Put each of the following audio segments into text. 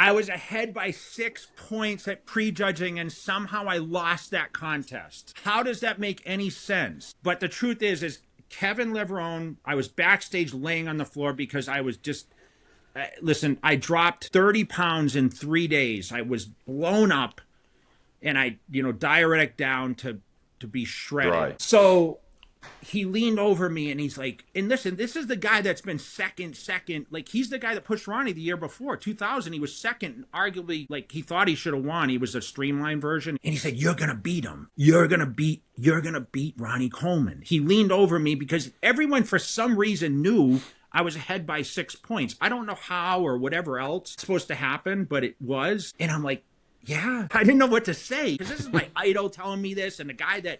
I was ahead by 6 points at prejudging, and somehow I lost that contest. How does that make any sense? But the truth is Kevin Leverone, I was backstage laying on the floor because I was just, listen, I dropped 30 pounds in 3 days. I was blown up, and I, diuretic down to be shredded. Right. So he leaned over me and he's like, and listen, this is the guy that's been second. Like, he's the guy that pushed Ronnie the year before, 2000. He was second, arguably, like, he thought he should have won. He was a streamlined version. And he said, you're going to beat him. You're going to beat Ronnie Coleman. He leaned over me because everyone, for some reason, knew I was ahead by 6 points. I don't know how or whatever else supposed to happen, but it was. And I'm like, yeah, I didn't know what to say because this is my idol telling me this, and the guy that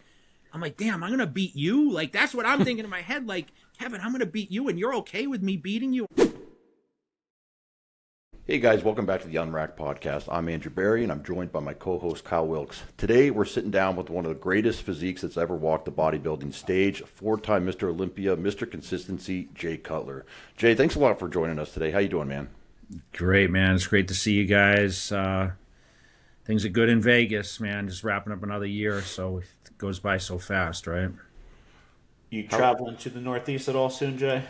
I'm like, damn, I'm going to beat you? Like, that's what I'm thinking in my head. Like, Kevin, I'm going to beat you, and you're okay with me beating you? Hey guys, welcome back to the Unracked Podcast. I'm Andrew Barry, and I'm joined by my co-host Kyle Wilkes. Today, we're sitting down with one of the greatest physiques that's ever walked the bodybuilding stage, four-time Mr. Olympia, Mr. Consistency, Jay Cutler. Jay, thanks a lot for joining us today. How you doing, man? Great, man. It's great to see you guys. Things are good in Vegas, man. Just wrapping up another year, so it goes by so fast, right? You traveling to the Northeast at all soon, Jay?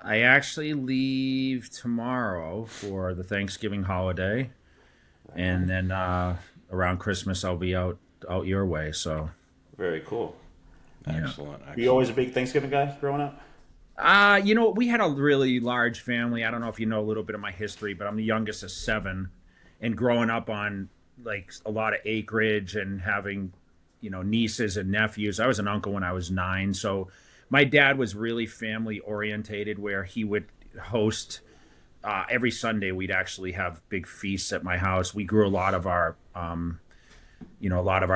I actually leave tomorrow for the Thanksgiving holiday, and then around Christmas I'll be out your way. So very cool. Excellent. Were you always a big Thanksgiving guy growing up? We had a really large family. I don't know if you know a little bit of my history, but I'm the youngest of 7, and growing up on like a lot of acreage and having, nieces and nephews. I was an uncle when I was 9, so my dad was really family orientated, where he would host every Sunday. We'd actually have big feasts at my house. We grew a lot of our,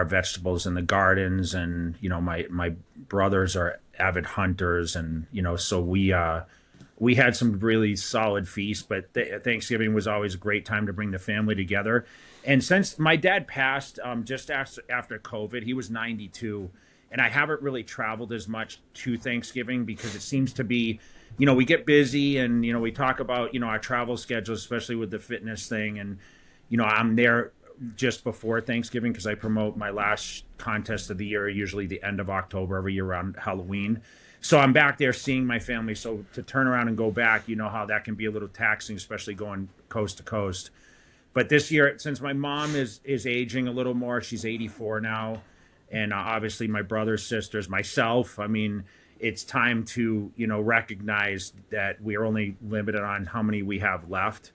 vegetables in the gardens, and my brothers are avid hunters, and so we had some really solid feasts. But Thanksgiving was always a great time to bring the family together. And since my dad passed just after COVID, he was 92. And I haven't really traveled as much to Thanksgiving because it seems to be, we get busy, and, we talk about, our travel schedule, especially with the fitness thing. And, I'm there just before Thanksgiving because I promote my last contest of the year, usually the end of October every year around Halloween. So I'm back there seeing my family. So to turn around and go back, how that can be a little taxing, especially going coast to coast. But this year, since my mom is aging a little more, she's 84 now. And obviously my brothers, sisters, myself, I mean, it's time to, recognize that we're only limited on how many we have left,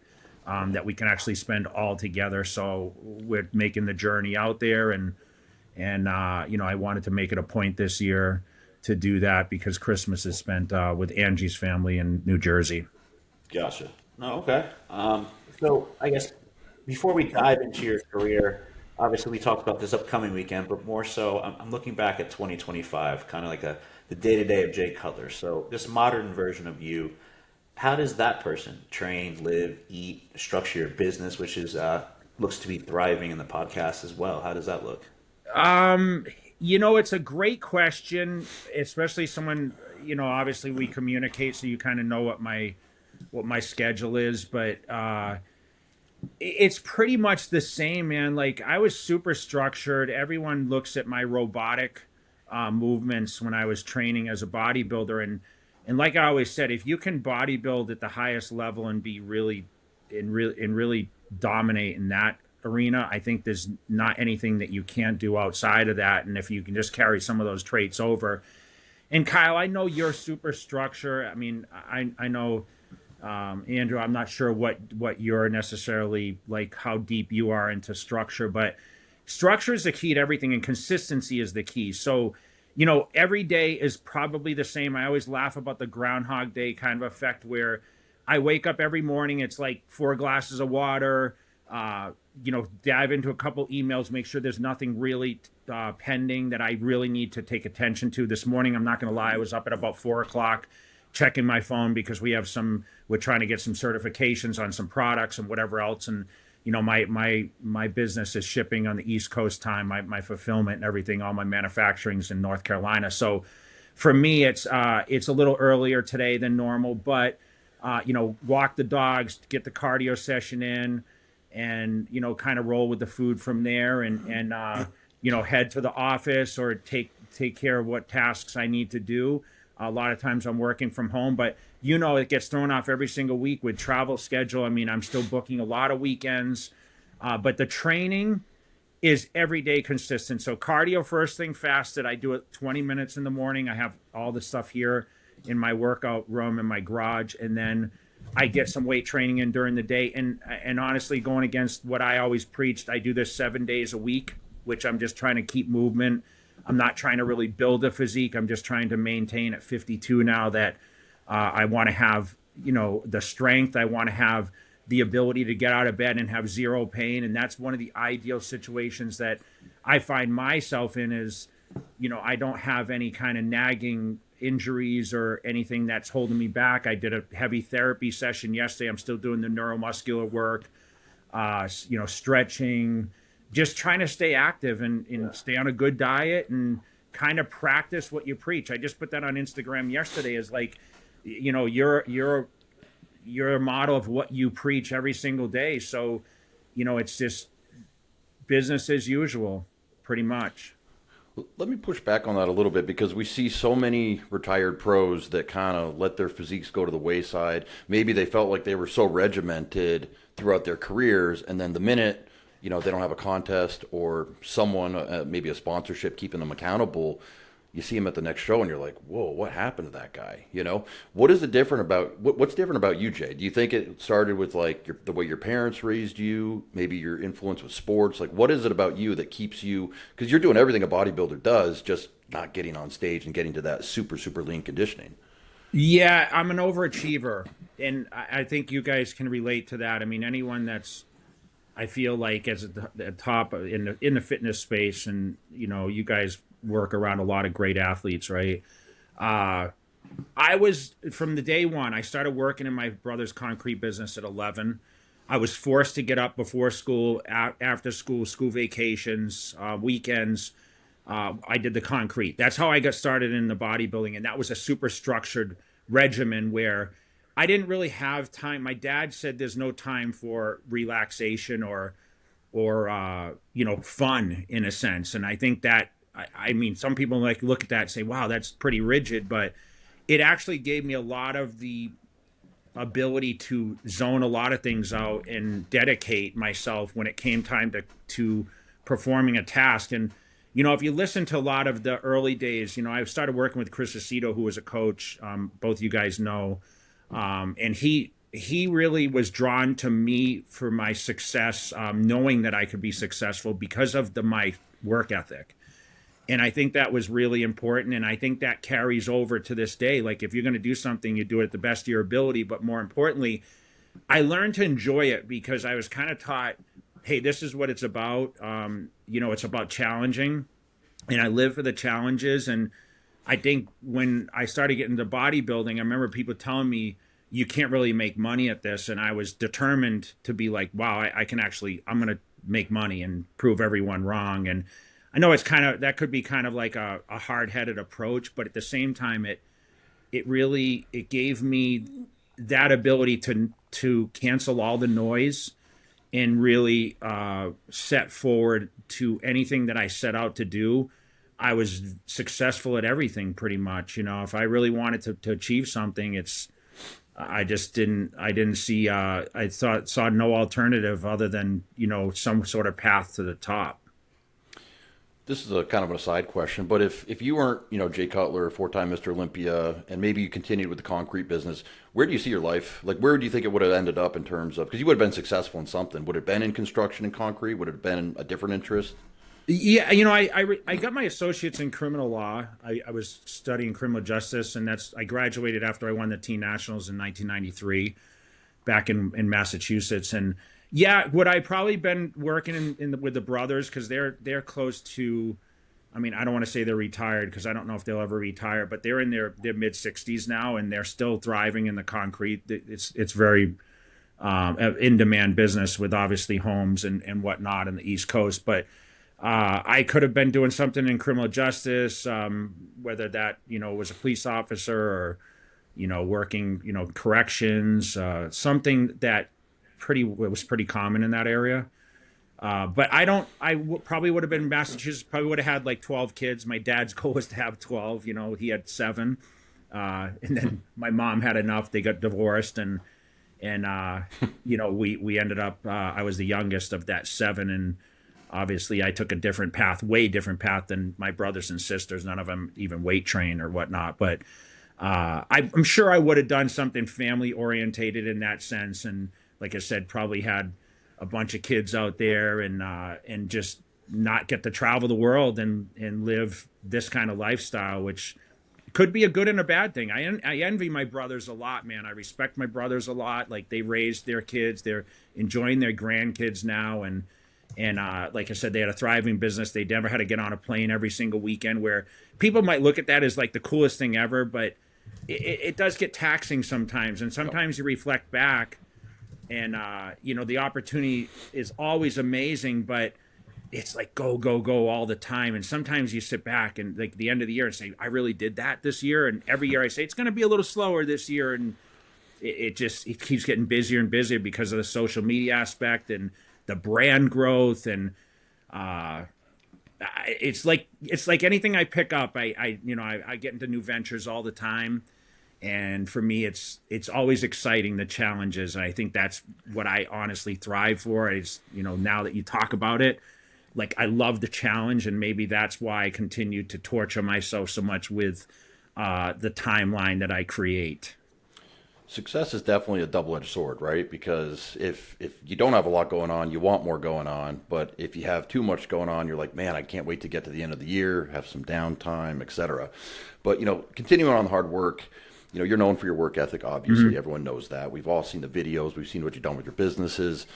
that we can actually spend all together. So we're making the journey out there. And I wanted to make it a point this year to do that because Christmas is spent with Angie's family in New Jersey. Gotcha. No, okay. So I guess before we dive into your career, obviously we talked about this upcoming weekend, but more so I'm looking back at 2025, kind of like the day-to-day of Jay Cutler. So this modern version of you, how does that person train, live, eat, structure your business, which is looks to be thriving in the podcast as well? How does that look? It's a great question, especially someone, obviously we communicate, so you kind of know what my schedule is, but it's pretty much the same, man. Like, I was super structured. Everyone looks at my robotic movements when I was training as a bodybuilder, and like I always said, if you can bodybuild at the highest level and be really dominate in that arena, I think there's not anything that you can't do outside of that. And if you can just carry some of those traits over. And Kyle, I know you're super structured. I mean, I know, Andrew, I'm not sure what you're necessarily, like, how deep you are into structure, but structure is the key to everything, and consistency is the key. So, every day is probably the same. I always laugh about the Groundhog Day kind of effect, where I wake up every morning, it's like 4 glasses of water, dive into a couple emails, make sure there's nothing really pending that I really need to take attention to. This morning, I'm not going to lie, I was up at about 4 o'clock checking my phone because we're trying to get some certifications on some products and whatever else. And, my business is shipping on the East Coast time, my fulfillment and everything, all my manufacturing's in North Carolina. So for me, it's a little earlier today than normal, but, walk the dogs, get the cardio session in, and, kind of roll with the food from there, and head to the office or take care of what tasks I need to do. A lot of times I'm working from home, but it gets thrown off every single week with travel schedule. I mean, I'm still booking a lot of weekends, but the training is every day consistent. So cardio first thing, fasted. I do it 20 minutes in the morning. I have all the stuff here in my workout room in my garage, and then I get some weight training in during the day. And honestly, going against what I always preached, I do this 7 days a week, which I'm just trying to keep movement. I'm not trying to really build a physique. I'm just trying to maintain at 52 now that I want to have, the strength. I want to have the ability to get out of bed and have zero pain. And that's one of the ideal situations that I find myself in is, I don't have any kind of nagging injuries or anything that's holding me back. I did a heavy therapy session yesterday. I'm still doing the neuromuscular work, stretching, just trying to stay active and stay on a good diet and kind of practice what you preach. I just put that on Instagram yesterday as like, you're a model of what you preach every single day. So, it's just business as usual, pretty much. Let me push back on that a little bit, because we see so many retired pros that kind of let their physiques go to the wayside. Maybe they felt like they were so regimented throughout their careers, and then the minute, they don't have a contest or someone, maybe a sponsorship keeping them accountable, you see him at the next show and you're like, whoa, what happened to that guy? What's different about you, Jay? Do you think it started with like the way your parents raised you, maybe your influence with sports? Like, what is it about you that keeps you, because you're doing everything a bodybuilder does, just not getting on stage and getting to that super, super lean conditioning? Yeah, I'm an overachiever. And I think you guys can relate to that. I mean, anyone that's, I feel like as at the top in the fitness space, and, you guys work around a lot of great athletes, right? I was, from the day one, I started working in my brother's concrete business at 11. I was forced to get up before school, after school vacations, weekends. I did the concrete. That's how I got started in the bodybuilding. And that was a super structured regimen where I didn't really have time. My dad said there's no time for relaxation or fun, in a sense. And I think that, I mean, some people like look at that and say, wow, that's pretty rigid, but it actually gave me a lot of the ability to zone a lot of things out and dedicate myself when it came time to performing a task. And, if you listen to a lot of the early days, I started working with Chris Aceto, who was a coach, both you guys know, and he really was drawn to me for my success, knowing that I could be successful because of my work ethic. And I think that was really important. And I think that carries over to this day. Like, if you're going to do something, you do it at the best of your ability. But more importantly, I learned to enjoy it because I was kind of taught, hey, this is what it's about. It's about challenging. And I live for the challenges. And I think when I started getting into bodybuilding, I remember people telling me, you can't really make money at this. And I was determined to be like, wow, I'm going to make money and prove everyone wrong. And I know that could be kind of like a hard-headed approach, but at the same time, it gave me that ability to cancel all the noise and really set forward to anything that I set out to do. I was successful at everything pretty much. If I really wanted to achieve something, I saw no alternative other than, some sort of path to the top. This is a kind of an aside question, but if you weren't, Jay Cutler, four-time Mr. Olympia, and maybe you continued with the concrete business, where do you see your life? Like, where do you think it would have ended up in terms of, because you would have been successful in something. Would it have been in construction and concrete? Would it have been a different interest? Yeah, I got my associates in criminal law. I was studying criminal justice, and I graduated after I won the teen nationals in 1993 back in Massachusetts. And yeah, would I probably been working with the brothers, because they're close to, I mean, I don't want to say they're retired because I don't know if they'll ever retire, but they're in their mid 60s now, and they're still thriving in the concrete. It's very in demand business with obviously homes and whatnot in the East Coast. But I could have been doing something in criminal justice, whether that, was a police officer or, working, corrections, something that pretty common in that area. But probably would have been in Massachusetts, probably would have had like 12 kids. My dad's goal was to have 12, he had 7. And then my mom had enough. They got divorced and we ended up, I was the youngest of that 7. And obviously I took a different path, way different path than my brothers and sisters. None of them even weight train or whatnot. But I'm sure I would have done something family orientated in that sense. And like I said, probably had a bunch of kids out there and just not get to travel the world and live this kind of lifestyle, which could be a good and a bad thing. I envy my brothers a lot, man. I respect my brothers a lot. Like, they raised their kids, they're enjoying their grandkids now. And like I said, they had a thriving business. They never had to get on a plane every single weekend, where people might look at that as like the coolest thing ever, but it does get taxing sometimes. And sometimes you reflect back and, the opportunity is always amazing, but it's like go, go, go all the time. And sometimes you sit back and like the end of the year and say, I really did that this year. And every year I say, it's going to be a little slower this year. And it keeps getting busier and busier because of the social media aspect and the brand growth. And, it's like anything I pick up, I get into new ventures all the time. And for me, it's always exciting, the challenges. And I think that's what I honestly thrive for is, now that you talk about it, like, I love the challenge, and maybe that's why I continue to torture myself so much with the timeline that I create. Success is definitely a double-edged sword, right? Because if you don't have a lot going on, you want more going on. But if you have too much going on, you're like, man, I can't wait to get to the end of the year, have some downtime, etc. But, continuing on the hard work, you're known for your work ethic, obviously. Mm-hmm. Everyone knows that. We've all seen the videos. We've seen what you've done with your businesses.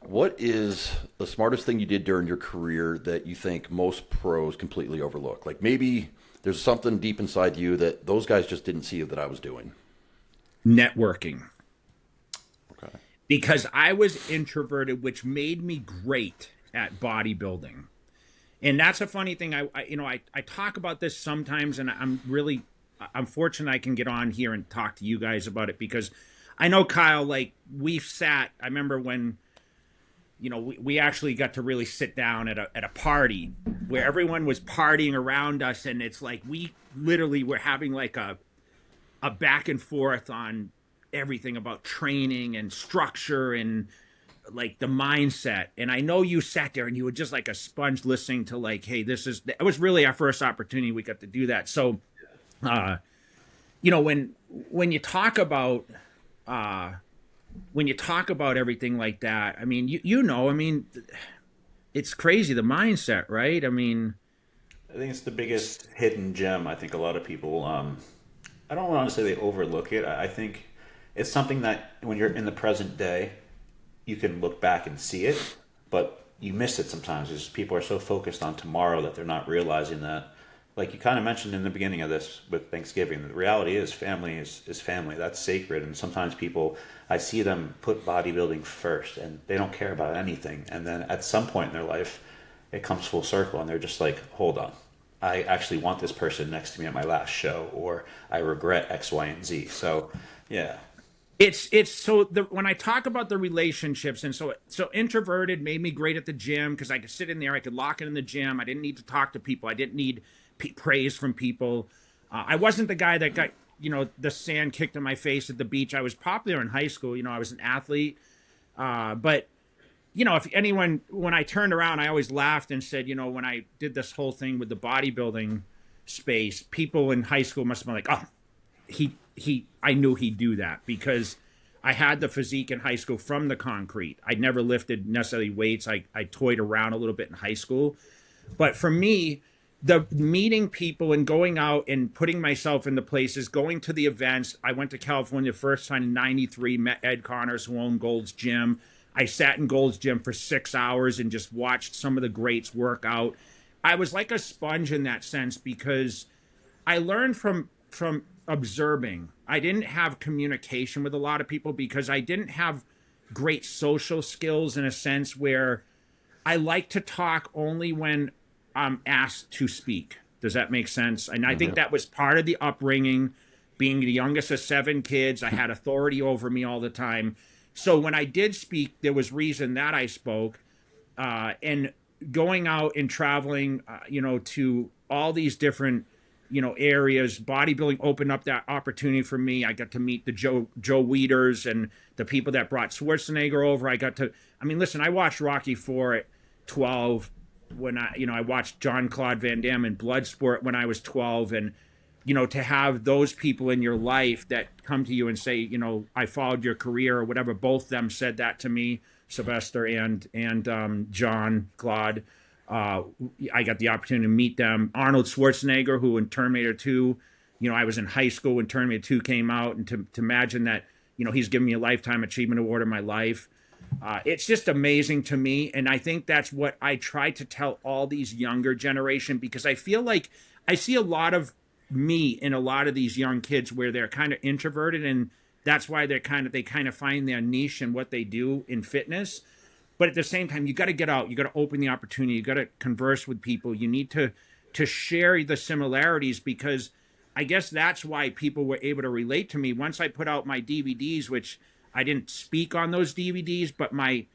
What is the smartest thing you did during your career that you think most pros completely overlook? Like, maybe there's something deep inside you that those guys just didn't see that I was doing. Networking. Okay. Because I was introverted, which made me great at bodybuilding. And that's a funny thing. I talk about this sometimes, and I'm fortunate I can get on here and talk to you guys about it, because I know, Kyle, like, I remember when, we actually got to really sit down at a party where everyone was partying around us. And it's like, we literally were having like a back and forth on everything about training and structure and like the mindset. And I know you sat there and you were just like a sponge listening to like, hey, it was really our first opportunity we got to do that. So, when you talk about, everything like that, I mean, it's crazy, the mindset, right? I mean, I think it's the biggest hidden gem. I think a lot of people, I don't want to say they overlook it. I think it's something that when you're in the present day, you can look back and see it, but you miss it sometimes because people are so focused on tomorrow that they're not realizing that. Like you kind of mentioned in the beginning of this with Thanksgiving, the reality is family is family. That's sacred. And sometimes people, I see them put bodybuilding first and they don't care about anything. And then at some point in their life, it comes full circle and they're just like, hold on, I actually want this person next to me at my last show, or I regret X, Y, and Z. So, yeah. When I talk about the relationships, and so introverted made me great at the gym because I could sit in there, I could lock it in the gym. I didn't need to talk to people. I didn't need praise from people. I wasn't the guy that got, the sand kicked in my face at the beach. I was popular in high school. I was an athlete. But, if anyone, when I turned around, I always laughed and said, when I did this whole thing with the bodybuilding space, people in high school must have been like, oh, I knew he'd do that because I had the physique in high school from the concrete. I never lifted necessarily weights. I toyed around a little bit in high school. But for me, the meeting people and going out and putting myself into places, going to the events. I went to California the first time in '93, met Ed Connors, who owned Gold's Gym. I sat in Gold's Gym for 6 hours and just watched some of the greats work out. I was like a sponge in that sense because I learned from observing. I didn't have communication with a lot of people because I didn't have great social skills in a sense where I like to talk only when I'm asked to speak. Does that make sense? And I think that was part of the upbringing, being the youngest of 7 kids. I had authority over me all the time. So when I did speak, there was reason that I spoke, and going out and traveling, to all these different, areas. Bodybuilding opened up that opportunity for me. I got to meet the Joe Weeders and the people that brought Schwarzenegger over. Listen, I watched Rocky 4 at 12 when I watched John Claude Van Damme in Bloodsport when I was 12, and to have those people in your life that come to you and say, I followed your career or whatever. Both of them said that to me, Sylvester and John Claude. I got the opportunity to meet them. Arnold Schwarzenegger, who in Terminator 2, I was in high school when Terminator 2 came out, and to imagine that, he's given me a Lifetime Achievement Award in my life. It's just amazing to me. And I think that's what I try to tell all these younger generation, because I feel like I see a lot of me in a lot of these young kids where they're kind of introverted, and that's why they kind of find their niche in what they do in fitness. But at the same time, you got to get out, you got to open the opportunity, you got to converse with people, you need to share the similarities, because I guess that's why people were able to relate to me. Once I put out my DVDs, which I didn't speak on those DVDs, but my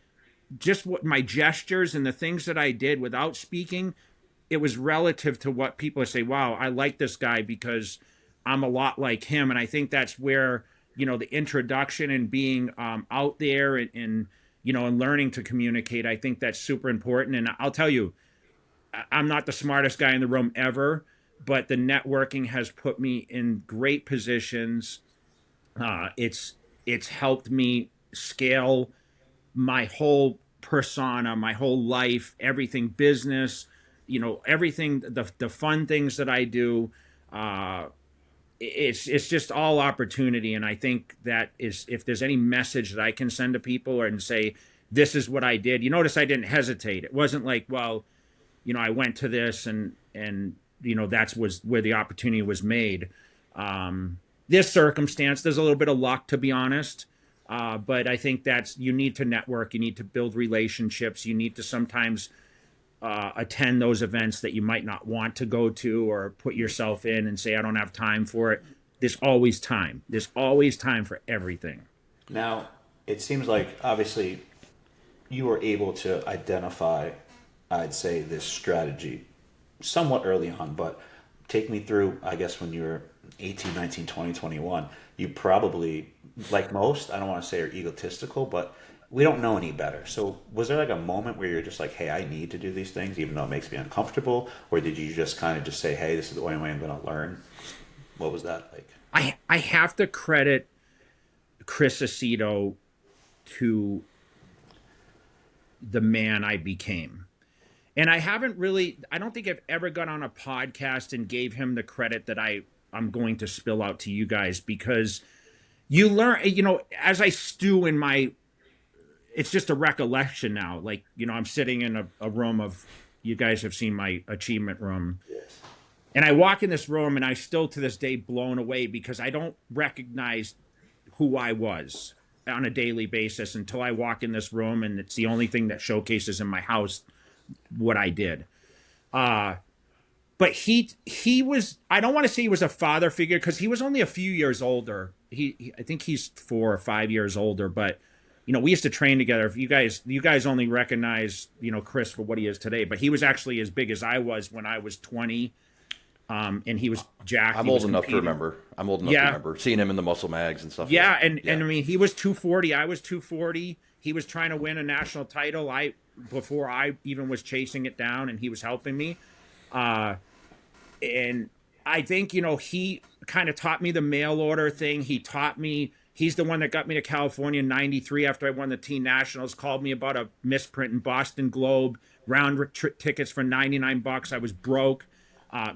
gestures and the things that I did without speaking, it was relative to what people say, wow, I like this guy because I'm a lot like him. And I think that's where, the introduction and being out there and learning to communicate, I think that's super important. And I'll tell you, I'm not the smartest guy in the room ever, but the networking has put me in great positions. It's helped me scale my whole persona, my whole life, everything business, everything, the fun things that I do. It's just all opportunity. And I think that is, if there's any message that I can send to people and say, this is what I did, you notice I didn't hesitate. It wasn't like, well, I went to this and that's was where the opportunity was made. This circumstance, there's a little bit of luck, to be honest. But I think you need to network, you need to build relationships, you need to sometimes attend those events that you might not want to go to, or put yourself in and say, I don't have time for it. There's always time. There's always time for everything. Now, it seems like obviously you were able to identify, I'd say, this strategy somewhat early on, but take me through, I guess, when you were 18, 19, 20, 21, you probably, like most, I don't want to say are egotistical, but we don't know any better. So was there like a moment where you're just like, hey, I need to do these things even though it makes me uncomfortable? Or did you just kind of just say, hey, this is the only way I'm going to learn? What was that like? I have to credit Chris Aceto to the man I became. And I don't think I've ever got on a podcast and gave him the credit that I'm going to spill out to you guys, because you learn, as I stew in it's just a recollection now. Like, I'm sitting in a room of, you guys have seen my achievement room. Yes. And I walk in this room and I still to this day blown away, because I don't recognize who I was on a daily basis until I walk in this room, and it's the only thing that showcases in my house what I did. But he was, I don't want to say he was a father figure, because he was only a few years older. I think he's 4 or 5 years older, but we used to train together. If you guys only recognize, Chris for what he is today, but he was actually as big as I was when I was 20. And he was jacked. I'm old enough to remember seeing him in the muscle mags and stuff. Yeah. And I mean, he was 240. I was 240. He was trying to win a national title. Before I even was chasing it down, and he was helping me. And I think, he kind of taught me the mail order thing. He's the one that got me to California in 93 after I won the teen nationals, called me about a misprint in Boston Globe, round tickets for $99. I was broke,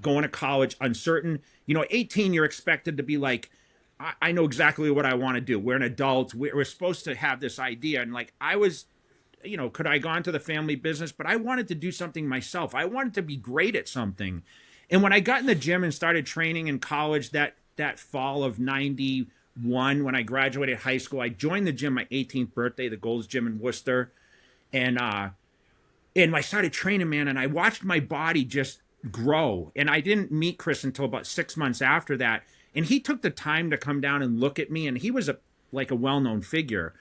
going to college, uncertain. 18, you're expected to be like, I know exactly what I want to do. We're an adult. We're supposed to have this idea. And like, I was, could I go into the family business? But I wanted to do something myself. I wanted to be great at something. And when I got in the gym and started training in college, that fall of 91, when I graduated high school, I joined the gym my 18th birthday, the Gold's Gym in Worcester. And I started training, man, and I watched my body just grow. And I didn't meet Chris until about 6 months after that. And he took the time to come down and look at me, and he was like a well-known figure.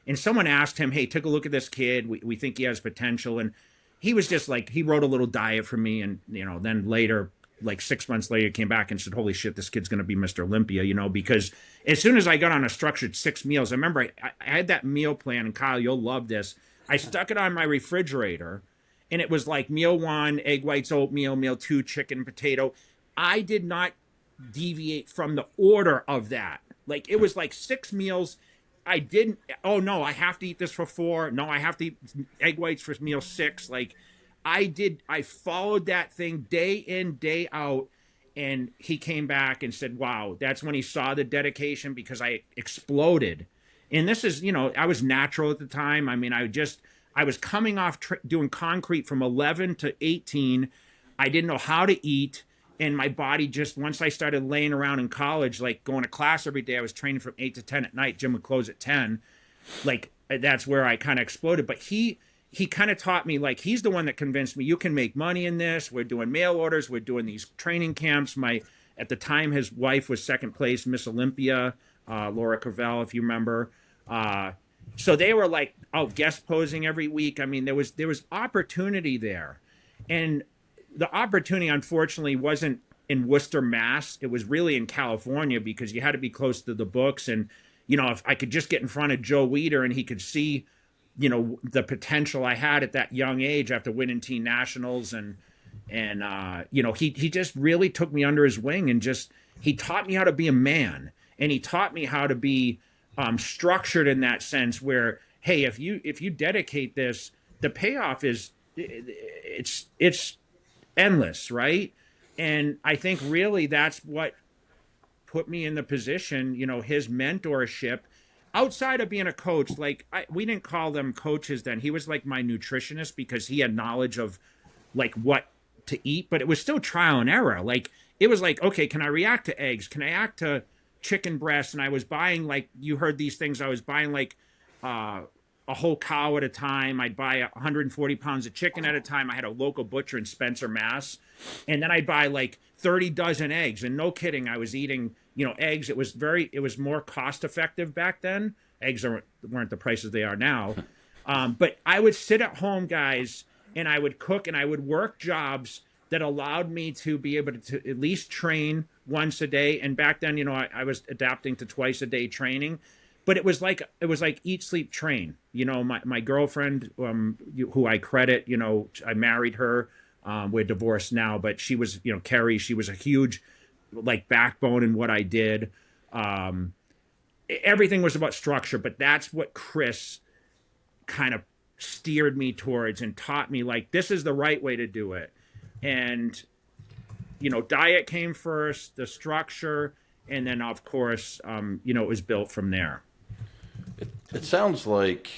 And someone asked him, hey, take a look at this kid. We think he has potential. And he was just like, he wrote a little diet for me. And, then later, like 6 months later, came back and said, holy shit, this kid's going to be Mr. Olympia, because as soon as I got on a structured 6 meals, I remember I had that meal plan, and Kyle, you'll love this. I stuck it on my refrigerator, and it was like meal 1, egg whites, oatmeal, meal 2, chicken, potato. I did not deviate from the order of that. Like, it was like 6 meals. I didn't, oh no, I have to eat this for 4. No, I have to eat egg whites for meal 6. Like, I followed that thing day in, day out. And he came back and said, wow, that's when he saw the dedication, because I exploded. And this is, I was natural at the time. I mean, I was coming off doing concrete from 11 to 18. I didn't know how to eat. And my body just, once I started laying around in college, like going to class every day, I was training from 8 to 10 at night. Gym would close at 10. Like, that's where I kind of exploded. But he kind of taught me, like, he's the one that convinced me, you can make money in this. We're doing mail orders. We're doing these training camps. At the time, his wife was second place Miss Olympia, Laura Cavell, if you remember. So they were like, guest posing every week. I mean, there was opportunity there. And the opportunity, unfortunately, wasn't in Worcester, Mass. It was really in California, because you had to be close to the books. And, if I could just get in front of Joe Weider and he could see, the potential I had at that young age after winning teen nationals. And he just really took me under his wing, and he taught me how to be a man. And he taught me how to be structured in that sense where, hey, if you dedicate this, the payoff is, it's endless, right? And I think really that's what put me in the position, his mentorship outside of being a coach. Like, we didn't call them coaches then. He was like my nutritionist, because he had knowledge of like what to eat, but it was still trial and error. Like, it was like, okay, can I react to eggs? Can I react to chicken breast? And I was buying, like, you heard these things. I was buying like a whole cow at a time. I'd buy 140 pounds of chicken at a time. I had a local butcher in Spencer, Mass. And then I'd buy like 30 dozen eggs. And no kidding, I was eating, eggs. It was more cost effective back then. Eggs weren't the prices they are now. But I would sit at home, guys, and I would cook, and I would work jobs that allowed me to be able to at least train once a day. And back then, I was adapting to twice a day training. But it was like eat, sleep, train. My girlfriend, who I credit, I married her. We're divorced now, but she was, Carrie, she was a huge like backbone in what I did. Everything was about structure, but that's what Chris kind of steered me towards and taught me, like, this is the right way to do it. And, diet came first, the structure, and then of course, it was built from there. It sounds like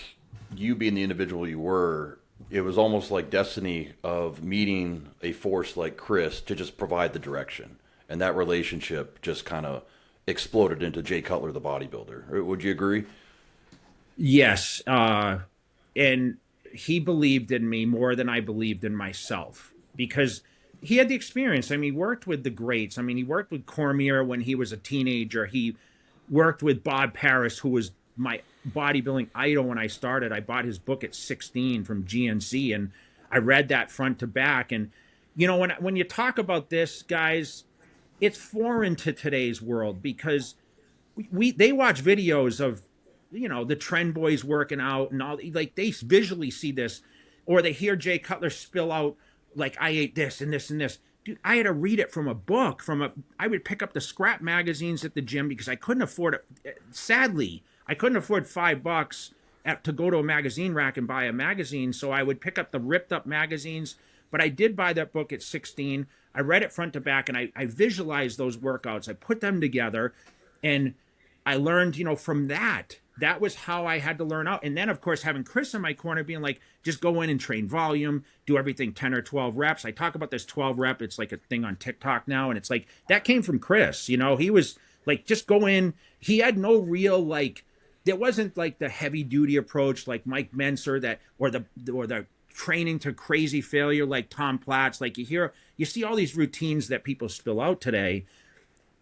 you being the individual you were, it was almost like destiny of meeting a force like Chris to just provide the direction. And that relationship just kind of exploded into Jay Cutler, the bodybuilder. Would you agree? Yes. And he believed in me more than I believed in myself, because he had the experience. I mean, he worked with the greats. I mean, he worked with Cormier when he was a teenager. He worked with Bob Paris, who was my bodybuilding idol when I started. I bought his book at 16 from GNC, and I read that front to back. And, when you talk about this, guys, it's foreign to today's world, because they watch videos of, the trend boys working out and all, like, they visually see this, or they hear Jay Cutler spill out, like, I ate this and this and this. Dude, I had to read it from a book, I would pick up the scrap magazines at the gym, because I couldn't afford it. Sadly, I couldn't afford $5 to go to a magazine rack and buy a magazine. So I would pick up the ripped up magazines, but I did buy that book at 16. I read it front to back, and I visualized those workouts. I put them together, and I learned, from that. That was how I had to learn out. And then, of course, having Chris in my corner being like, just go in and train volume, do everything 10 or 12 reps. I talk about this 12 rep. It's like a thing on TikTok now. And it's like, that came from Chris. He was like, just go in. He had no real, like, there wasn't like the heavy duty approach like Mike Menser or the training to crazy failure like Tom Platz. Like, you see all these routines that people spill out today.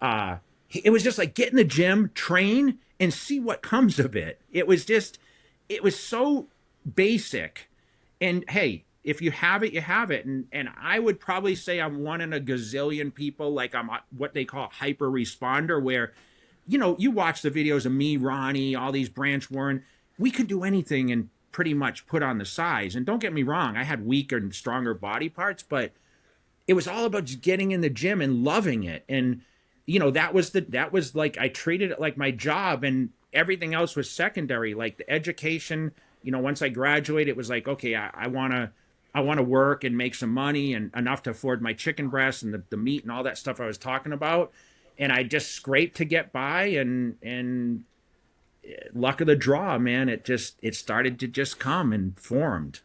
It was just like, get in the gym, train, and see what comes of it. It was just, it was so basic. And hey, if you have it, you have it. And I would probably say I'm one in a gazillion people, like I'm what they call hyper responder, where, you watch the videos of me, Ronnie, all these Branch Warren, we could do anything and pretty much put on the size. And don't get me wrong, I had weaker and stronger body parts, but it was all about just getting in the gym and loving it. And, that was like, I treated it like my job, and everything else was secondary. Like the education, once I graduated, it was like, okay, I want to work and make some money and enough to afford my chicken breasts and the meat and all that stuff I was talking about. And I just scraped to get by, and luck of the draw, man. It started to just come and formed.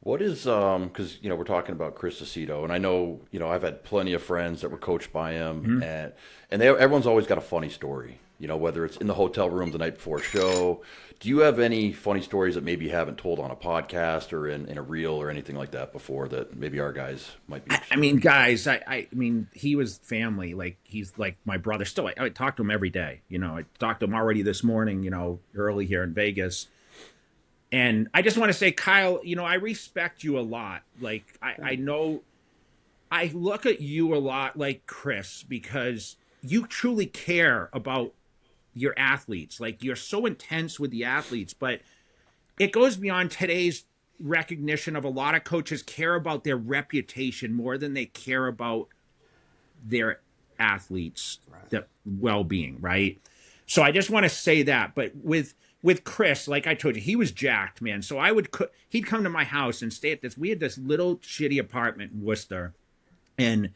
What is because we're talking about Chris Aceto, and I know I've had plenty of friends that were coached by him, and everyone's always got a funny story. Whether it's in the hotel room the night before a show. Do you have any funny stories that maybe you haven't told on a podcast or in a reel or anything like that before that maybe our guys might be? I mean, guys, I mean, he was family. Like, he's like my brother. Still, I talk to him every day. I talked to him already this morning, early here in Vegas. And I just want to say, Kyle, I respect you a lot. Like, I know I look at you a lot like Chris, because you truly care about your athletes. Like, you're so intense with the athletes, but it goes beyond today's recognition of a lot of coaches care about their reputation more than they care about their athletes, the well-being, right? So I just want to say that. But with Chris, like I told you, he was jacked, man. So he'd come to my house and stay at we had this little shitty apartment in Worcester, and it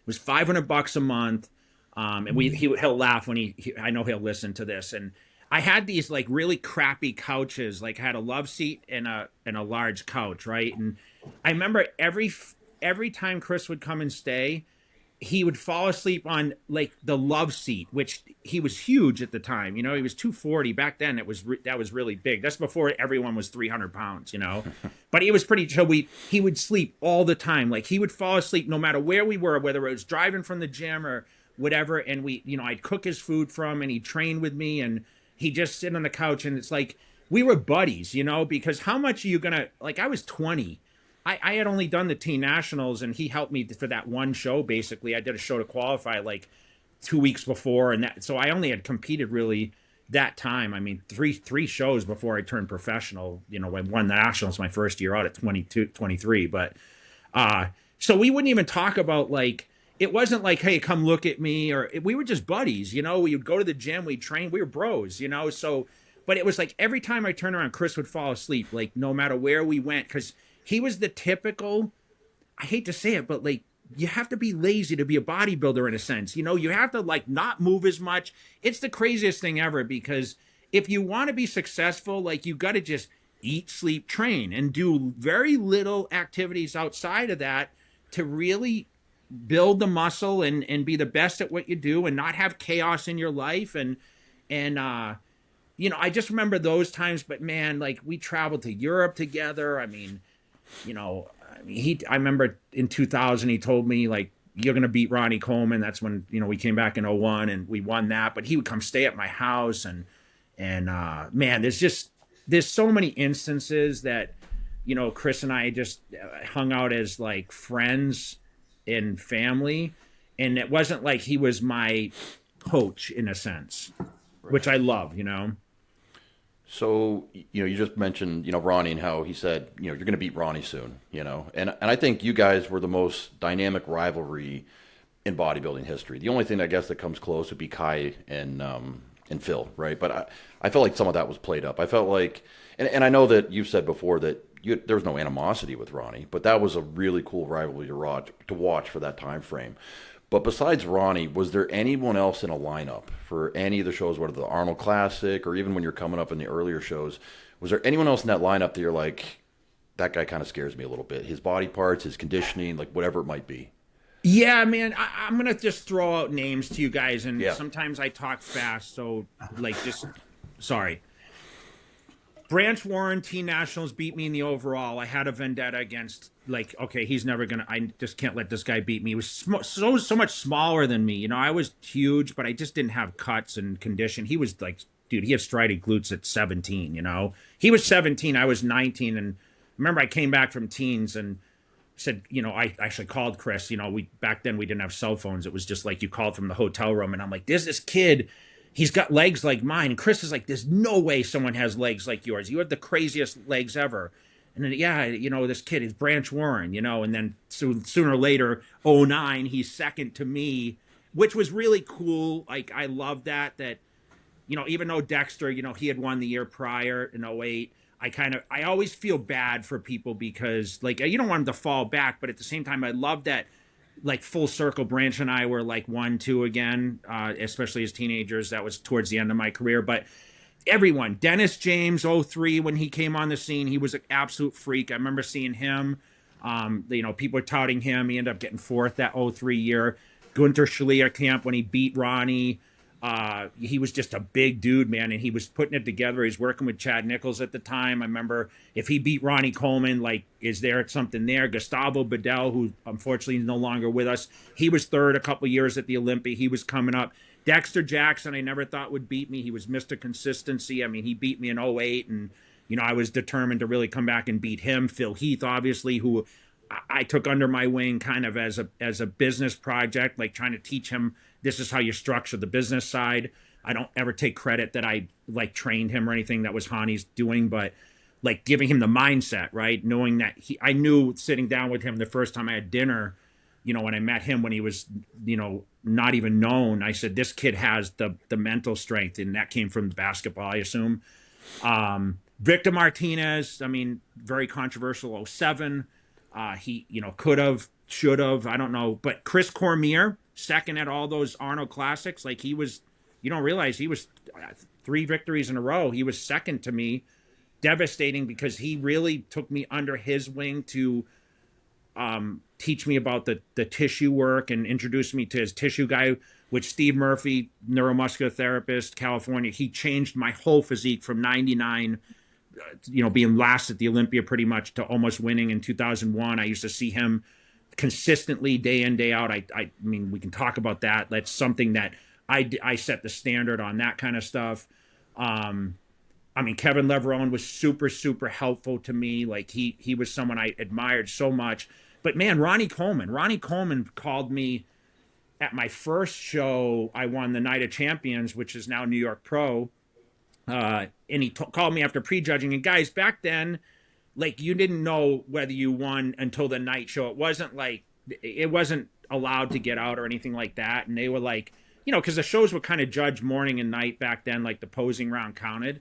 was $500 a month. And he'll laugh when I know he'll listen to this. And I had these like really crappy couches, like I had a love seat and a large couch, right? And I remember every time Chris would come and stay, he would fall asleep on like the love seat, which he was huge at the time. He was 240 back then. That was really big. That's before everyone was 300 pounds, but he was pretty, so he would sleep all the time. Like, he would fall asleep no matter where we were, whether it was driving from the gym or whatever. And I'd cook his food for him, and he'd train with me, and he'd just sit on the couch. And it's like, we were buddies, because how much are you going to, like, I was 20. I had only done the teen nationals, and he helped me for that one show. Basically, I did a show to qualify like 2 weeks before, and so I only had competed really that time. I mean, three shows before I turned professional. I won the nationals my first year out at 22, 23. But so we wouldn't even talk about, like, it wasn't like, hey, come look at me, or we were just buddies. We would go to the gym, we'd train, we were bros. So, but it was like every time I turned around, Chris would fall asleep. Like, no matter where we went, because he was the typical, I hate to say it, but like, you have to be lazy to be a bodybuilder in a sense. You have to like not move as much. It's the craziest thing ever, because if you want to be successful, like, you got to just eat, sleep, train, and do very little activities outside of that to really build the muscle and be the best at what you do, and not have chaos in your life. And I just remember those times. But man, like, we traveled to Europe together. I mean, I remember in 2000, he told me, like, you're going to beat Ronnie Coleman. That's when, we came back in 01 and we won that. But he would come stay at my house. And man, there's so many instances that, Chris and I just hung out as like friends and family. And it wasn't like he was my coach in a sense, which I love, So, you just mentioned, Ronnie, and how he said, you're going to beat Ronnie soon, and I think you guys were the most dynamic rivalry in bodybuilding history. The only thing I guess that comes close would be Kai and Phil, right? But I felt like some of that was played up. I felt like, and I know that you've said before that there was no animosity with Ronnie, but that was a really cool rivalry to watch for that time frame. But besides Ronnie, was there anyone else in a lineup for any of the shows, whether the Arnold Classic or even when you're coming up in the earlier shows? Was there anyone else in that lineup that you're like, that guy kind of scares me a little bit? His body parts, his conditioning, like whatever it might be. Yeah, man, I'm going to just throw out names to you guys, and sometimes I talk fast, so like sorry. Branch Warren, Teen Nationals, beat me in the overall. I had a vendetta against, like, okay, he's never going to, I just can't let this guy beat me. He was so much smaller than me. I was huge, but I just didn't have cuts and condition. He was like dude, he had striated glutes at 17, you know? He was 17, I was 19. And remember, I came back from teens and said, you know, I actually called Chris, you know, back then we didn't have cell phones. It was just like you called from the hotel room. And I'm like, there's this kid, he's got legs like mine. And Chris is like, there's no way someone has legs like yours. You have the craziest legs ever. And then, yeah, you know, this kid is Branch Warren, you know, and then sooner or later, '09, he's second to me, which was really cool. Like, I love that, you know, even though Dexter, you know, he had won the year prior in '08, I always feel bad for people because, like, you don't want him to fall back, but at the same time, I love that, like, full circle, Branch and I were like 1-2 again, especially as teenagers. That was towards the end of my career. But everyone, Dennis James, '03, when he came on the scene, he was an absolute freak. I remember seeing him. You know, people were touting him. He ended up getting fourth that '03 year. Gunter camp when he beat Ronnie. He was just a big dude, man, and he was putting it together. He was working with Chad Nichols at the time. I remember if he beat Ronnie Coleman, like, is there something there? Gustavo Bedell, who unfortunately is no longer with us, he was third a couple years at the Olympia. He was coming up. Dexter Jackson, I never thought would beat me. He was Mr. Consistency. I mean, he beat me in '08, and, you know, I was determined to really come back and beat him. Phil Heath, obviously, who I took under my wing kind of as a business project, like trying to teach him this is how you structure the business side. I don't ever take credit that I, like, trained him or anything. That was Hany's doing, but, like, giving him the mindset, right? Knowing that I knew sitting down with him the first time I had dinner, you know, when I met him when he was, you know, not even known, I said, this kid has the mental strength, and that came from basketball, I assume. Victor Martinez, I mean, very controversial '07. He, you know, could have, should have, I don't know. But Chris Cormier, second at all those Arnold Classics, like, he was, you don't realize he was 3 victories in a row. He was second to me. Devastating, because he really took me under his wing to teach me about the tissue work and introduce me to his tissue guy, which Steve Murphy, neuromuscular therapist, California. He changed my whole physique from '99, you know, being last at the Olympia pretty much, to almost winning in 2001. I used to see him consistently day in, day out. I mean, we can talk about that. That's something that I set the standard on, that kind of stuff. I mean, Kevin Leverone was super, super helpful to me. Like, he was someone I admired so much. But, man, Ronnie Coleman called me at my first show. I won the Night of Champions, which is now New York Pro. And he called me after prejudging. And, guys, back then, like, you didn't know whether you won until the night show. It wasn't allowed to get out or anything like that. And they were like, you know, because the shows were kind of judged morning and night back then, like the posing round counted.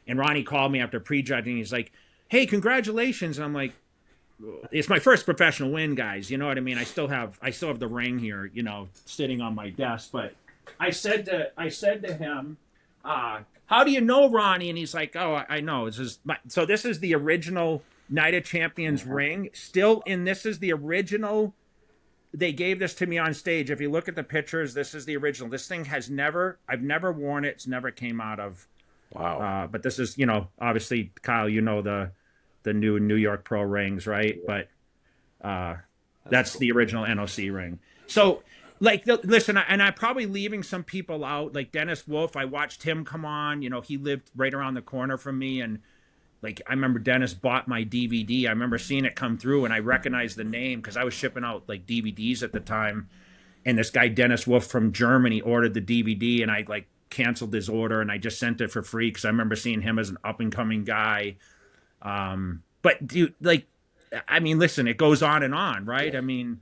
And Ronnie called me after prejudging. He's like, hey, congratulations. And I'm like, it's my first professional win, guys. You know what I mean? I still have the ring here, you know, sitting on my desk. But I said to him, how do you know Ronnie? And he's like, oh, I know. So this is the original Night of Champions ring. This is the original. They gave this to me on stage. If you look at the pictures, this is the original. This thing I've never worn it. It's never came out of. Wow. But this is, you know, obviously, Kyle, you know, the new New York Pro rings, right? But that's cool. The original NOC ring. So, like, listen, and I'm probably leaving some people out, like Dennis Wolf. I watched him come on. You know, he lived right around the corner from me, and, like, I remember Dennis bought my DVD. I remember seeing it come through, and I recognized the name because I was shipping out, like, DVDs at the time. And this guy Dennis Wolf from Germany ordered the DVD, and I, like, canceled his order, and I just sent it for free because I remember seeing him as an up and coming guy. But dude, like, I mean, listen, it goes on and on, right? I mean,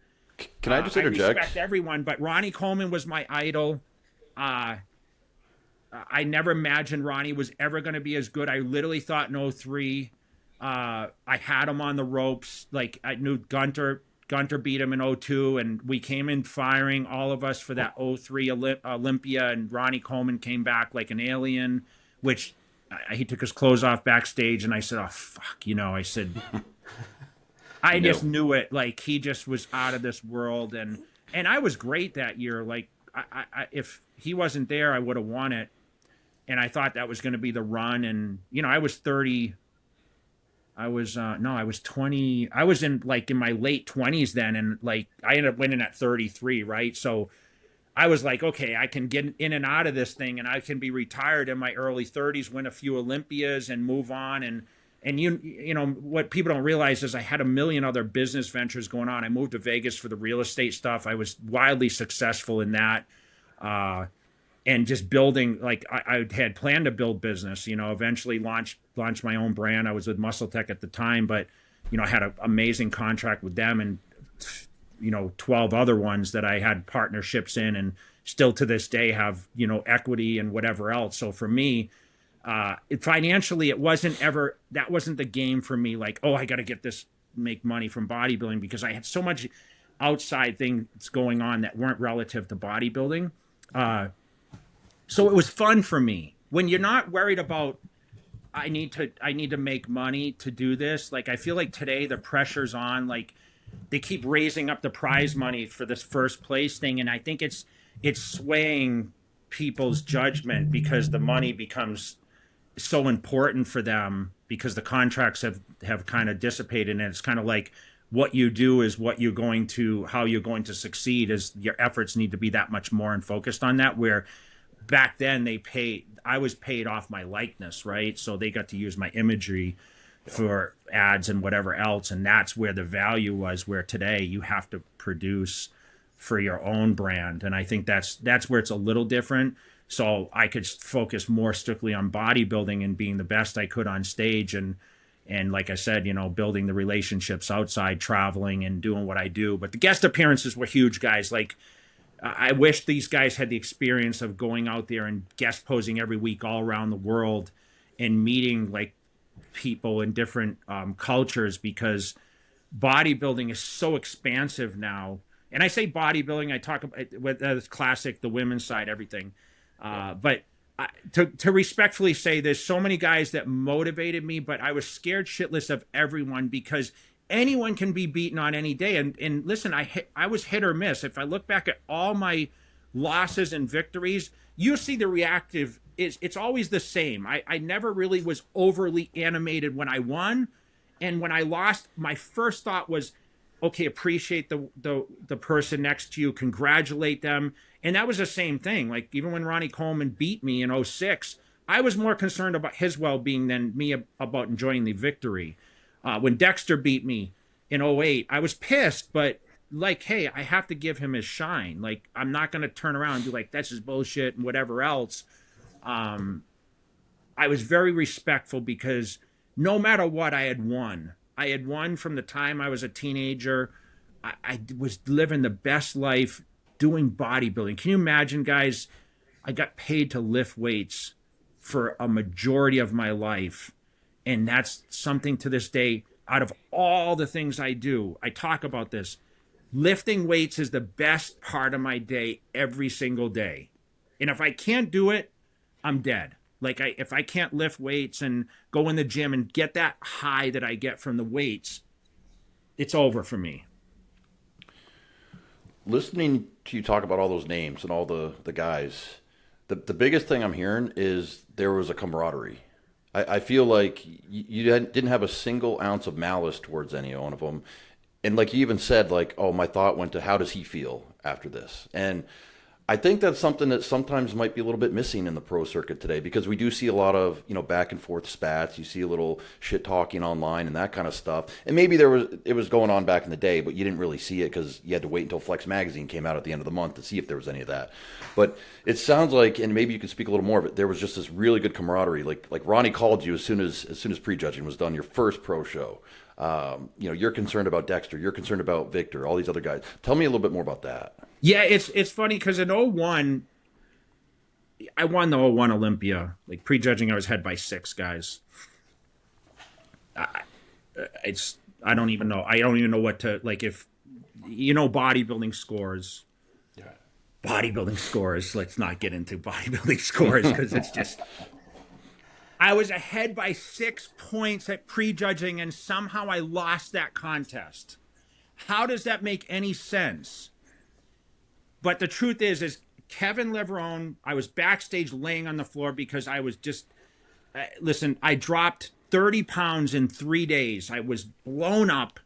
can I just interject? I respect everyone, but Ronnie Coleman was my idol. I never imagined Ronnie was ever going to be as good. I literally thought in '03, I had him on the ropes. Like, I knew Gunter beat him in '02, and we came in firing, all of us, for that '03 Olympia, and Ronnie Coleman came back like an alien, which he took his clothes off backstage, and I said, oh, fuck, you know, I said, I just knew it. Like, he just was out of this world, and I was great that year. Like, I if he wasn't there, I would have won it, and I thought that was going to be the run, and, you know, I was 30. I was 20. I was in my late 20s then, and, like, I ended up winning at 33, right? So I was like, okay, I can get in and out of this thing, and I can be retired in my early 30s, win a few Olympias, and move on. And you know what people don't realize is I had a million other business ventures going on. I moved to Vegas for the real estate stuff. I was wildly successful in that, and just building. Like I had planned to build business. You know, eventually launched my own brand. I was with Muscle Tech at the time, but you know, I had an amazing contract with them, and you know, 12 other ones that I had partnerships in, and still to this day have, you know, equity and whatever else. So for me, financially, that wasn't the game for me. Like, oh, I got to get this, make money from bodybuilding, because I had so much outside things going on that weren't relative to bodybuilding. So it was fun for me when you're not worried about, I need to make money to do this. Like, I feel like today the pressure's on, like, they keep raising up the prize money for this first place thing, and I think it's swaying people's judgment because the money becomes so important for them because the contracts have kind of dissipated, and it's kind of like what you do is how you're going to succeed, is your efforts need to be that much more and focused on that. Where back then I was paid off my likeness, right? So they got to use my imagery for ads and whatever else, and that's where the value was, where today you have to produce for your own brand. And I think that's where it's a little different. So I could focus more strictly on bodybuilding and being the best I could on stage, and like I said, you know, building the relationships outside, traveling and doing what I do. But the guest appearances were huge, guys. Like, I wish these guys had the experience of going out there and guest posing every week all around the world and meeting like people in different cultures, because bodybuilding is so expansive now. And I say bodybuilding, I talk about with classic, the women's side, everything. But to respectfully say, there's so many guys that motivated me, but I was scared shitless of everyone, because anyone can be beaten on any day. And listen, I was hit or miss. If I look back at all my losses and victories, you see the reactive. It's always the same. I never really was overly animated when I won. And when I lost, my first thought was, okay, appreciate the person next to you, congratulate them. And that was the same thing. Like, even when Ronnie Coleman beat me in 06, I was more concerned about his well-being than me about enjoying the victory. When Dexter beat me in 08, I was pissed, but like, hey, I have to give him his shine. Like, I'm not going to turn around and be like, that's his bullshit and whatever else. I was very respectful, because no matter what, I had won. I had won from the time I was a teenager. I was living the best life doing bodybuilding. Can you imagine, guys? I got paid to lift weights for a majority of my life. And that's something to this day, out of all the things I do, I talk about this. Lifting weights is the best part of my day every single day. And if I can't do it, I'm dead. Like, if I can't lift weights and go in the gym and get that high that I get from the weights, it's over for me. Listening to you talk about all those names and all the guys, the biggest thing I'm hearing is there was a camaraderie. I feel like you didn't have a single ounce of malice towards any one of them. And like you even said, like, oh, my thought went to, how does he feel after this? And I think that's something that sometimes might be a little bit missing in the pro circuit today, because we do see a lot of, you know, back and forth spats. You see a little shit talking online and that kind of stuff. And maybe it was going on back in the day, but you didn't really see it because you had to wait until Flex Magazine came out at the end of the month to see if there was any of that. But it sounds like, and maybe you can speak a little more of it, there was just this really good camaraderie. Like Ronnie called you as soon as prejudging was done, your first pro show. You know, you're concerned about Dexter, you're concerned about Victor, all these other guys. Tell me a little bit more about that. Yeah, it's funny, because in 01, I won the 01 Olympia. Like, prejudging, I was head by 6 guys. I don't even know. I don't even know what to, like, if, you know, bodybuilding scores. Yeah. Bodybuilding scores. Let's not get into bodybuilding scores, because it's just, I was ahead by 6 points at prejudging, and somehow I lost that contest. How does that make any sense? But the truth is Kevin Leverone, I was backstage laying on the floor because I was just, listen, I dropped 30 pounds in 3 days. I was blown up,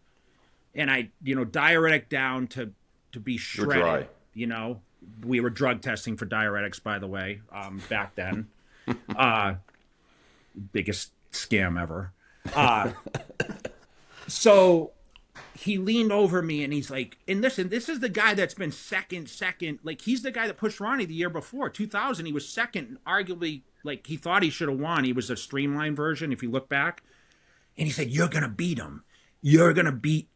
and I, you know, diuretic down to be shredded, you know, we were drug testing for diuretics, by the way, back then. Biggest scam ever. So he leaned over me and he's like, and listen, this is the guy that's been second. Like, he's the guy that pushed Ronnie the year before, 2000. He was second, arguably, like, he thought he should have won. He was a streamlined version, if you look back. And he said, you're going to beat him. You're going to beat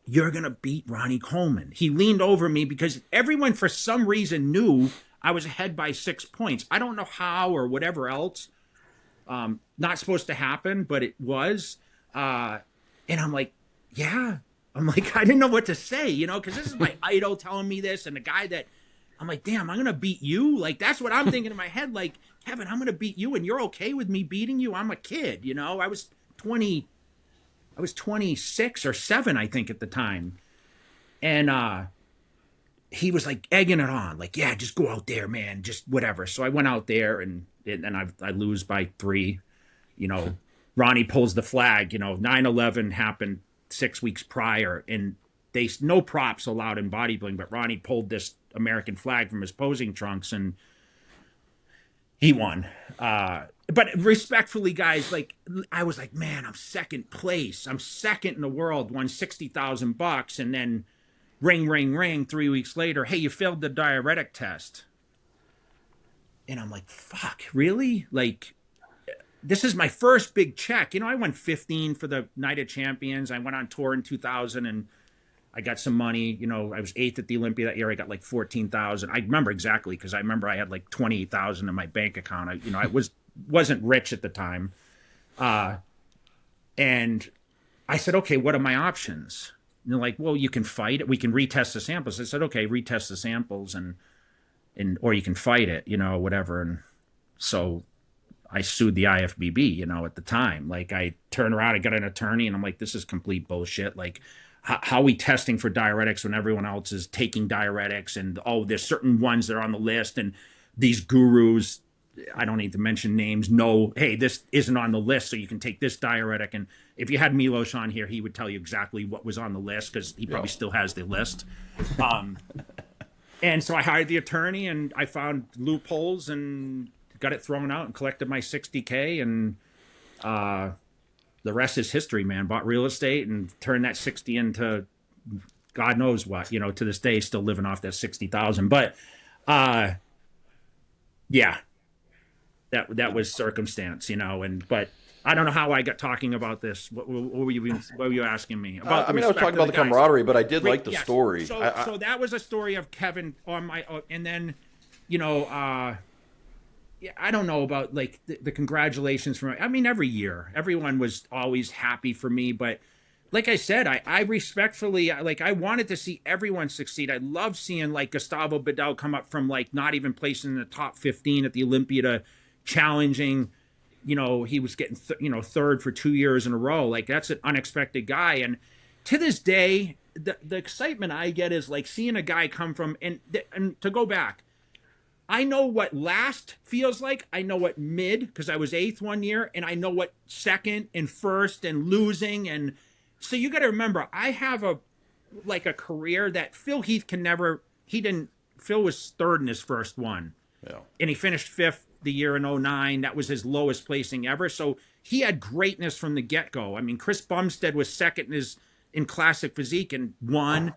Ronnie Coleman. He leaned over me because everyone, for some reason, knew I was ahead by 6 points. I don't know how or whatever else. Not supposed to happen, but it was. And I'm like, yeah. I'm like, I didn't know what to say, you know, because this is my idol telling me this. And the guy that, I'm like, damn, I'm going to beat you. Like, that's what I'm thinking in my head. Like, Kevin, I'm going to beat you and you're okay with me beating you? I'm a kid, you know. I was 26 or 7, I think, at the time. And he was like egging it on, like, yeah, just go out there, man, just whatever. So I went out there and I lose by 3. You know, Ronnie pulls the flag. You know, 9/11 happened 6 weeks prior, and no props allowed in bodybuilding, but Ronnie pulled this American flag from his posing trunks and he won. But respectfully, guys, like, I was like, man, I'm second place. I'm second in the world, won $60,000. And then ring, 3 weeks later, hey, you failed the diuretic test. And I'm like, fuck, really? Like, this is my first big check. You know, I won 15 for the Night of Champions. I went on tour in 2000 and I got some money. You know, I was 8th at the Olympia that year. I got like 14,000. I remember exactly because I remember I had like 28,000 in my bank account. I wasn't rich at the time. And I said, okay, what are my options? And they're like, well, you can fight it. We can retest the samples. I said, okay, retest the samples or you can fight it, you know, whatever. And so I sued the IFBB, you know, at the time. Like, I turned around, I got an attorney, and I'm like, this is complete bullshit. Like, how are we testing for diuretics when everyone else is taking diuretics? And, oh, there's certain ones that are on the list, and these gurus, I don't need to mention names, know, hey, this isn't on the list, so you can take this diuretic. And if you had Milos on here, he would tell you exactly what was on the list because he probably still has the list. And so I hired the attorney, and I found loopholes and got it thrown out and collected my $60K, and the rest is history, man. Bought real estate and turned that 60 into God knows what, you know, to this day, still living off that 60,000. But yeah, that was circumstance, you know, but I don't know how I got talking about this. What were you asking me about? I mean, I was talking about the camaraderie, but I did like the story. So that was a story of Kevin on my, and then, you know, yeah, I don't know about like the congratulations from, I mean, every year, everyone was always happy for me. But like I said, I respectfully, like, I wanted to see everyone succeed. I love seeing like Gustavo Bedell come up from like not even placing in the top 15 at the Olympia to challenging, you know, he was getting, third for 2 years in a row. Like, that's an unexpected guy. And to this day, the excitement I get is like seeing a guy come from, and to go back, I know what last feels like. I know what mid, because I was 8th one year, and I know what second and first and losing. And so you got to remember, I have a career that Phil Heath can never, Phil was 3rd in his first one. Yeah. And he finished 5th the year in 2009. That was his lowest placing ever. So he had greatness from the get-go. I mean, Chris Bumstead was 2nd in classic physique and won.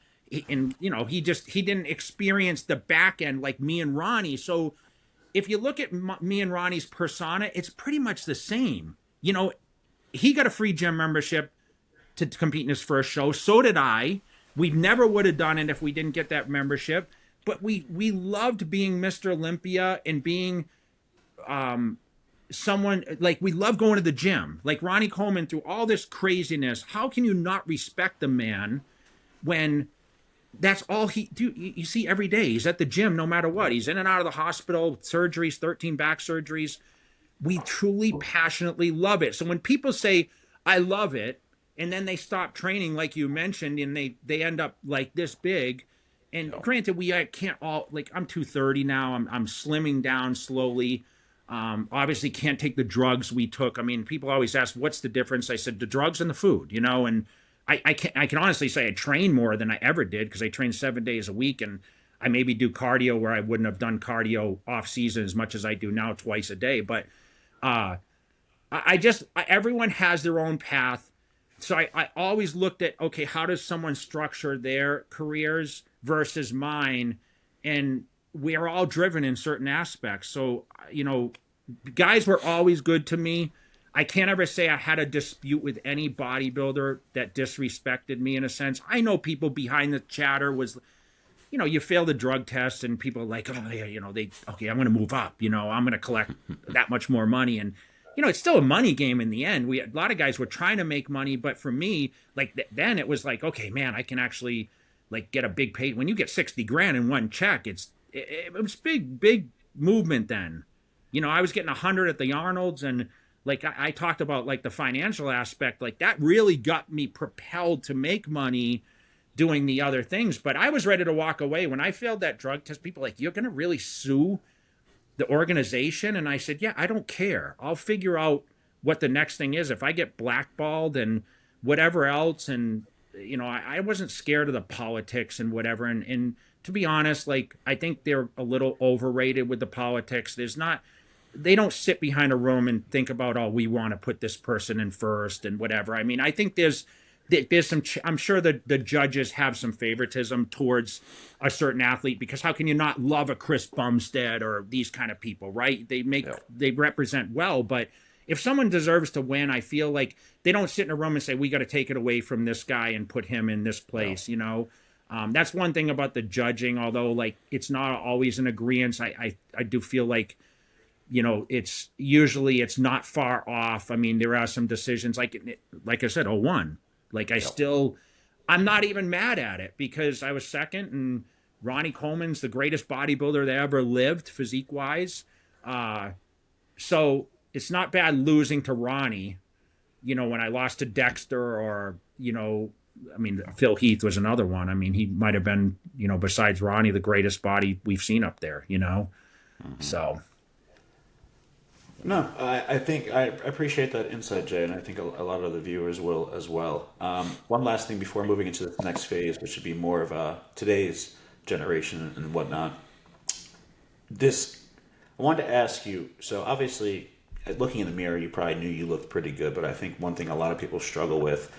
And, you know, he didn't experience the back end like me and Ronnie. So if you look at me and Ronnie's persona, it's pretty much the same. You know, he got a free gym membership to compete in his first show. So did I. We never would have done it if we didn't get that membership. But we loved being Mr. Olympia and being someone, like, we love going to the gym. Like Ronnie Coleman, through all this craziness, how can you not respect the man when that's all you see every day? He's at the gym no matter what. He's in and out of the hospital, surgeries, 13 back surgeries. We truly, passionately love it. So when people say, I love it, and then they stop training, like you mentioned, and they end up like this big. And granted, I can't all, like, I'm 230 now. I'm slimming down slowly. Obviously can't take the drugs we took. I mean, people always ask, what's the difference? I said, the drugs and the food, you know, and I can honestly say I train more than I ever did because I train 7 days a week, and I maybe do cardio where I wouldn't have done cardio off season as much as I do now, twice a day. But everyone has their own path. So I always looked at, okay, how does someone structure their careers versus mine? And we're all driven in certain aspects. So, guys were always good to me. I can't ever say I had a dispute with any bodybuilder that disrespected me in a sense. I know people behind the chatter was, you fail the drug test and people are like, oh, yeah, okay, I'm going to move up. I'm going to collect that much more money. And, it's still a money game in the end. A lot of guys were trying to make money. But for me, like then it was like, okay, man, I can actually like get a big pay. When you get 60 grand in one check, it was big movement then. I was getting 100 at the Arnolds, and like I talked about like the financial aspect, like that really got me propelled to make money doing the other things. But I was ready to walk away. When I failed that drug test, people were like, you're going to really sue the organization? And I said, yeah, I don't care. I'll figure out what the next thing is. If I get blackballed and whatever else. And, I wasn't scared of the politics and whatever. And to be honest, like, I think they're a little overrated with the politics. They don't sit behind a room and think about, oh, we want to put this person in first and whatever. I mean, I think there's some, I'm sure that the judges have some favoritism towards a certain athlete, because how can you not love a Chris Bumstead or these kind of people, right? They represent well, but if someone deserves to win, I feel like they don't sit in a room and say, we got to take it away from this guy and put him in this place, That's one thing about the judging, although like it's not always an agreement. I do feel like, it's not far off. I mean, there are some decisions like I said, 01. Like I'm not even mad at it because I was second, and Ronnie Coleman's the greatest bodybuilder that ever lived, physique wise. So it's not bad losing to Ronnie, when I lost to Dexter or, I mean, Phil Heath was another one. I mean, he might have been, besides Ronnie, the greatest body we've seen up there, Mm-hmm. So. No, I think I appreciate that insight, Jay, and I think a lot of the viewers will as well. One last thing before moving into the next phase, which should be more of today's generation and whatnot. I wanted to ask you, so obviously, looking in the mirror, you probably knew you looked pretty good, but I think one thing a lot of people struggle with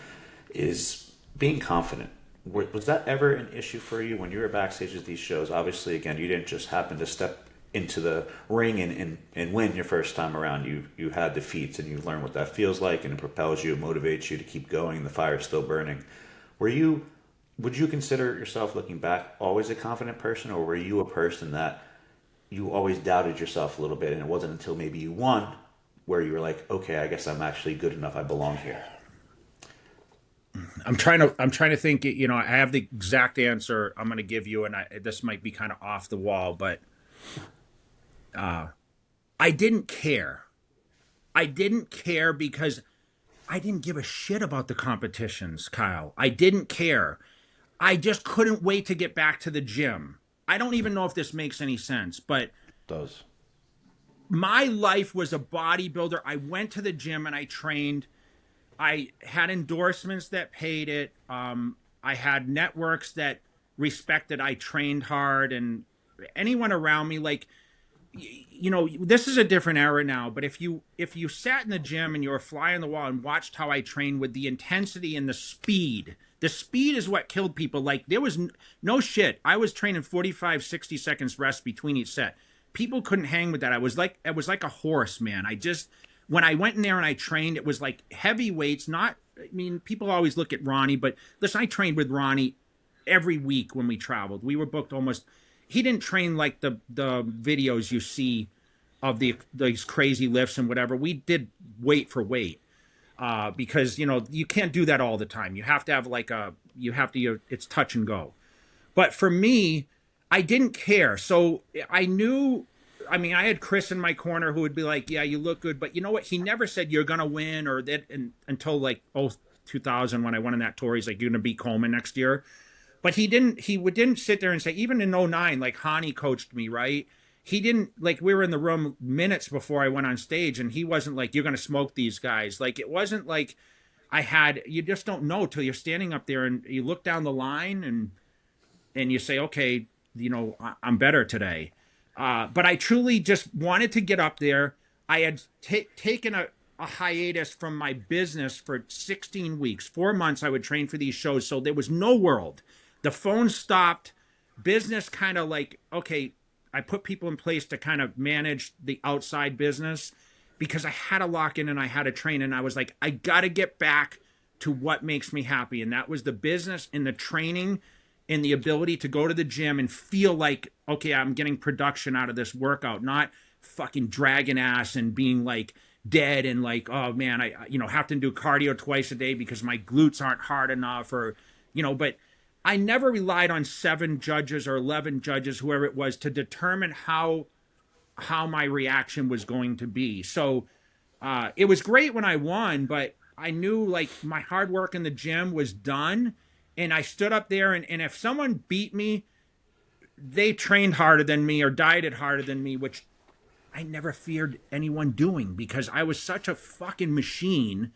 is being confident. Was that ever an issue for you when you were backstage at these shows? Obviously, again, you didn't just happen to step into the ring and win your first time around. You had defeats and you learn what that feels like, and it propels you, it motivates you to keep going. The fire's still burning. Would you consider yourself, looking back, always a confident person, or were you a person that you always doubted yourself a little bit, and it wasn't until maybe you won where you were like, okay, I guess I'm actually good enough, I belong here? I'm trying to think, I have the exact answer I'm going to give you, and this might be kind of off the wall, but I didn't care. I didn't care because I didn't give a shit about the competitions, Kyle. I didn't care. I just couldn't wait to get back to the gym. I don't even know if this makes any sense, but It does. My life was a bodybuilder. I went to the gym and I trained. I had endorsements that paid it. I had networks that respected I trained hard, and anyone around me, like, this is a different era now, but if you sat in the gym and you were a fly on the wall and watched how I trained with the intensity and the speed is what killed people. Like, there was no shit. I was training 45, 60 seconds rest between each set. People couldn't hang with that. I was like a horse, man. When I went in there and I trained, it was like heavy weights, people always look at Ronnie, but listen, I trained with Ronnie every week when we traveled. We were booked almost. He didn't train like the videos you see of these crazy lifts and whatever. We did weight for weight because, you can't do that all the time. You have to have it's touch and go. But for me, I didn't care. So I knew, I had Chris in my corner who would be like, yeah, you look good. But you know what? He never said you're going to win or that until like 2000 when I won in that tour. He's like, you're going to beat Coleman next year. But he didn't sit there and say, even in 09, like Hany coached me, right? He didn't, like, we were in the room minutes before I went on stage and he wasn't like, you're going to smoke these guys. Like, it wasn't like you just don't know till you're standing up there and you look down the line and you say, okay, I'm better today. But I truly just wanted to get up there. I had taken a hiatus from my business for 16 weeks, 4 months. I would train for these shows. So there was no world. The phone stopped. Business kind of like, okay, I put people in place to kind of manage the outside business because I had to lock in and I had to train. And I was like, I got to get back to what makes me happy. And that was the business and the training and the ability to go to the gym and feel like, okay, I'm getting production out of this workout, not fucking dragging ass and being like dead and like, oh man, I have to do cardio twice a day because my glutes aren't hard enough, or, but I never relied on 7 judges or 11 judges, whoever it was, to determine how my reaction was going to be. So it was great when I won, but I knew like my hard work in the gym was done. And I stood up there, and if someone beat me, they trained harder than me or dieted harder than me, which I never feared anyone doing because I was such a fucking machine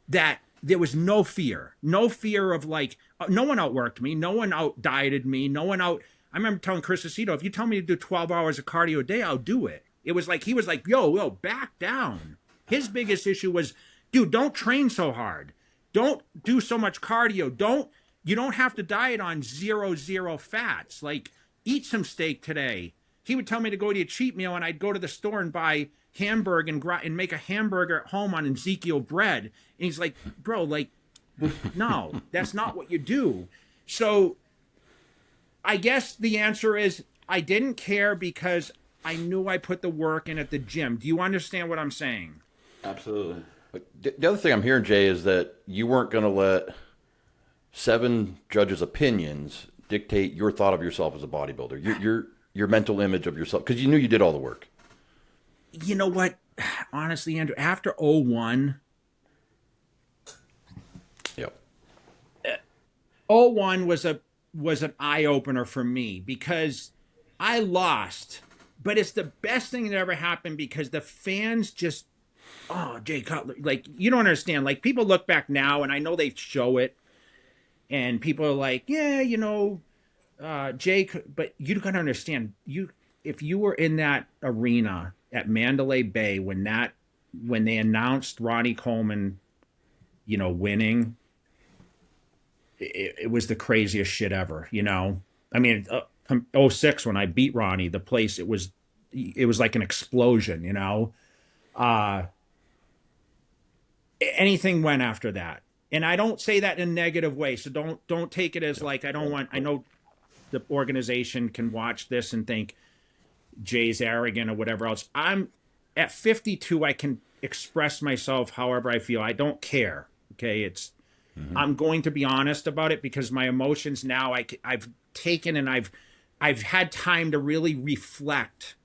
that there was no fear of like, no one outworked me. No one out dieted me. I remember telling Chris Aceto, if you tell me to do 12 hours of cardio a day, I'll do it. It was like, he was like, yo, back down. His biggest issue was, dude, don't train so hard. Don't do so much cardio. You don't have to diet on 0 fats. Like, eat some steak today. He would tell me to go to a cheat meal, and I'd go to the store and buy hamburger and make a hamburger at home on Ezekiel bread. And he's like, bro, like, no, that's not what you do. So I guess the answer is I didn't care because I knew I put the work in at the gym. Do you understand what I'm saying? Absolutely. The other thing I'm hearing, Jay, is that you weren't going to let 7 judges' opinions dictate your thought of yourself as a bodybuilder. Your mental image of yourself, because you knew you did all the work. You know what? Honestly, Andrew, after 01, Yep. 01 was an eye opener for me because I lost, but it's the best thing that ever happened because the fans just, oh, Jay Cutler, like, you don't understand. Like, people look back now, and I know they show it, and people are like, yeah, Jay, but you gotta understand, if you were in that arena at Mandalay Bay when they announced Ronnie Coleman, winning, it was the craziest shit ever. I mean, 06 when I beat Ronnie, the place, it was like an explosion. Anything went after that, and I don't say that in a negative way. So don't take it as like I know the organization can watch this and think Jay's arrogant or whatever else. I'm at 52. I can express myself however I feel. I don't care. Okay. I'm going to be honest about it because my emotions now I've taken and I've had time to really reflect.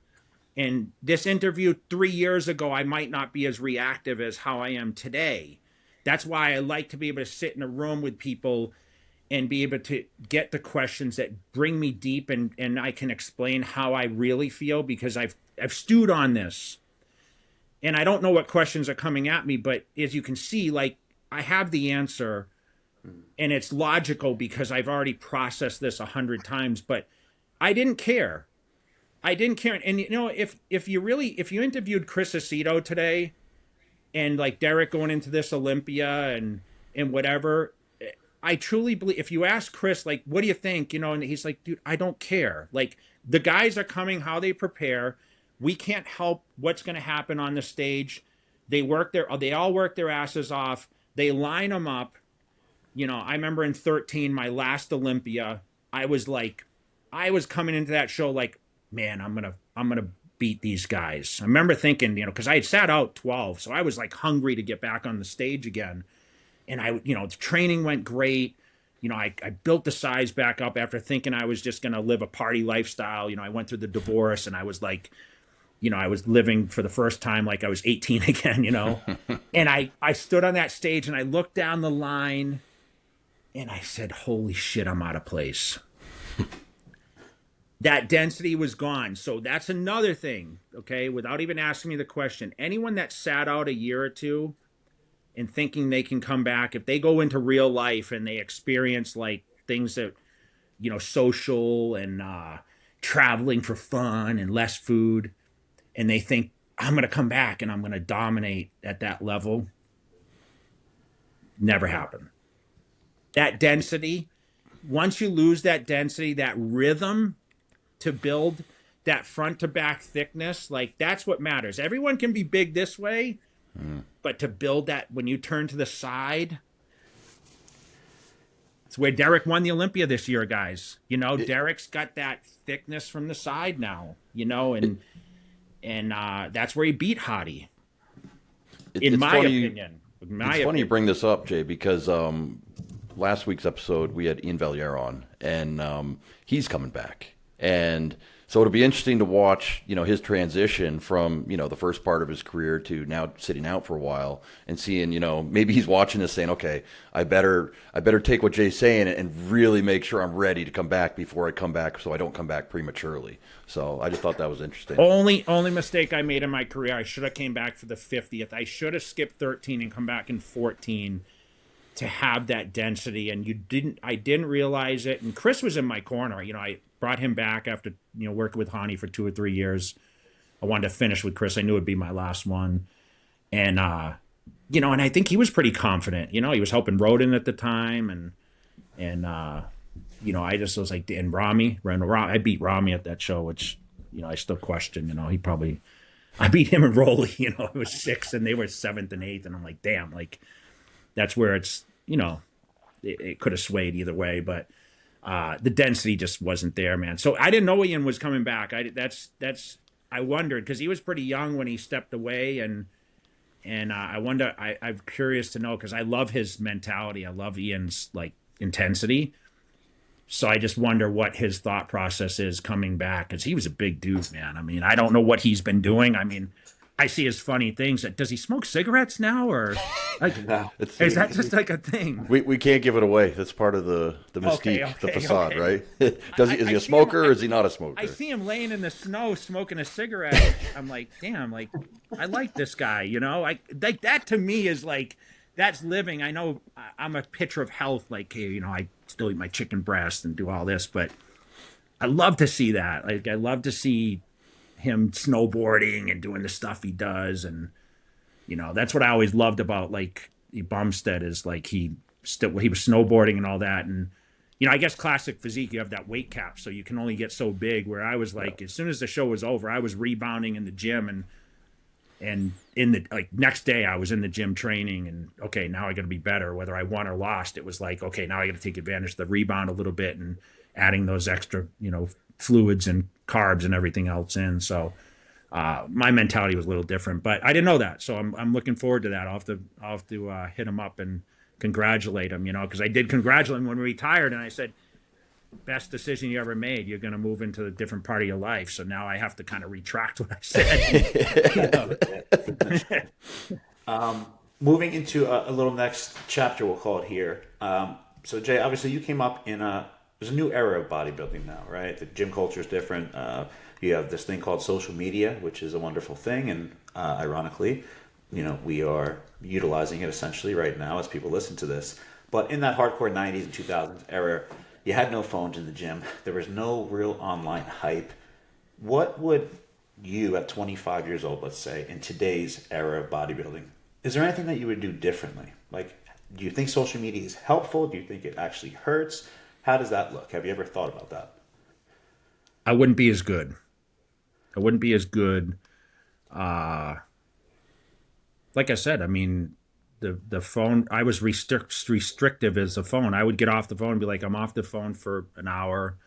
And this interview 3 years ago, I might not be as reactive as how I am today. That's why I like to be able to sit in a room with people and be able to get the questions that bring me deep, and I can explain how I really feel because I've stewed on this. And I don't know what questions are coming at me, but as you can see, like, I have the answer, and it's logical because I've already processed this 100 times, but I didn't care. And if you interviewed Chris Aceto today and like Derek going into this Olympia and whatever, I truly believe if you ask Chris, like, what do you think? And he's like, dude, I don't care. Like, the guys are coming, how they prepare. We can't help what's going to happen on the stage. They all work their asses off. They line them up. I remember in 13, my last Olympia, I was coming into that show like, man, I'm going to beat these guys. I remember thinking, cause I had sat out 12. So I was like hungry to get back on the stage again. And the training went great. I built the size back up after thinking I was just going to live a party lifestyle. I went through the divorce and I was like, I was living for the first time like I was 18 again, And I stood on that stage and I looked down the line and I said, holy shit, I'm out of place. That density was gone. So that's another thing, okay? Without even asking me the question, anyone that sat out a year or two and thinking they can come back, if they go into real life and they experience like things that social and traveling for fun and less food, and they think I'm going to come back and I'm going to dominate at that level. Never happened. That density, once you lose that density, that rhythm to build that front to back thickness, like that's what matters. Everyone can be big this way, but to build that when you turn to the side, it's where Derek won the Olympia this year, guys. Derek's got that thickness from the side now, and that's where he beat Hany. In my opinion. It's funny you bring this up, Jay, because last week's episode we had Ian Valliere on, and he's coming back. And so it'll be interesting to watch, his transition from, the first part of his career to now sitting out for a while and seeing, maybe he's watching this saying, okay, I better take what Jay's saying and really make sure I'm ready to come back before I come back so I don't come back prematurely. So I just thought that was interesting. Only mistake I made in my career, I should have came back for the 50th. I should have skipped 13 and come back in 14 to have that density. And I didn't realize it. And Chris was in my corner. I brought him back after, working with Hany for 2 or 3 years. I wanted to finish with Chris. I knew it'd be my last one. And, and I think he was pretty confident. He was helping Roden at the time. And I just was like, and Rami, I beat Rami at that show, which, I still question, I beat him and Rolly, it was 6th and they were 7th and 8th. And I'm like, damn, like that's where it's, it could have swayed either way, but the density just wasn't there, man. So I didn't know Ian was coming back. I wondered because he was pretty young when he stepped away, and I wonder. I'm curious to know because I love his mentality. I love Ian's like intensity. So I just wonder what his thought process is coming back because he was a big dude, man. I mean, I don't know what he's been doing. I mean, I see his funny things. Does he smoke cigarettes now, or like, no, is that just like a thing? We can't give it away. That's part of the mystique, the facade, right? Is he a smoker or is he not a smoker? I see him laying in the snow smoking a cigarette. I'm like, damn, like I like this guy, like that to me is like that's living. I know I'm a picture of health, like hey, I still eat my chicken breast and do all this, but I love to see that. Like I love to see him snowboarding and doing the stuff he does, and that's what I always loved about like Bumstead is like he was snowboarding and all that, and I guess classic physique, you have that weight cap, so you can only get so big. Where I was like, as soon as the show was over, I was rebounding in the gym, and in the like next day I was in the gym training, and okay, now I got to be better. Whether I won or lost, it was like okay, now I got to take advantage of the rebound a little bit and adding those extra fluids and carbs and everything else in. So my mentality was a little different, but I didn't know that. So I'm looking forward to that. I'll have to hit him up and congratulate him, because I did congratulate him when we retired, and I said, best decision you ever made. You're going to move into a different part of your life. So now I have to kind of retract what I said. Moving into a little next chapter, we'll call it here. So Jay, obviously you came up in there's a new era of bodybuilding now, right? The gym culture is different. You have this thing called social media, which is a wonderful thing. And ironically, we are utilizing it essentially right now as people listen to this. But in that hardcore 90s and 2000s era, you had no phones in the gym. There was no real online hype. What would you at 25 years old, let's say, in today's era of bodybuilding, is there anything that you would do differently? Like, do you think social media is helpful? Do you think it actually hurts? How does that look? Have you ever thought about that? I wouldn't be as good. Like I said, I mean, the phone, I was restrictive as a phone. I would get off the phone and be like, I'm off the phone for an hour.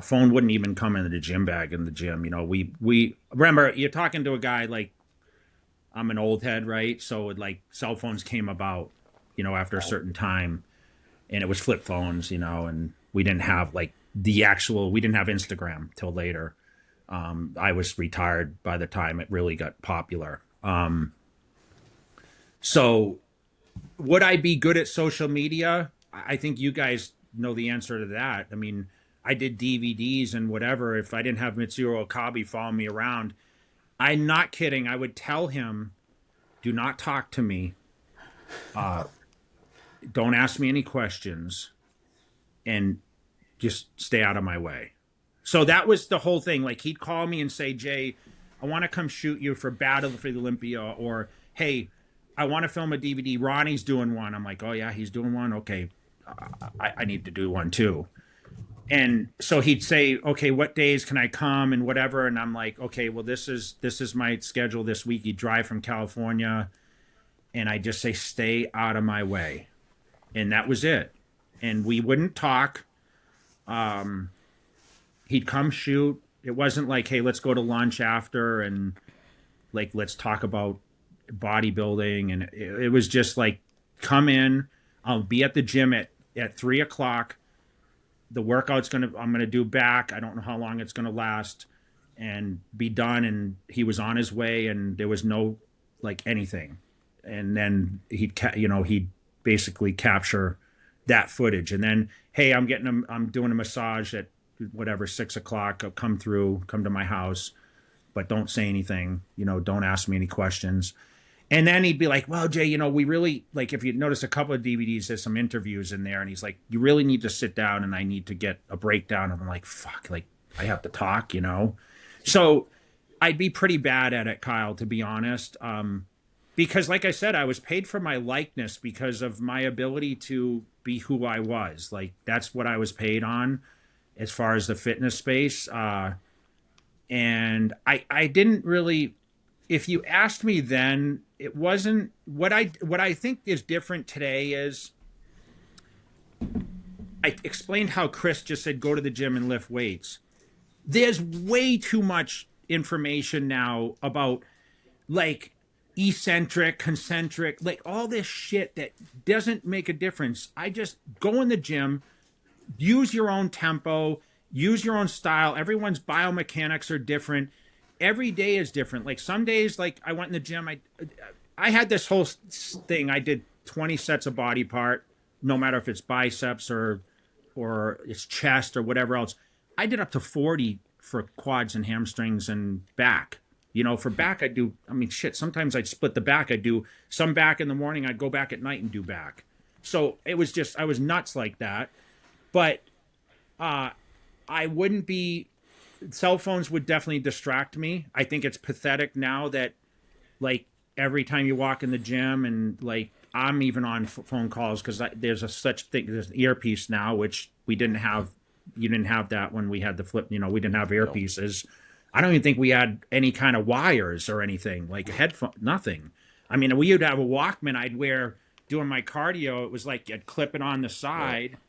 Phone wouldn't even come into the gym bag in the gym. We remember you're talking to a guy like I'm an old head, right? So like cell phones came about, after a certain time, and it was flip phones, and we didn't have like we didn't have Instagram till later. I was retired by the time it really got popular. So would I be good at social media? I think you guys know the answer to that. I mean, I did DVDs and whatever. If I didn't have Mitsuru Okabe follow me around, I'm not kidding. I would tell him, do not talk to me. Don't ask me any questions. And just stay out of my way. So that was the whole thing. Like, he'd call me and say, Jay, I want to come shoot you for Battle for the Olympia, or, hey, I want to film a DVD. Ronnie's doing one. I'm like, oh yeah, he's doing one. Okay. I need to do one too. And so he'd say, okay, what days can I come and whatever. And I'm like, okay, well, this is my schedule this week. He'd drive from California, and I just say, stay out of my way. And that was it. And we wouldn't talk. He'd come shoot. It wasn't like, hey, let's go to lunch after and like, let's talk about bodybuilding. And it was just like, come in, I'll be at the gym at 3:00. The workout's I'm going to do back. I don't know how long it's going to last, and be done. And he was on his way, and there was no like anything. And then he'd basically capture that footage. And then, hey, I'm doing a massage at whatever, 6:00. I'll come to my house, but don't say anything, don't ask me any questions. And then he'd be like, well, Jay, we really, like, if you notice a couple of DVDs, there's some interviews in there. And he's like, you really need to sit down and I need to get a breakdown. And I'm like, fuck, like, I have to talk, So I'd be pretty bad at it, Kyle, to be honest. Because like I said, I was paid for my likeness because of my ability to be who I was. Like, that's what I was paid on as far as the fitness space. And I didn't really, if you asked me then, it wasn't what I think is different today is I explained how Chris just said, go to the gym and lift weights. There's way too much information now about like eccentric, concentric, like all this shit that doesn't make a difference. I just go in the gym, use your own tempo, use your own style. Everyone's biomechanics are different. Every day is different. Like some days, like I went in the gym, I had this whole thing. I did 20 sets of body part, no matter if it's biceps or it's chest or whatever else. I did up to 40 for quads and hamstrings and back. For back, sometimes I'd split the back. I'd do some back in the morning. I'd go back at night and do back. So it was just, I was nuts like that. But I wouldn't be, cell phones would definitely distract me. I think it's pathetic now that like every time you walk in the gym and like I'm even on phone calls because there's a such thing, there's an earpiece now, which we didn't have. You didn't have that when we had the flip, we didn't have earpieces. I don't even think we had any kind of wires or anything like headphone, nothing. I mean, we would have a Walkman I'd wear doing my cardio. It was like I'd clip it on the side. Right.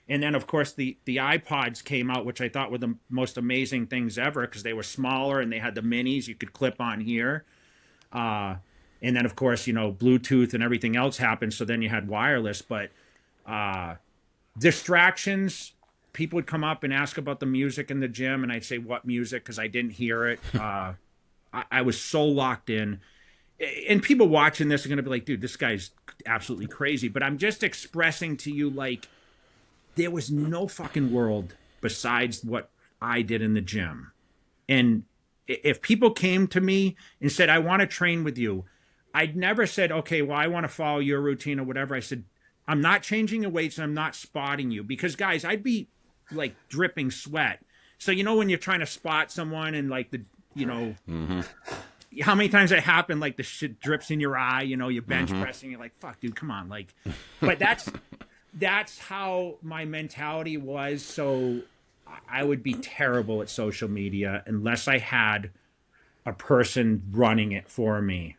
And then, of course, the iPods came out, which I thought were the most amazing things ever because they were smaller and they had the minis you could clip on here. And then, of course, Bluetooth and everything else happened. So then you had wireless. But distractions, people would come up and ask about the music in the gym. And I'd say, what music? Because I didn't hear it. I was so locked in. And people watching this are going to be like, dude, this guy's absolutely crazy. But I'm just expressing to you, like, there was no fucking world besides what I did in the gym. And if people came to me and said, I want to train with you, I'd never said, okay, well, I want to follow your routine or whatever. I said, I'm not changing your weights and I'm not spotting you. Because, guys, I'd be like dripping sweat. So, when you're trying to spot someone and like the, mm-hmm. How many times it happened, like the shit drips in your eye, you're bench mm-hmm. pressing, you're like, fuck, dude, come on. Like, but that's how my mentality was. So I would be terrible at social media unless I had a person running it for me,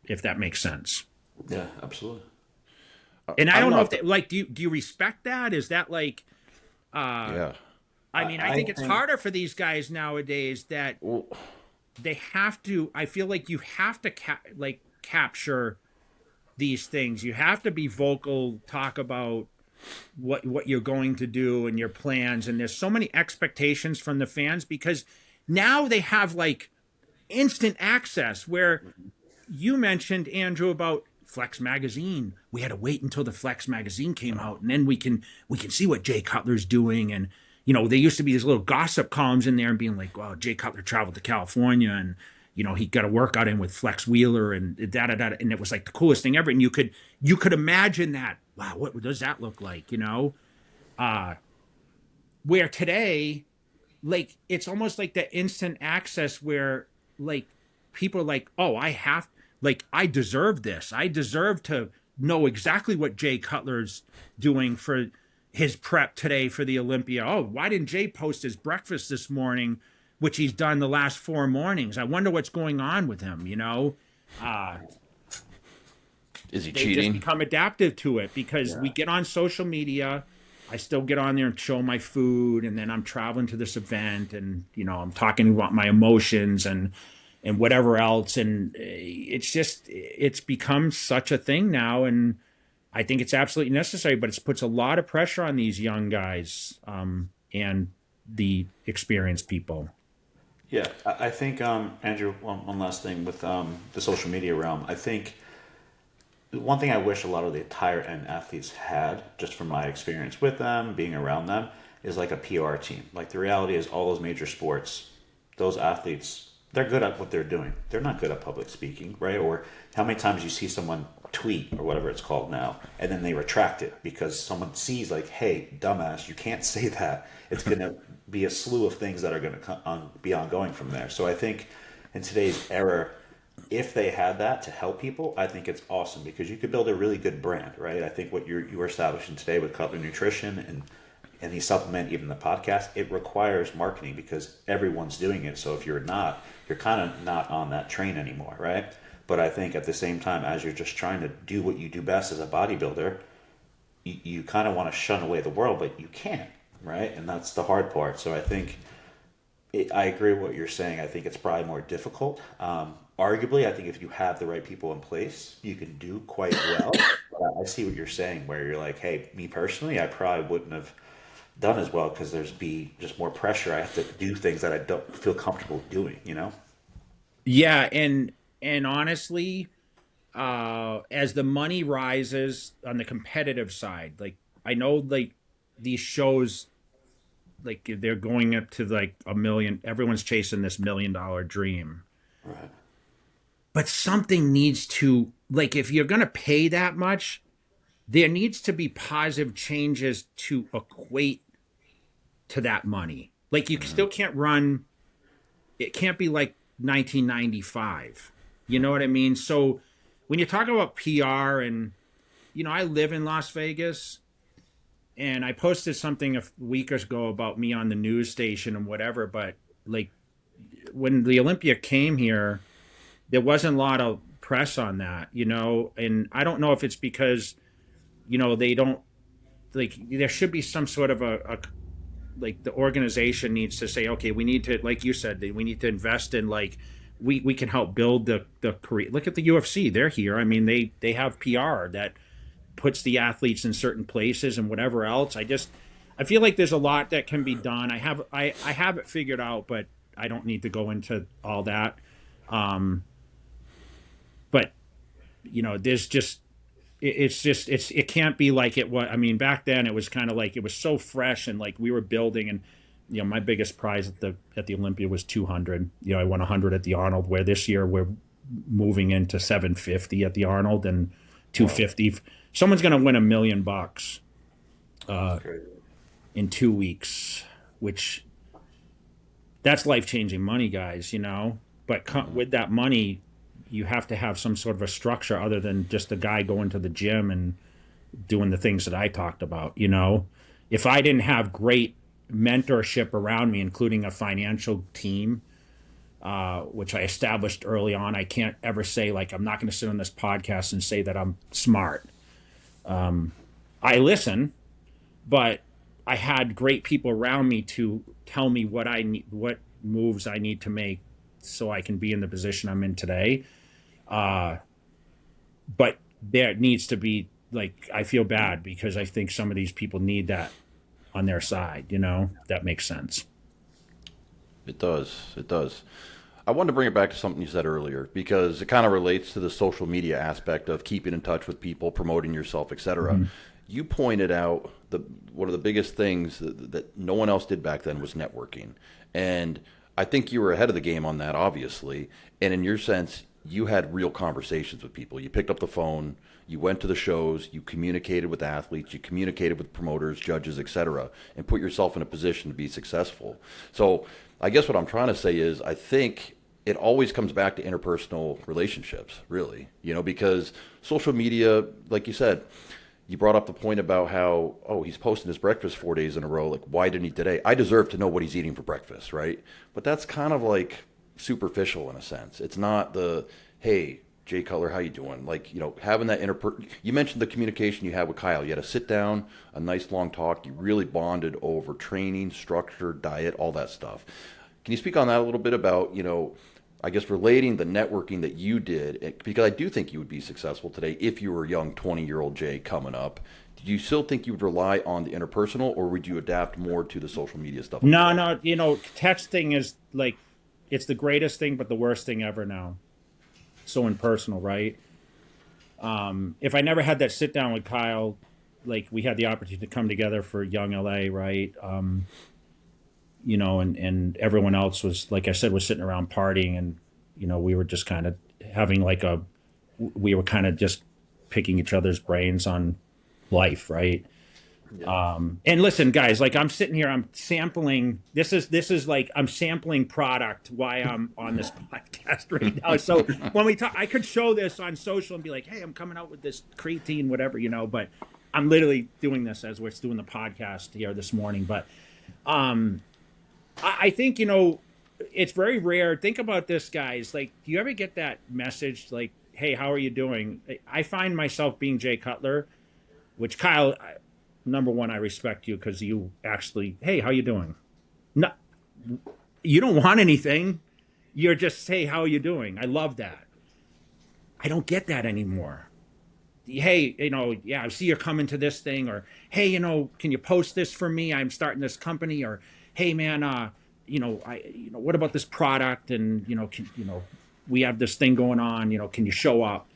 if that makes sense. Yeah, absolutely. And I don't know if they, like, do you respect that? Is that like, yeah. I mean, I think it's harder for these guys nowadays that they have to, I feel like you have to capture these things. You have to be vocal, talk about what you're going to do and your plans. And there's so many expectations from the fans because now they have like instant access where you mentioned, Andrew, about Flex magazine. We had to wait until the Flex magazine came out and then we can see what Jay Cutler's doing. And, there used to be these little gossip columns in there and being like, well, Jay Cutler traveled to California and, he got a workout in with Flex Wheeler and da-da-da. And it was like the coolest thing ever. And you could imagine that. Wow, what does that look like? Where today, like, it's almost like that instant access where, like, people are like, oh, I deserve this. I deserve to know exactly what Jay Cutler's doing for his prep today for the Olympia. Oh, why didn't Jay post his breakfast this morning, which he's done the last 4 mornings? I wonder what's going on with him, you know? Is he They cheating? just become adaptive to it because we get on social media. I still get on there and show my food, and then I'm traveling to this event, and I'm talking about my emotions and whatever else, and it's become such a thing now, and I think it's absolutely necessary, but it puts a lot of pressure on these young guys and the experienced people. Yeah, I think, Andrew, one last thing with the social media realm. I think one thing I wish a lot of the higher end athletes had, just from my experience with them, being around them, is like a PR team. Like the reality is, all those major sports, those athletes, they're good at what they're doing. They're not good at public speaking, right? Or how many times you see someone tweet or whatever it's called now, and then they retract it because someone sees like, hey, dumbass, you can't say that. It's going to be a slew of things that are going to be ongoing from there. So I think in today's era, if they had that to help people, I think it's awesome because you could build a really good brand, right? I think what you were establishing today with Cutler Nutrition and the supplement, even the podcast, it requires marketing because everyone's doing it. So if you're not, you're kind of not on that train anymore, right? But I think at the same time, as you're just trying to do what you do best as a bodybuilder, you kind of want to shun away the world, but you can't, right? And that's the hard part. So I think I agree with what you're saying. I think it's probably more difficult. Arguably, I think if you have the right people in place, you can do quite well. But I see what you're saying, where you're like, hey, me personally, I probably wouldn't have done as well because there's just more pressure. I have to do things that I don't feel comfortable doing, Yeah, and honestly, as the money rises on the competitive side, like I know like these shows, like they're going up to like a million. Everyone's chasing this $1 million dream. Right. But something needs to, like, if you're going to pay that much, there needs to be positive changes to equate to that money. Like, you still can't run, it can't be like 1995. You know what I mean? So when you talk about PR and, I live in Las Vegas, and I posted something a week ago about me on the news station and whatever, but like when the Olympia came here, there wasn't a lot of press on that, and I don't know if it's because, they don't, like, there should be some sort of a like the organization needs to say, okay, we need to, like you said, we need to invest in, like, we can help build the career. Look at the UFC. They're here. I mean, they have PR that puts the athletes in certain places and whatever else. I feel like there's a lot that can be done. I have it figured out, but I don't need to go into all that. But there's just, it can't be like it was. I mean, back then it was kind of like, it was so fresh and like we were building, and my biggest prize at the Olympia was 200. I won 100 at the Arnold, where this year we're moving into 750 at the Arnold and 250. Wow. Someone's going to win $1 million in 2 weeks, which that's life-changing money, guys, but with that money, you have to have some sort of a structure other than just a guy going to the gym and doing the things that I talked about. If I didn't have great mentorship around me, including a financial team, which I established early on, I can't ever say, like, I'm not going to sit on this podcast and say that I'm smart. I listen, but I had great people around me to tell me what what moves I need to make so I can be in the position I'm in today. But there needs to be, like, I feel bad because I think some of these people need that on their side, that makes sense. It does. It does. I wanted to bring it back to something you said earlier because it kind of relates to the social media aspect of keeping in touch with people, promoting yourself, etc. Mm-hmm. You pointed out one of the biggest things that no one else did back then was networking. And I think you were ahead of the game on that, obviously. And in your sense, you had real conversations with people. You picked up the phone, you went to the shows, you communicated with athletes, you communicated with promoters, judges, etc., and put yourself in a position to be successful. So I guess what I'm trying to say is I think it always comes back to interpersonal relationships, really, because social media, like you said, you brought up the point about how, oh, he's posting his breakfast 4 days in a row. Like, why didn't he today? I deserve to know what he's eating for breakfast, right? But that's kind of like superficial in a sense. It's not the, hey, Jay Cutler, how you doing? Like, having that you mentioned the communication you had with Kyle. You had a sit down, a nice long talk. You really bonded over training, structure, diet, all that stuff. Can you speak on that a little bit about, I guess relating the networking that you did, because I do think you would be successful today if you were a young 20-year-old Jay coming up. Do you still think you would rely on the interpersonal, or would you adapt more to the social media stuff? No, texting is like, it's the greatest thing, but the worst thing ever now. So impersonal, right? If I never had that sit down with Kyle, like we had the opportunity to come together for Young LA, right? And everyone else was, like I said, was sitting around partying, and, we were just kind of having we were kind of just picking each other's brains on life, right? Yeah. And listen, guys, like I'm sitting here, I'm sampling, this is like, I'm sampling product while I'm on this podcast right now. So when we talk, I could show this on social and be like, hey, I'm coming out with this creatine, whatever, but I'm literally doing this as we're doing the podcast here this morning. But, I think, it's very rare. Think about this, guys. Like, do you ever get that message like, hey, how are you doing? I find myself being Jay Cutler, which Kyle, number one, I respect you because you actually, hey, how you doing? No, you don't want anything. You're just, hey, how are you doing? I love that. I don't get that anymore. Hey, yeah, I see you're coming to this thing, or, hey, can you post this for me? I'm starting this company, or, hey, man, what about this product? And, we have this thing going on, can you show up?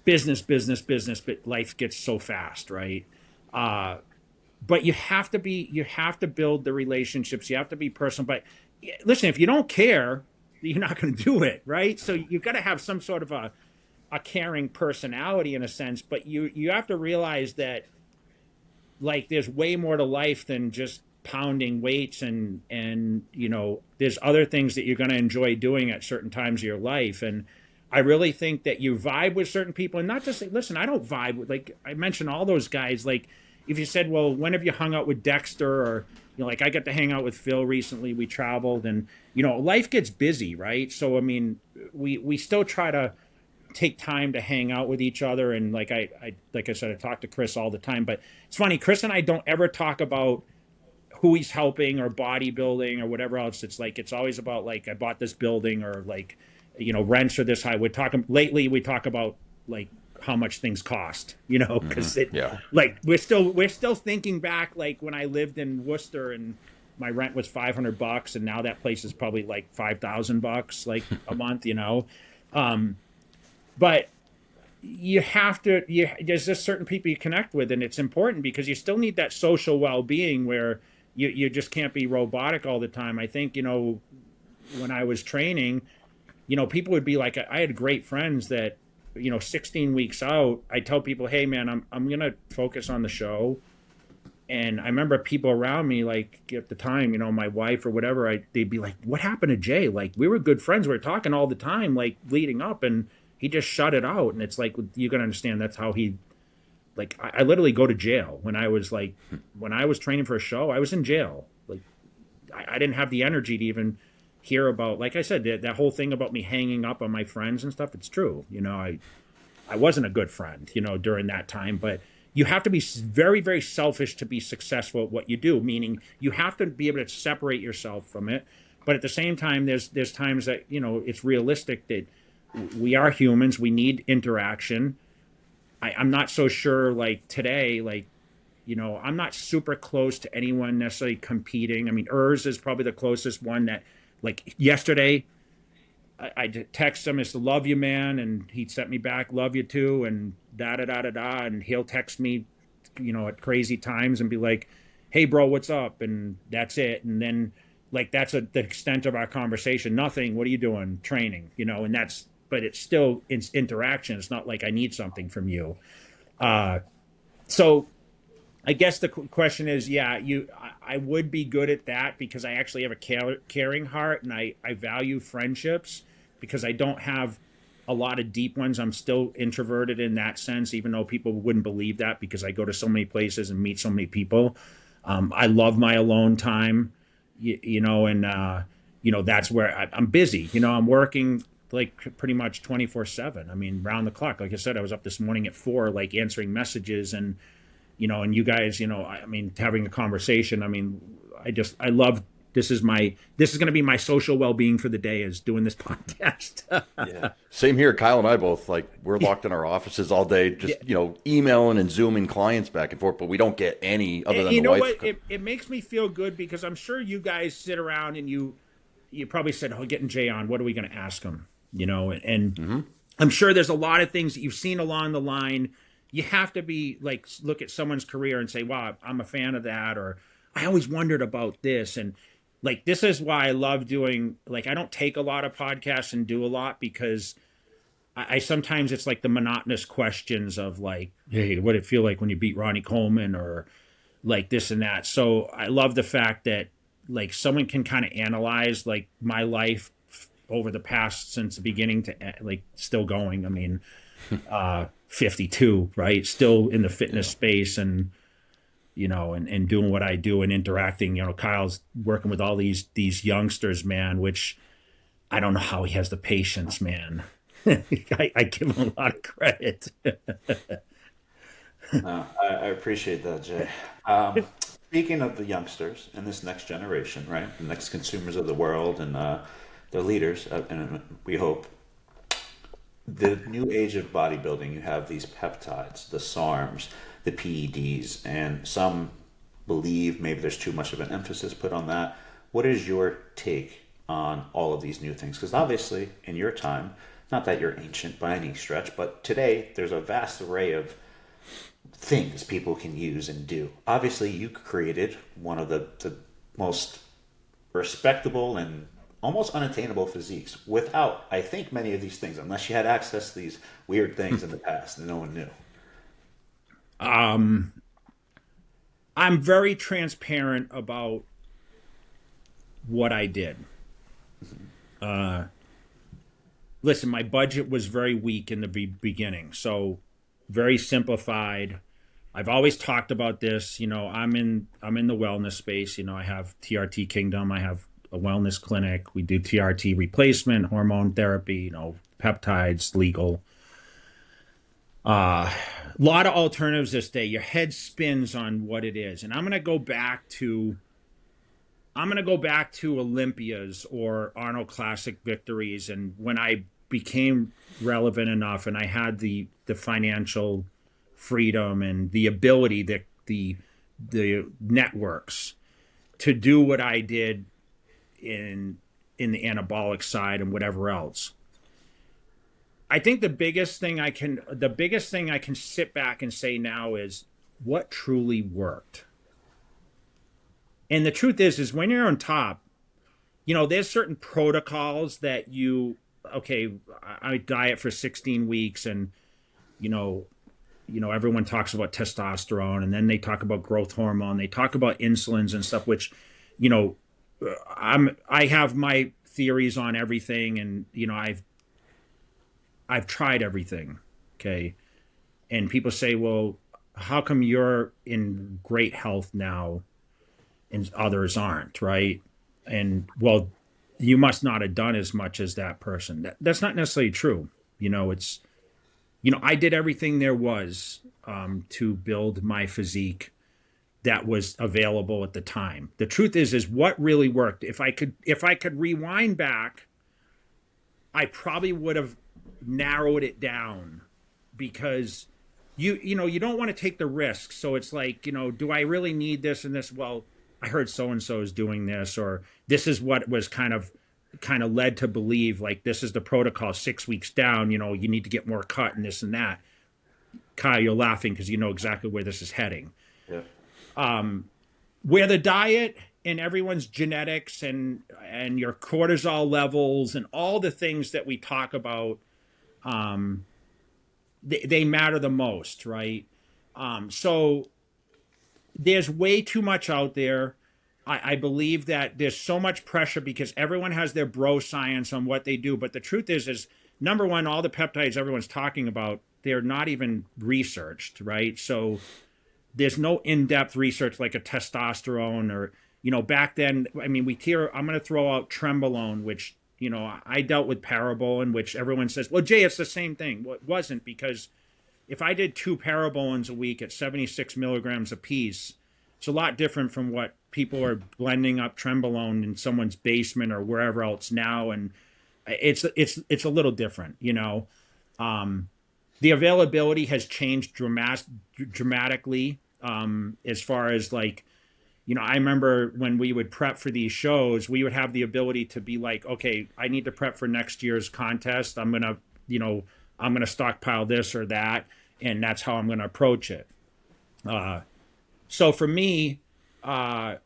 Business, but life gets so fast, right? But you have to build the relationships. You have to be personal. But listen, if you don't care, you're not going to do it, right? So you've got to have some sort of a caring personality in a sense, but you have to realize that, like, there's way more to life than just pounding weights, and there's other things that you're going to enjoy doing at certain times of your life. And I really think that you vibe with certain people, and not just say, listen, I don't vibe with, like I mentioned, all those guys. Like, if you said, well, when have you hung out with Dexter, or, like I got to hang out with Phil recently, we traveled, and, life gets busy, right? So, I mean, we still try to take time to hang out with each other. And like I said, I talk to Chris all the time, but it's funny, Chris and I don't ever talk about who he's helping or bodybuilding or whatever else. It's like, it's always about, like, I bought this building, or like, rents are this high. We talk about like how much things cost, because like we're still thinking back, like when I lived in Worcester and my rent was $500, and now that place is probably like $5,000 like a month, but you have to, there's just certain people you connect with, and it's important because you still need that social well-being where you just can't be robotic all the time. I think, when I was training, people would be like, I had great friends that, 16 weeks out, I tell people, hey man, I'm going to focus on the show. And I remember people around me, like at the time, my wife or whatever, they'd be like, what happened to Jay? Like, we were good friends. We were talking all the time, like leading up, and he just shut it out. And it's like, you got to understand, that's how he, like, I literally go to jail when I was training for a show. I was in jail. Like, I didn't have the energy to even hear about, like I said, that whole thing about me hanging up on my friends and stuff. It's true. I wasn't a good friend, during that time, but you have to be very, very selfish to be successful at what you do, meaning you have to be able to separate yourself from it. But at the same time, there's times that, it's realistic that we are humans. We need interaction. I'm not so sure, like today, like, I'm not super close to anyone necessarily competing. I mean, is probably the closest one that, like yesterday, I text him, it's love you, man. And he sent me back, love you too. And da-da-da-da-da. And he'll text me, at crazy times and be like, hey bro, what's up? And that's it. And then like, that's the extent of our conversation. Nothing. What are you doing? Training, and that's but it's still interaction. It's not like I need something from you. So I guess the question is, yeah, I would be good at that because I actually have a caring heart, and I value friendships because I don't have a lot of deep ones. I'm still introverted in that sense, even though people wouldn't believe that because I go to so many places and meet so many people. I love my alone time, and that's where I'm busy. I'm working like pretty much 24/7. I mean, round the clock. Like I said, I was up this morning at 4, like answering messages and you guys, I mean, having a conversation. I mean, I love, this is going to be my social well-being for the day, is doing this podcast. Yeah. Same here. Kyle and I both, like, we're locked in our offices all day, just, emailing and Zooming clients back and forth, but we don't get any other than you the know wife. what? It makes me feel good because I'm sure you guys sit around and you probably said, oh, getting Jay on, what are we going to ask him? And I'm sure there's a lot of things that you've seen along the line. You have to be like, look at someone's career and say, wow, I'm a fan of that. Or I always wondered about this. And like, this is why I love doing, like, I don't take a lot of podcasts and do a lot because I sometimes it's like the monotonous questions of like, hey, what did it feel like when you beat Ronnie Coleman or like this and that. So I love the fact that like someone can kind of analyze like my life over the past, since the beginning to like still going. I mean, 52, right? Still in the fitness space and, and doing what I do and interacting. Kyle's working with all these youngsters, man, which I don't know how he has the patience, man. I give him a lot of credit. No, I appreciate that, Jay. Speaking of the youngsters and this next generation, right? The next consumers of the world and the leaders, and we hope, the new age of bodybuilding, you have these peptides, the SARMs, the PEDs, and some believe maybe there's too much of an emphasis put on that. What is your take on all of these new things? Because obviously, in your time, not that you're ancient by any stretch, but today there's a vast array of things people can use and do. Obviously, you created one of the most respectable and almost unattainable physiques without, I think, many of these things, unless you had access to these weird things in the past that no one knew. I'm very transparent about what I did. Listen, my budget was very weak in the beginning, so very simplified. I've always talked about this. I'm in the wellness space. I have TRT Kingdom. I have a wellness clinic. We do TRT replacement, hormone therapy, peptides, legal. A lot of alternatives this day. Your head spins on what it is. And I'm going to go back to Olympias or Arnold Classic victories. And when I became relevant enough and I had the financial freedom and the ability, the networks to do what I did in the anabolic side and whatever else. I think the biggest thing I can sit back and say now is what truly worked. And the truth is when you're on top, there's certain protocols that I diet for 16 weeks and, everyone talks about testosterone and then they talk about growth hormone. They talk about insulins and stuff, which, I have my theories on everything and, I've tried everything. Okay. And people say, well, how come you're in great health now and others aren't, right? And well, you must not have done as much as that person. That's not necessarily true. I did everything there was to build my physique that was available at the time. The truth is what really worked. If I could rewind back, I probably would have narrowed it down because you don't want to take the risk. So it's like, do I really need this and this? Well, I heard so-and-so is doing this, or this is what was kind of led to believe like this is the protocol 6 weeks down, you need to get more cut and this and that. Kyle, you're laughing because you know exactly where this is heading. Yeah. Where the diet and everyone's genetics and your cortisol levels and all the things that we talk about they matter the most, right? So there's way too much out there. I believe that there's so much pressure because everyone has their bro science on what they do. But the truth is number one, all the peptides everyone's talking about, they're not even researched, right? So there's no in-depth research like a testosterone or, back then, I mean, I'm going to throw out Trenbolone, which, I dealt with Parabolin, which everyone says, well, Jay, it's the same thing. Well, it wasn't, because if I did 2 Parabolins a week at 76 milligrams a piece, it's a lot different from what people are blending up Trenbolone in someone's basement or wherever else now. And it's a little different, the availability has changed dramatically, as far as like, I remember when we would prep for these shows, we would have the ability to be like, okay, I need to prep for next year's contest. I'm going to stockpile this or that. And that's how I'm going to approach it. So for me, I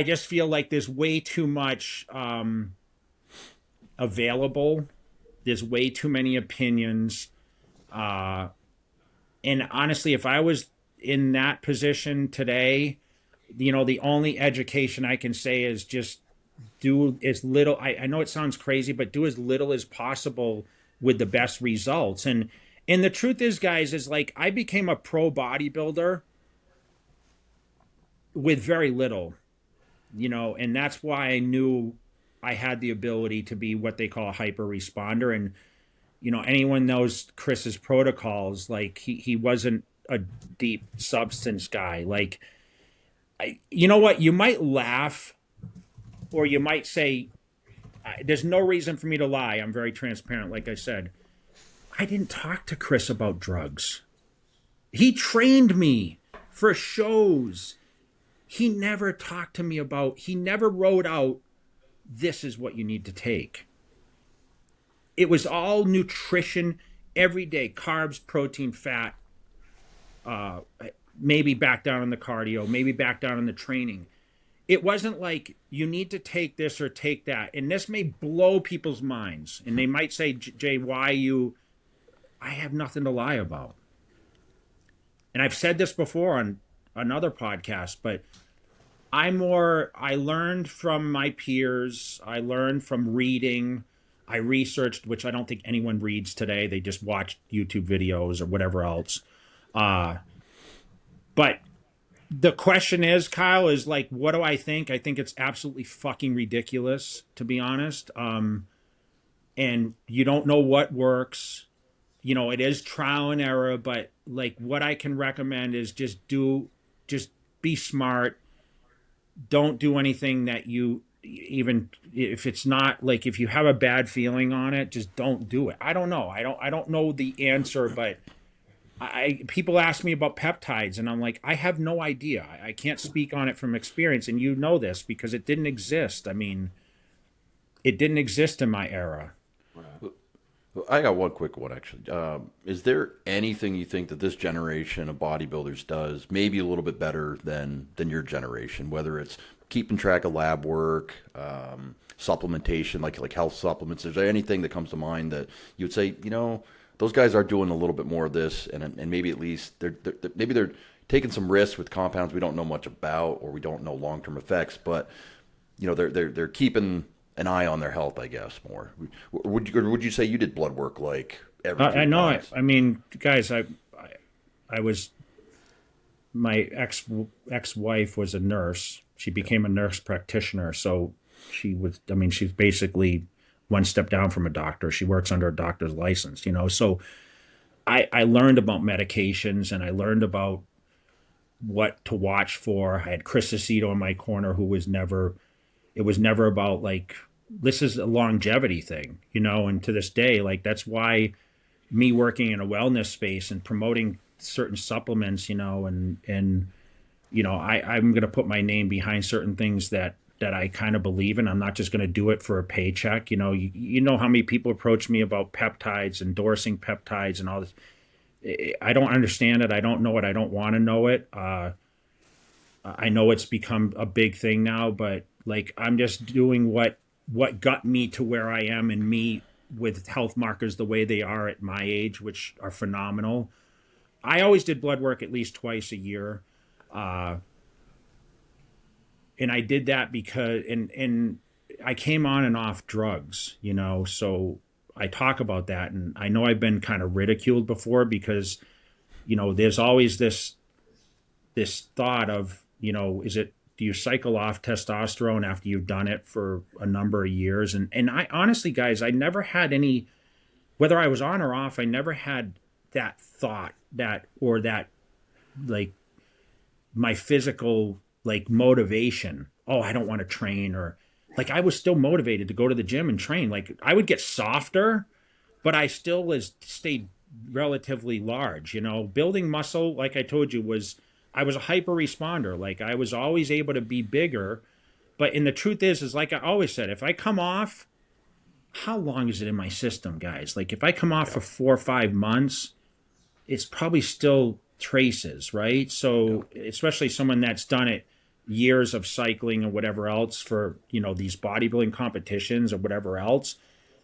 just feel like there's way too much available. There's way too many opinions. And honestly, if I was in that position today, the only education I can say is just do as little. I know it sounds crazy, but do as little as possible with the best results. And the truth is, guys, is like I became a pro bodybuilder with very little, and that's why I knew I had the ability to be what they call a hyper responder. And anyone knows Chris's protocols, like he wasn't a deep substance guy. Like, you know what? You might laugh or you might say, there's no reason for me to lie. I'm very transparent. Like I said, I didn't talk to Chris about drugs. He trained me for shows. He never talked to me he never wrote out, this is what you need to take. It was all nutrition every day, carbs, protein, fat, maybe back down on the cardio, maybe back down on the training. It wasn't like you need to take this or take that. And this may blow people's minds. And they might say, Jay, I have nothing to lie about. And I've said this before on another podcast, but I learned from my peers. I learned from reading. I researched, which I don't think anyone reads today. They just watch YouTube videos or whatever else. But the question is, Kyle, is like, what do I think? I think it's absolutely fucking ridiculous, to be honest. And you don't know what works. It is trial and error, but like what I can recommend is just be smart. Don't do anything that even if it's not like, if you have a bad feeling on it, just don't do it. I don't know. I don't know the answer, but people ask me about peptides and I'm like, I have no idea. I can't speak on it from experience. And you know this because it didn't exist. I mean, it didn't exist in my era. I got one quick one, actually. Is there anything you think that this generation of bodybuilders does maybe a little bit better than your generation, whether it's keeping track of lab work, supplementation, like health supplements? Is there anything that comes to mind that you would say, those guys are doing a little bit more of this, and maybe at least they're taking some risks with compounds we don't know much about or we don't know long-term effects, but they're keeping an eye on their health, I guess, more. Would you say you did blood work like every? I know. I mean, guys, I was, my ex-wife was a nurse. She became a nurse practitioner, so she's basically one step down from a doctor. She works under a doctor's license, So I learned about medications and I learned about what to watch for. I had Chris Aceto in my corner it was never about like, this is a longevity thing, and to this day, like that's why me working in a wellness space and promoting certain supplements, I'm going to put my name behind certain things that I kind of believe in. I'm not just going to do it for a paycheck. You know how many people approach me about peptides, endorsing peptides and all this. I don't understand it. I don't know it. I don't want to know it. I know it's become a big thing now, but like, I'm just doing what got me to where I am and me with health markers the way they are at my age, which are phenomenal. I always did blood work at least twice a year. Uh, and I did that because, and I came on and off drugs, so I talk about that. And I know I've been kind of ridiculed before because, there's always this thought of, do you cycle off testosterone after you've done it for a number of years? And I honestly, guys, I never had any, whether I was on or off, I never had that thought that like my physical like motivation. Oh, I don't want to train, or like I was still motivated to go to the gym and train. Like I would get softer, but I still stayed relatively large, building muscle. Like I told you, I was a hyper responder. Like I was always able to be bigger. And the truth is like I always said, if I come off, how long is it in my system, guys? Like if I come off for 4 or 5 months, it's probably still traces, right? So especially someone that's done it years of cycling or whatever else for, these bodybuilding competitions or whatever else.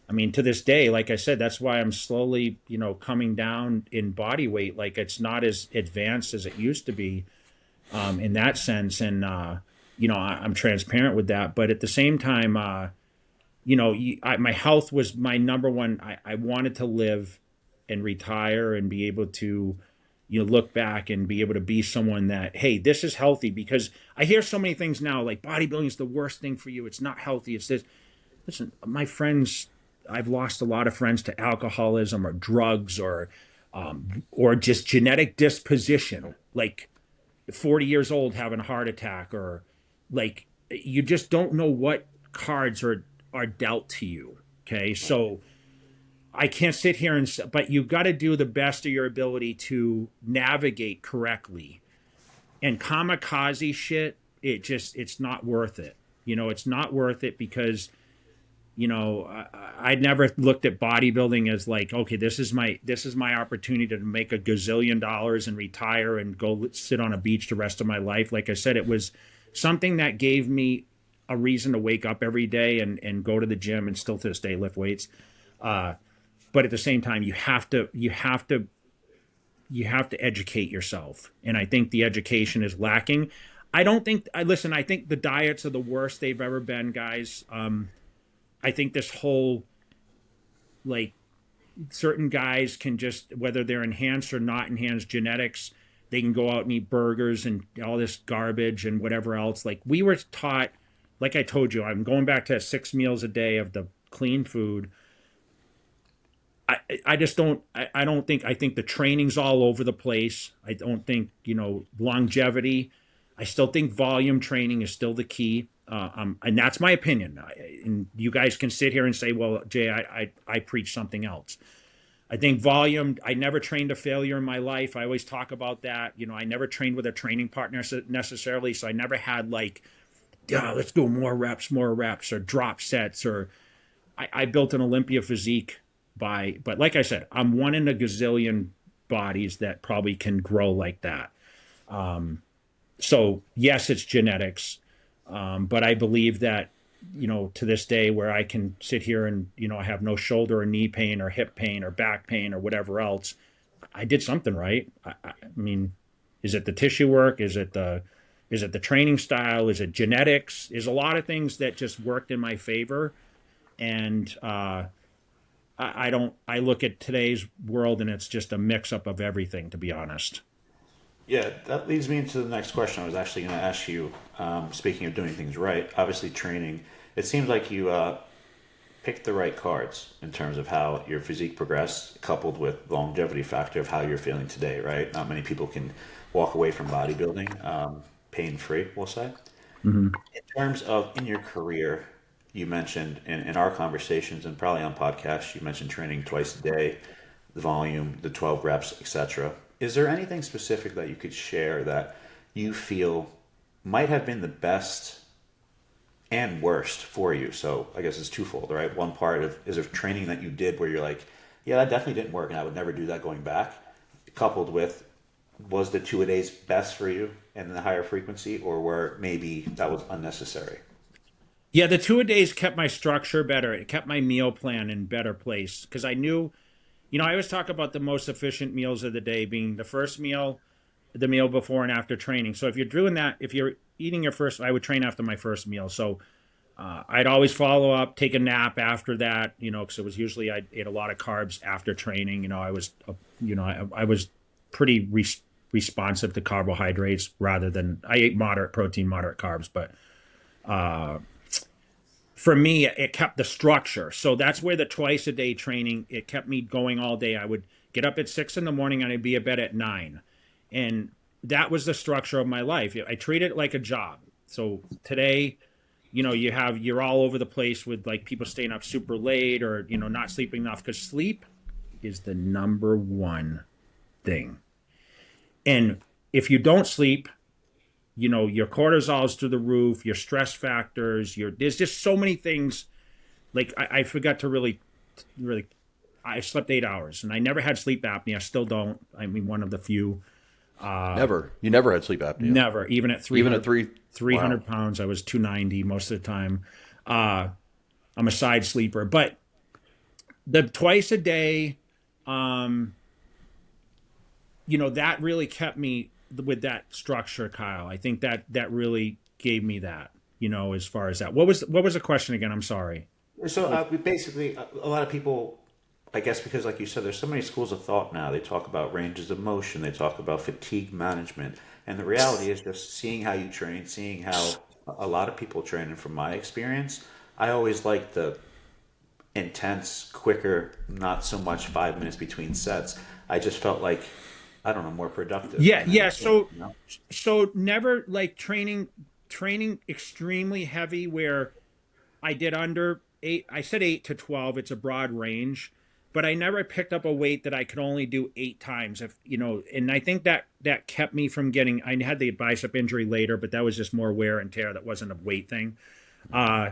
I mean, to this day, like I said, that's why I'm slowly, coming down in body weight. Like it's not as advanced as it used to be in that sense. And, I'm transparent with that. But at the same time, my health was my number one. I wanted to live and retire and be able to, look back and be able to be someone that, hey, this is healthy. Because I hear so many things now, like bodybuilding is the worst thing for you. It's not healthy. It's this. Listen, my friends, I've lost a lot of friends to alcoholism or drugs or just genetic disposition, like 40 years old having a heart attack, or like you just don't know what cards are dealt to you. Okay, so I can't sit here but you've got to do the best of your ability to navigate correctly. And kamikaze shit, it's not worth it. It's not worth it because I never looked at bodybuilding as like, okay, this is my opportunity to make $1 gazillion and retire and go sit on a beach the rest of my life. Like I said, it was something that gave me a reason to wake up every day and go to the gym and still to this day lift weights. But at the same time, you have to educate yourself. And I think the education is lacking. I think the diets are the worst they've ever been, guys. I think this whole, like, certain guys can just, whether they're enhanced or not enhanced genetics, they can go out and eat burgers and all this garbage and whatever else. Like, we were taught, like I told you, I'm going back to 6 meals a day of the clean food. I think the training's all over the place. I don't think, longevity. I still think volume training is still the key. And that's my opinion. And you guys can sit here and say, well, Jay, I preach something else. I think volume, I never trained a failure in my life. I always talk about that. I never trained with a training partner necessarily. So I never had like, yeah, let's do more reps, or drop sets, or I built an Olympia physique but like I said, I'm one in a gazillion bodies that probably can grow like that. So yes, it's genetics. But I believe that, to this day where I can sit here and, I have no shoulder or knee pain or hip pain or back pain or whatever else, I did something right. I mean, is it the tissue work? Is it the training style? Is it genetics? There's a lot of things that just worked in my favor. And, I look at today's world and it's just a mix up of everything, to be honest. Yeah, that leads me into the next question I was actually going to ask you. Speaking of doing things right, obviously training, it seems like you picked the right cards in terms of how your physique progressed, coupled with the longevity factor of how you're feeling today, right? Not many people can walk away from bodybuilding pain-free, we'll say. Mm-hmm. In terms of in your career, you mentioned in our conversations and probably on podcasts, you mentioned training twice a day, the volume, the 12 reps, etc. Is there anything specific that you could share that you feel might have been the best and worst for you? So I guess it's twofold, right? One part of is there training that you did where you're like, yeah, that definitely didn't work and I would never do that going back, coupled with was the 2 a days best for you and the higher frequency, or where maybe that was unnecessary? Yeah, the two-a-days kept my structure better. It kept my meal plan in better place because I knew, I always talk about the most efficient meals of the day being the first meal, the meal before and after training. So if you're doing that, if you're eating your first, I would train after my first meal. So I'd always follow up, take a nap after that, because it was usually I ate a lot of carbs after training. I was pretty responsive to carbohydrates rather than I ate moderate protein, moderate carbs, but for me, it kept the structure. So that's where the twice a day training, it kept me going all day. I would get up at 6 in the morning and I'd be at bed at 9. And that was the structure of my life. I treated it like a job. So today, you're all over the place with like people staying up super late or, not sleeping enough because sleep is the number one thing. And if you don't sleep, your cortisol's through the roof, your stress factors, there's just so many things. Like I forgot to really, I slept 8 hours and I never had sleep apnea. I still don't. I mean, one of the few. Never. You never had sleep apnea. Never. Even at 300 wow. pounds, I was 290 most of the time. I'm a side sleeper, but the twice a day, that really kept me with that structure, Kyle. I think that really gave me that, as far as that. What was the question again? I'm sorry. So we basically, a lot of people, I guess, because like you said, there's so many schools of thought now. They talk about ranges of motion, they talk about fatigue management, and the reality is just seeing how you train, seeing how a lot of people train. And from my experience, I always like the intense, quicker, not so much 5 minutes between sets. I just felt like, I don't know, more productive. Yeah, yeah. You So know? so never like training extremely heavy where I did under 8. I said 8 to 12. It's a broad range, but I never picked up a weight that I could only do 8 times. And I think that kept me from getting. I had the bicep injury later, but that was just more wear and tear. That wasn't a weight thing. Uh,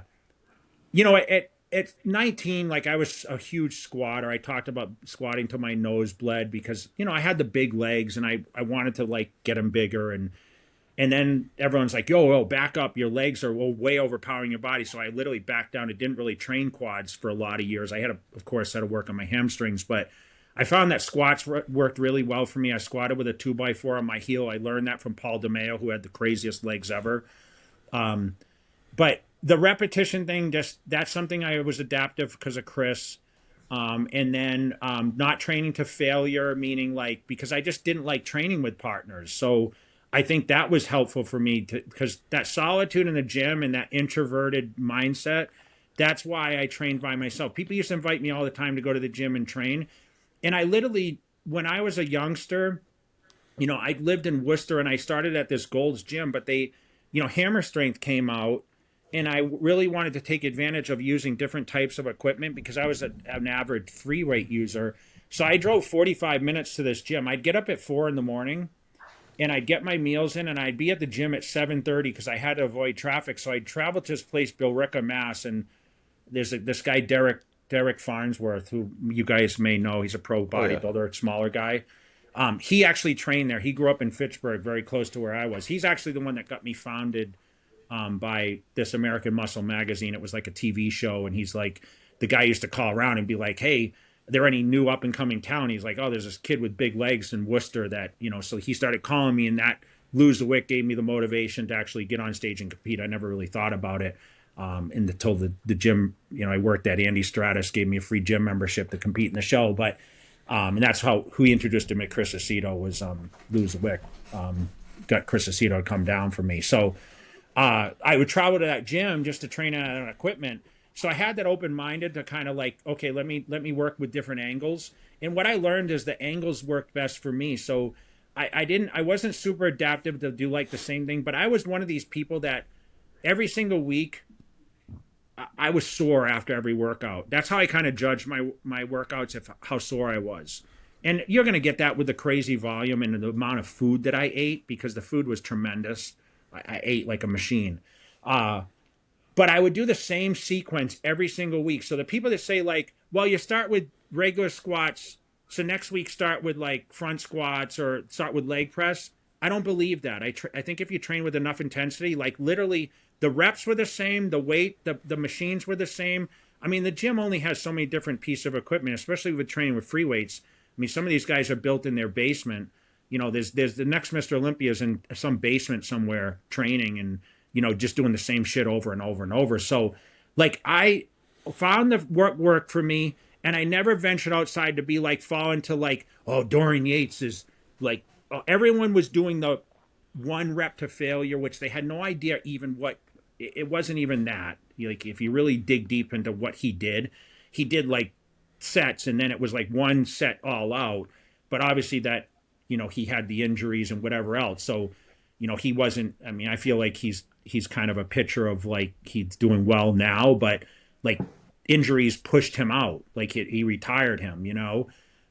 at 19, like I was a huge squatter. I talked about squatting till my nose bled because I had the big legs and I wanted to like get them bigger and then everyone's like, yo, back up. Your legs are way overpowering your body. So I literally backed down. I didn't really train quads for a lot of years. I of course, had to work on my hamstrings, but I found that squats worked really well for me. I squatted with a 2x4 on my heel. I learned that from Paul DeMeo, who had the craziest legs ever. But the repetition thing, that's something I was adaptive because of Chris. And then not training to failure, meaning like, because I just didn't like training with partners. So I think that was helpful for me because that solitude in the gym and that introverted mindset, that's why I trained by myself. People used to invite me all the time to go to the gym and train. And I literally, when I was a youngster, I lived in Worcester and I started at this Gold's Gym, but Hammer Strength came out and I really wanted to take advantage of using different types of equipment because I was an average free weight user. So I drove 45 minutes to this gym. I'd get up at 4 in the morning and I'd get my meals in and I'd be at the gym at 7:30 because I had to avoid traffic. So I'd travel to this place, Billerica, Mass. And there's this guy, Derek Farnsworth, who you guys may know. He's a pro bodybuilder, smaller guy. He actually trained there. He grew up in Fitchburg, very close to where I was. He's actually the one that got me founded by this American Muscle magazine. It was like a TV show. And he's like, the guy used to call around and be like, hey, are there any new up and coming talent? He's like, oh, there's this kid with big legs in Worcester that, so he started calling me and that Lose the Wick gave me the motivation to actually get on stage and compete. I never really thought about it. Until the gym, I worked at Andy Stratus, gave me a free gym membership to compete in the show. But, and that's who he introduced him at Chris Aceto was Lose the Wick. Got Chris Aceto to come down for me. So I would travel to that gym just to train on equipment. So I had that open-minded to kind of like, okay, let me work with different angles. And what I learned is the angles worked best for me. So I wasn't super adaptive to do like the same thing, but I was one of these people that every single week I was sore after every workout. That's how I kind of judged my workouts, how sore I was. And you're going to get that with the crazy volume and the amount of food that I ate because the food was tremendous. I ate like a machine. But I would do the same sequence every single week. So the people that say like, well, you start with regular squats, so next week start with like front squats or start with leg press. I don't believe that. I think if you train with enough intensity, like literally The reps were the same, the weight, the machines were the same. I mean, the gym only has so many different pieces of equipment, especially with training with free weights. I mean, some of these guys are built in their basement. There's the next Mr. Olympia's in some basement somewhere training and, just doing the same shit over and over and over. So, like, I found the work for me, and I never ventured outside to be like fall into like, oh, Dorian Yates is like, everyone was doing the 1 rep to failure, which they had no idea even what, it wasn't even that. Like, if you really dig deep into what he did like sets, and then it was like 1 set all out. But obviously that, he had the injuries and whatever else. So, he wasn't, I mean, I feel like he's kind of a picture of like, he's doing well now, but like injuries pushed him out. Like he retired him,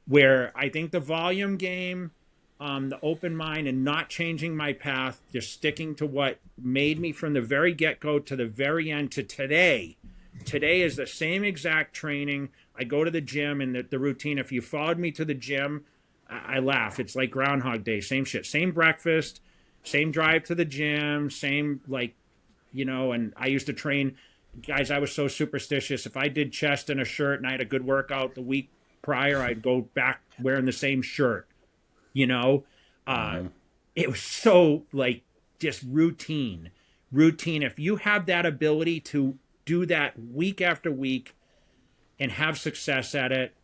where I think the volume game, the open mind and not changing my path, just sticking to what made me from the very get-go to the very end to today. Today is the same exact training. I go to the gym, and the routine, if you followed me to the gym, I laugh. It's like Groundhog Day, same shit, same breakfast, same drive to the gym, same and I used to train, guys, I was so superstitious. If I did chest in a shirt and I had a good workout the week prior, I'd go back wearing the same shirt. It was so like just routine. If you have that ability to do that week after week and have success at it,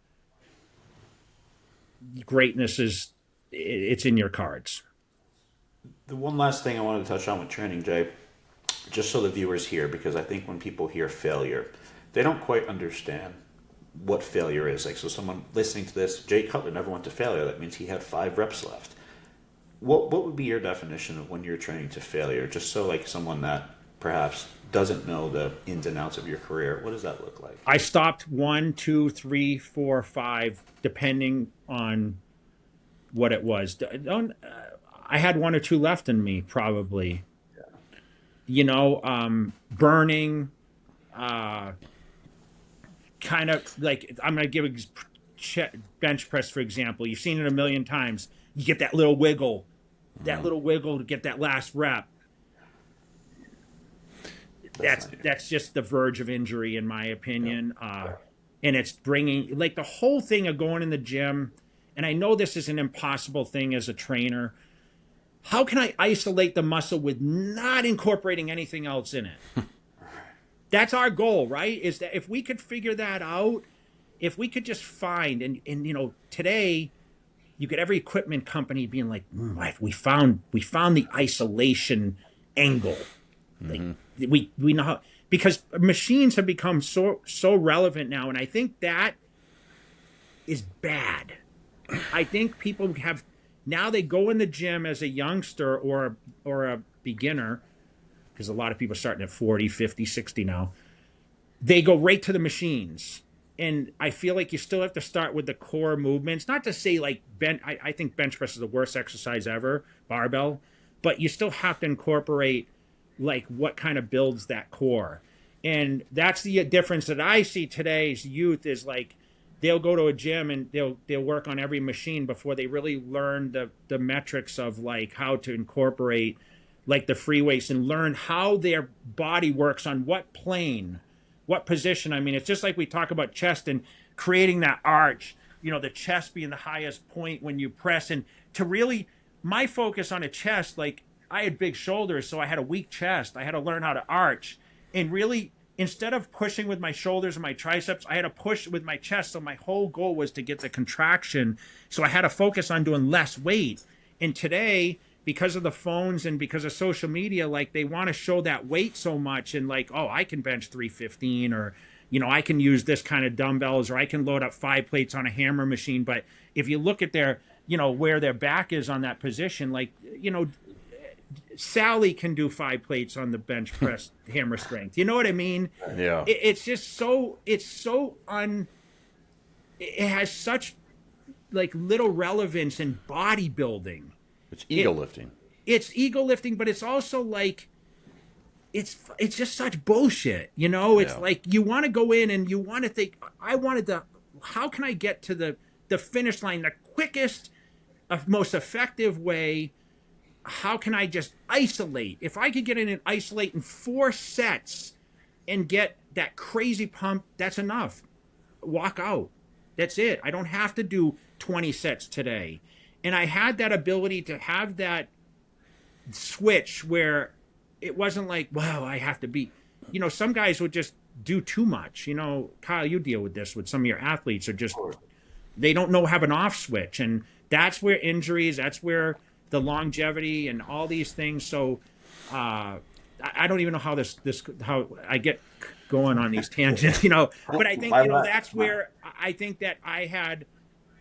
greatness it's in your cards. The one last thing I wanted to touch on with training, Jay, just so the viewers hear, because I think when people hear failure, they don't quite understand what failure is. Like, so someone listening to this, Jay Cutler never went to failure. That means he had 5 reps left. What would be your definition of when you're training to failure? Just so like someone that perhaps doesn't know the ins and outs of your career, what does that look like? I stopped 1, 2, 3, 4, 5, depending on what it was. I had 1 or 2 left in me, probably. Burning, kind of like, I'm going to give a bench press, for example. You've seen it a million times. You get that little wiggle, to get that last rep. That's just the verge of injury, in my opinion. And it's bringing, like, the whole thing of going in the gym, and I know this is an impossible thing as a trainer. How can I isolate the muscle with not incorporating anything else in it? That's our goal, right? Is that if we could figure that out, if we could just find, and today, you get every equipment company being like, we found the isolation angle. Like, we know how, because machines have become so relevant now, and I think that is bad. I think people have, now they go in the gym as a youngster or a beginner, because a lot of people are starting at 40, 50, 60 now. They go right to the machines. And I feel like you still have to start with the core movements. Not to say like I think bench press is the worst exercise ever, barbell, but you still have to incorporate like what kind of builds that core. And that's the difference that I see today's youth is like, they'll go to a gym and they'll work on every machine before they really learn the metrics of like how to incorporate like the free weights and learn how their body works on what plane, what position. I mean, it's just like we talk about chest and creating that arch, the chest being the highest point when you press. And to really, my focus on a chest, like I had big shoulders, so I had a weak chest. I had to learn how to arch and really, instead of pushing with my shoulders and my triceps, I had to push with my chest. So my whole goal was to get the contraction. So I had to focus on doing less weight. And today, because of the phones and because of social media, like they want to show that weight so much and like, oh, I can bench 315 or, I can use this kind of dumbbells or I can load up 5 plates on a hammer machine. But if you look at their, where their back is on that position, like, Sally can do 5 plates on the bench press hammer strength. You know what I mean? Yeah. It's just so, it has such like little relevance in bodybuilding. It's ego lifting. It's ego lifting, but it's also like, it's just such bullshit. It's like you want to go in and you want to think, how can I get to the finish line the quickest, most effective way how can I just isolate? If I could get in and isolate in 4 sets and get that crazy pump, that's enough. Walk out. That's it. I don't have to do 20 sets today. And I had that ability to have that switch where it wasn't like, wow, I have to be, some guys would just do too much. Kyle, you deal with this with some of your athletes are just, they don't know have an off switch. And that's where injuries, that's where the longevity and all these things. So I don't even know how how I get going on these tangents, but I think, that's where I think that I had,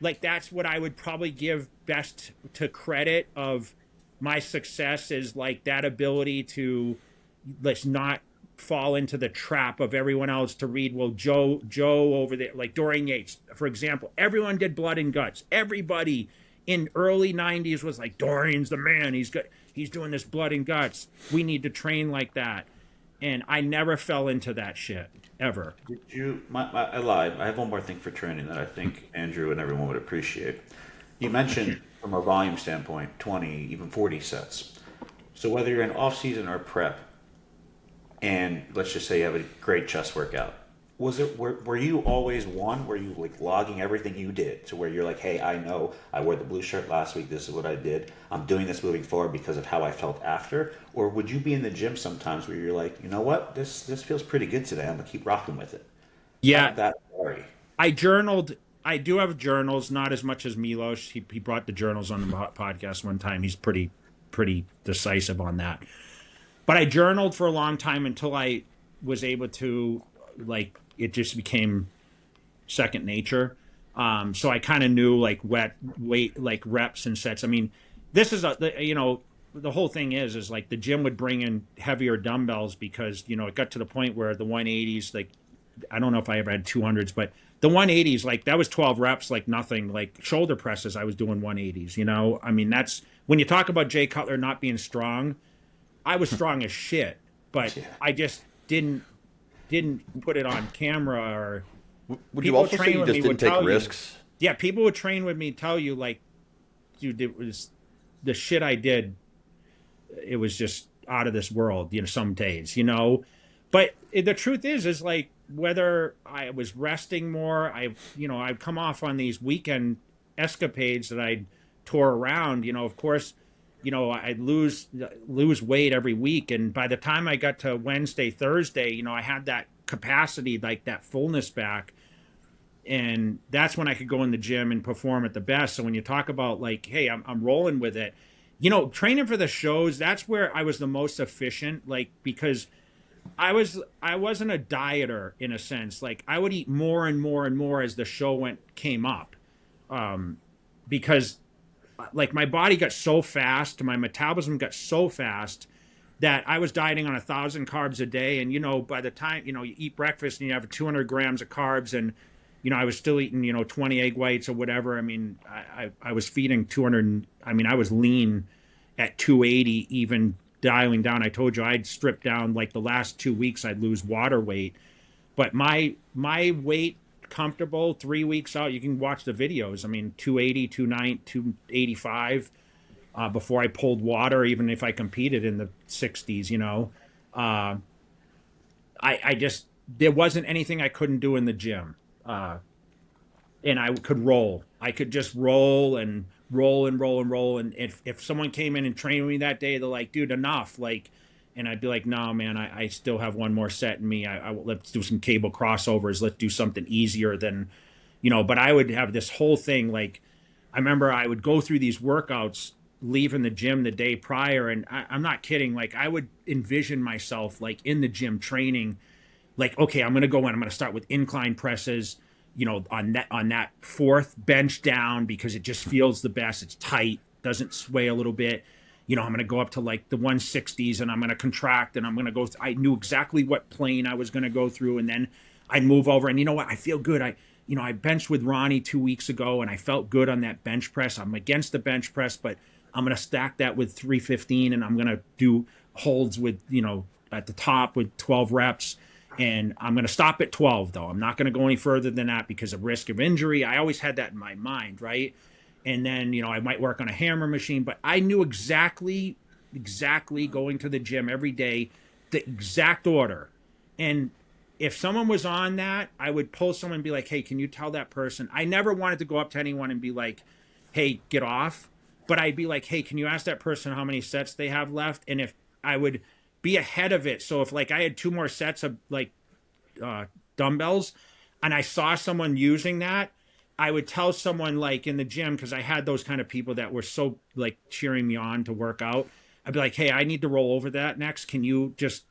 like, that's what I would probably give best to credit of my success is like that ability to let's not fall into the trap of everyone else to read, well, Joe over there, like Dorian Yates, for example, everyone did blood and guts. Everybody in early 90s was like, Dorian's the man. He's good. He's doing this blood and guts. We need to train like that. And I never fell into that shit ever. Did you? I lied. I have one more thing for training that I think Andrew and everyone would appreciate. You mentioned from a volume standpoint, 20, even 40 sets. So whether you're in off season or prep, and let's just say you have a great chest workout, were you always one? Were you like logging everything you did to where you're like, hey, I know I wore the blue shirt last week. This is what I did. I'm doing this moving forward because of how I felt after. Or would you be in the gym sometimes where you're like, you know what, this feels pretty good today. I'm gonna keep rocking with it. Yeah, that worry. I journaled. I do have journals, not as much as Milos. He brought the journals on the podcast one time. He's pretty decisive on that. But I journaled for a long time until I was able to, like, it just became second nature. So I kind of knew like weight, like reps and sets. I mean, this is the whole thing is like the gym would bring in heavier dumbbells because, it got to the point where the 180s, like, I don't know if I ever had 200s, but the 180s, like that was 12 reps, like nothing, like shoulder presses. I was doing 180s, I mean, that's when you talk about Jay Cutler not being strong, I was strong as shit, but I just didn't put it on camera. Or would you also say you just didn't take risks? Yeah, people would train with me, tell you like, dude, it was the shit I did. It was just out of this world, some days, But the truth is like whether I was resting more, I'd come off on these weekend escapades that I tore around. Of course, I'd lose weight every week, and by the time I got to Wednesday, Thursday, I had that capacity, like that fullness back, and that's when I could go in the gym and perform at the best. So when you talk about like, hey, I'm rolling with it, training for the shows, that's where I was the most efficient, like because I wasn't a dieter in a sense. Like I would eat more and more and more as the show came up, because like my body got so fast, my metabolism got so fast that I was dieting on 1,000 carbs a day. And, by the time, you eat breakfast and you have 200 grams of carbs and, I was still eating, 20 egg whites or whatever. I mean, I was feeding 200. I mean, I was lean at 280, even dialing down. I told you I'd strip down like the last 2 weeks, I'd lose water weight. But my weight comfortable 3 weeks out, you can watch the videos. I mean, 280, 290, 285 before I pulled water, even if I competed in the 60s, I just, there wasn't anything I couldn't do in the gym. And I could roll. I could just roll and roll and roll and roll. And if someone came in and trained me that day, they're like, dude, enough. Like, and I'd be like, no, man, I still have one more set in me. Let's do some cable crossovers. Let's do something easier than, but I would have this whole thing. Like, I remember I would go through these workouts, leaving the gym the day prior. And I'm not kidding. Like, I would envision myself like in the gym training, like, okay, I'm going to go in, I'm going to start with incline presses, on that fourth bench down, because it just feels the best. It's tight, doesn't sway a little bit. I'm going to go up to like the 160s and I'm going to contract and I'm going to go. I knew exactly what plane I was going to go through. And then I'd move over and what? I feel good. I benched with Ronnie 2 weeks ago and I felt good on that bench press. I'm against the bench press, but I'm going to stack that with 315 and I'm going to do holds with, at the top with 12 reps. And I'm going to stop at 12, though. I'm not going to go any further than that because of risk of injury. I always had that in my mind, right? And then, I might work on a hammer machine, but I knew exactly going to the gym every day, the exact order. And if someone was on that, I would pull someone and be like, hey, can you tell that person? I never wanted to go up to anyone and be like, hey, get off. But I'd be like, hey, can you ask that person how many sets they have left? And if I would be ahead of it. So if like I had 2 more sets of like dumbbells and I saw someone using that, I would tell someone like in the gym, because I had those kind of people that were so like cheering me on to work out. I'd be like, hey, I need to roll over that next. Can you just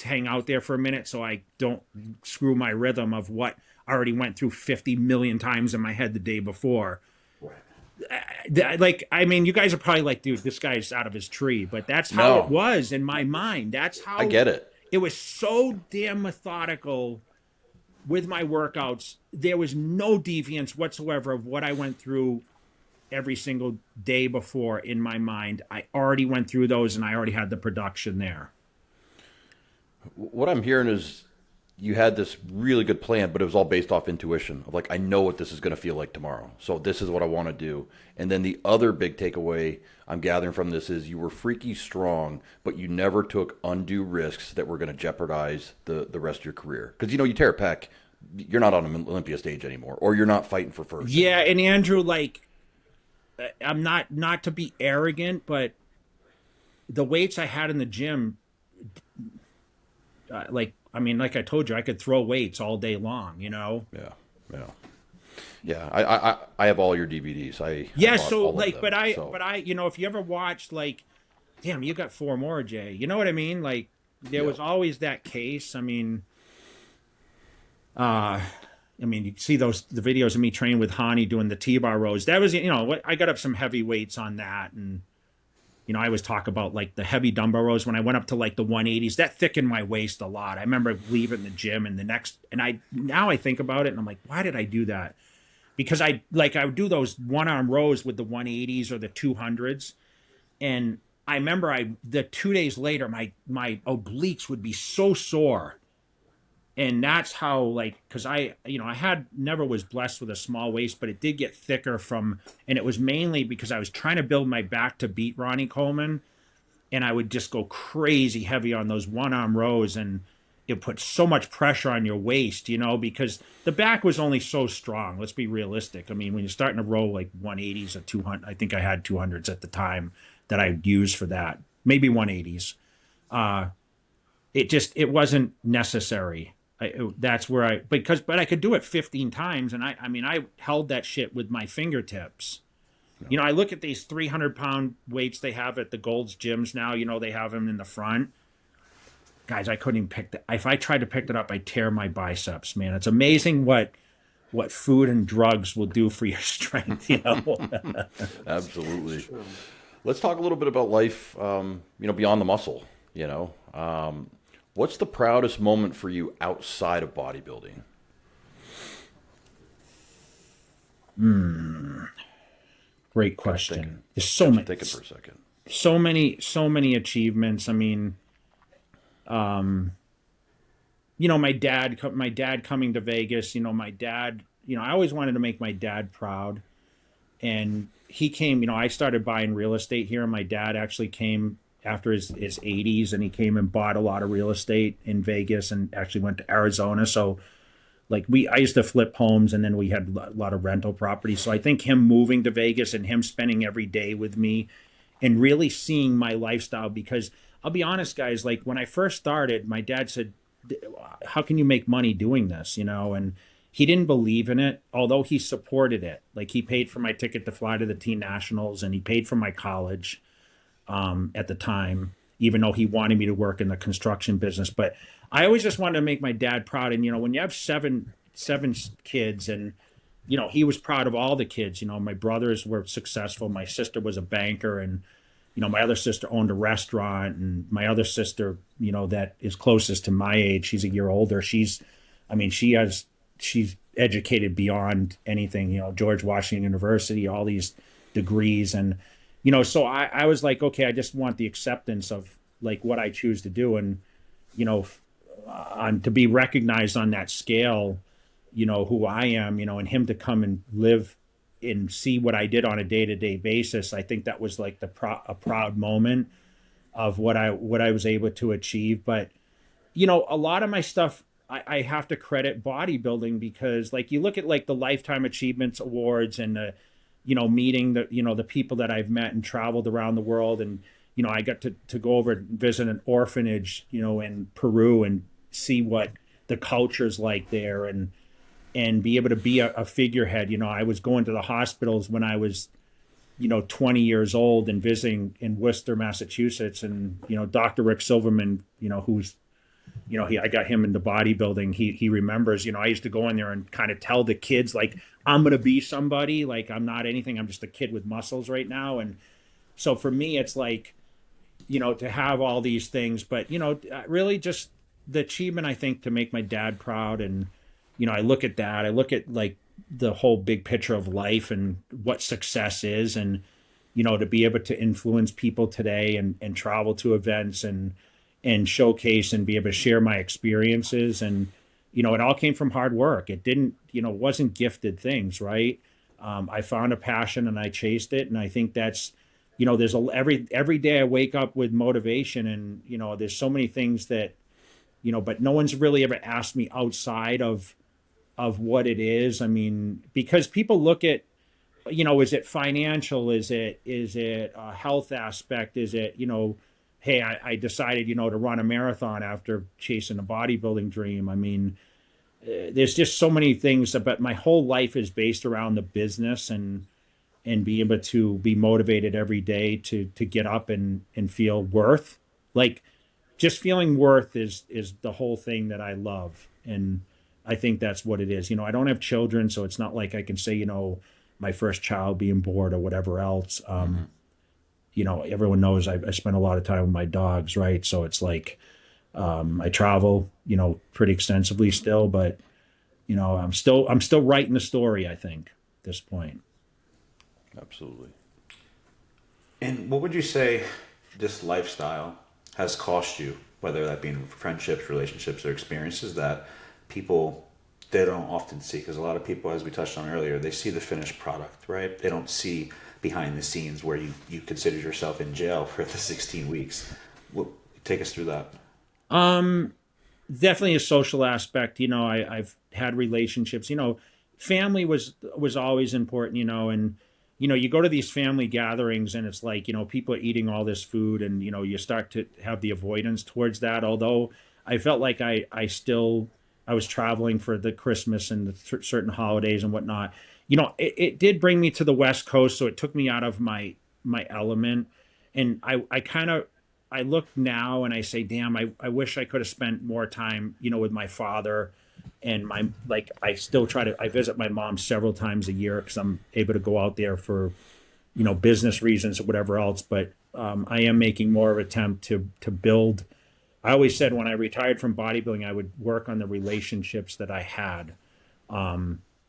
hang out there for a minute so I don't screw my rhythm of what I already went through 50 million times in my head the day before. Like, I mean, you guys are probably like, dude, this guy's out of his tree, but that's how it was in my mind. That's how I get it. It was so damn methodical with my workouts. There was no deviance whatsoever of what I went through every single day before in my mind. I already went through those and I already had the production there. What I'm hearing is you had this really good plan, but it was all based off intuition of like, I know what this is going to feel like tomorrow. So this is what I want to do. And then the other big takeaway I'm gathering from this is you were freaky strong, but you never took undue risks that were going to jeopardize the rest of your career. Because, you tear a pec, you're not on an Olympia stage anymore, or you're not fighting for first. Yeah. And Andrew, like, I'm not to be arrogant, but the weights I had in the gym, like I told you, I could throw weights all day long, Yeah. I have all your DVDs. But I, if you ever watched, like, damn, you got 4 more, Jay. You know what I mean? Like, there was always that case. I mean, you see the videos of me training with Hany doing the T-bar rows. That was, I got up some heavy weights on that, and I always talk about like the heavy dumbbell rows when I went up to like the 180s. That thickened my waist a lot. I remember leaving the gym and now I think about it and I'm like, why did I do that? Because I would do those 1-arm rows with the 180s or the 200s, and I remember the 2 days later my obliques would be so sore. And that's how, like, because I never was blessed with a small waist, but it did get thicker and it was mainly because I was trying to build my back to beat Ronnie Coleman. And I would just go crazy heavy on those 1-arm rows. And it put so much pressure on your waist, because the back was only so strong. Let's be realistic. I mean, when you're starting to row like 180s or 200, I think I had 200s at the time that I used for that, maybe 180s. It wasn't necessary. That's where but I could do it 15 times. And I held that shit with my fingertips. No. I look at these 300-pound weights they have at the Gold's gyms now, they have them in the front. Guys, I couldn't even pick that. If I tried to pick it up, I'd tear my biceps, man. It's amazing what food and drugs will do for your strength, Absolutely. Let's talk a little bit about life, beyond the muscle, What's the proudest moment for you outside of bodybuilding? Great question. There's so many. Thinking for a second. So many achievements. I mean, my dad coming to Vegas. My dad. I always wanted to make my dad proud, and he came. I started buying real estate here, and my dad actually came after his 80s, and he came and bought a lot of real estate in Vegas and actually went to Arizona. So like I used to flip homes, and then we had a lot of rental property. So I think him moving to Vegas and him spending every day with me and really seeing my lifestyle, because I'll be honest, guys, like when I first started, my dad said, how can you make money doing this? And he didn't believe in it, although he supported it. Like he paid for my ticket to fly to the Teen Nationals, and he paid for my college. At the time, even though he wanted me to work in the construction business. But I always just wanted to make my dad proud. And, when you have seven kids, and, he was proud of all the kids, my brothers were successful. My sister was a banker, and, my other sister owned a restaurant, and my other sister, that is closest to my age, she's a year older. She's educated beyond anything, George Washington University, all these degrees. And, so I was like, okay, I just want the acceptance of like what I choose to do. And, to be recognized on that scale, who I am, and him to come and live and see what I did on a day-to-day basis, I think that was like a proud moment of what I was able to achieve. But a lot of my stuff I have to credit bodybuilding, because like you look at like the Lifetime Achievements Awards and the meeting the people that I've met and traveled around the world, and I got to go over and visit an orphanage in Peru and see what the culture's like there, and be able to be a figurehead. I was going to the hospitals when I was 20 years old and visiting in Worcester, Massachusetts, and Dr. Rick Silverman, who's I got him into bodybuilding. He remembers, I used to go in there and kind of tell the kids, like, I'm going to be somebody, like, I'm not anything. I'm just a kid with muscles right now. And so for me, it's like, to have all these things, but, really just the achievement, I think, to make my dad proud. And, I look at that, I look at like the whole big picture of life and what success is. And, to be able to influence people today and travel to events and showcase and be able to share my experiences. And, it all came from hard work. It didn't, wasn't gifted things, right? I found a passion and I chased it. And I think that's, there's every day I wake up with motivation, and, there's so many things that, but no one's really ever asked me outside of what it is. I mean, because people look at, is it financial? Is it a health aspect? Is it, hey, I decided, to run a marathon after chasing a bodybuilding dream. I mean, there's just so many things, but my whole life is based around the business and be able to be motivated every day to get up and feel worth. Like, just feeling worth is the whole thing that I love. And I think that's what it is. I don't have children, so it's not like I can say, my first child being born or whatever else. Everyone knows I spend a lot of time with my dogs, right? So it's like, I travel, pretty extensively still, but, I'm still writing the story, I think, at this point. Absolutely. And what would you say this lifestyle has cost you, whether that be in friendships, relationships, or experiences that people, they don't often see? Because a lot of people, as we touched on earlier, they see the finished product, right? They don't see behind the scenes where you considered yourself in jail for the 16 weeks. Take us through that. Definitely a social aspect. I've had relationships. Family was always important. And you go to these family gatherings, and it's like people are eating all this food, and you start to have the avoidance towards that. Although I felt like I was traveling for the Christmas and the certain holidays and whatnot. It did bring me to the West Coast, so it took me out of my element. And I look now and I say, damn, I wish I could have spent more time, with my father. And I visit my mom several times a year because I'm able to go out there for, business reasons or whatever else. But I am making more of an attempt to build. I always said when I retired from bodybuilding, I would work on the relationships that I had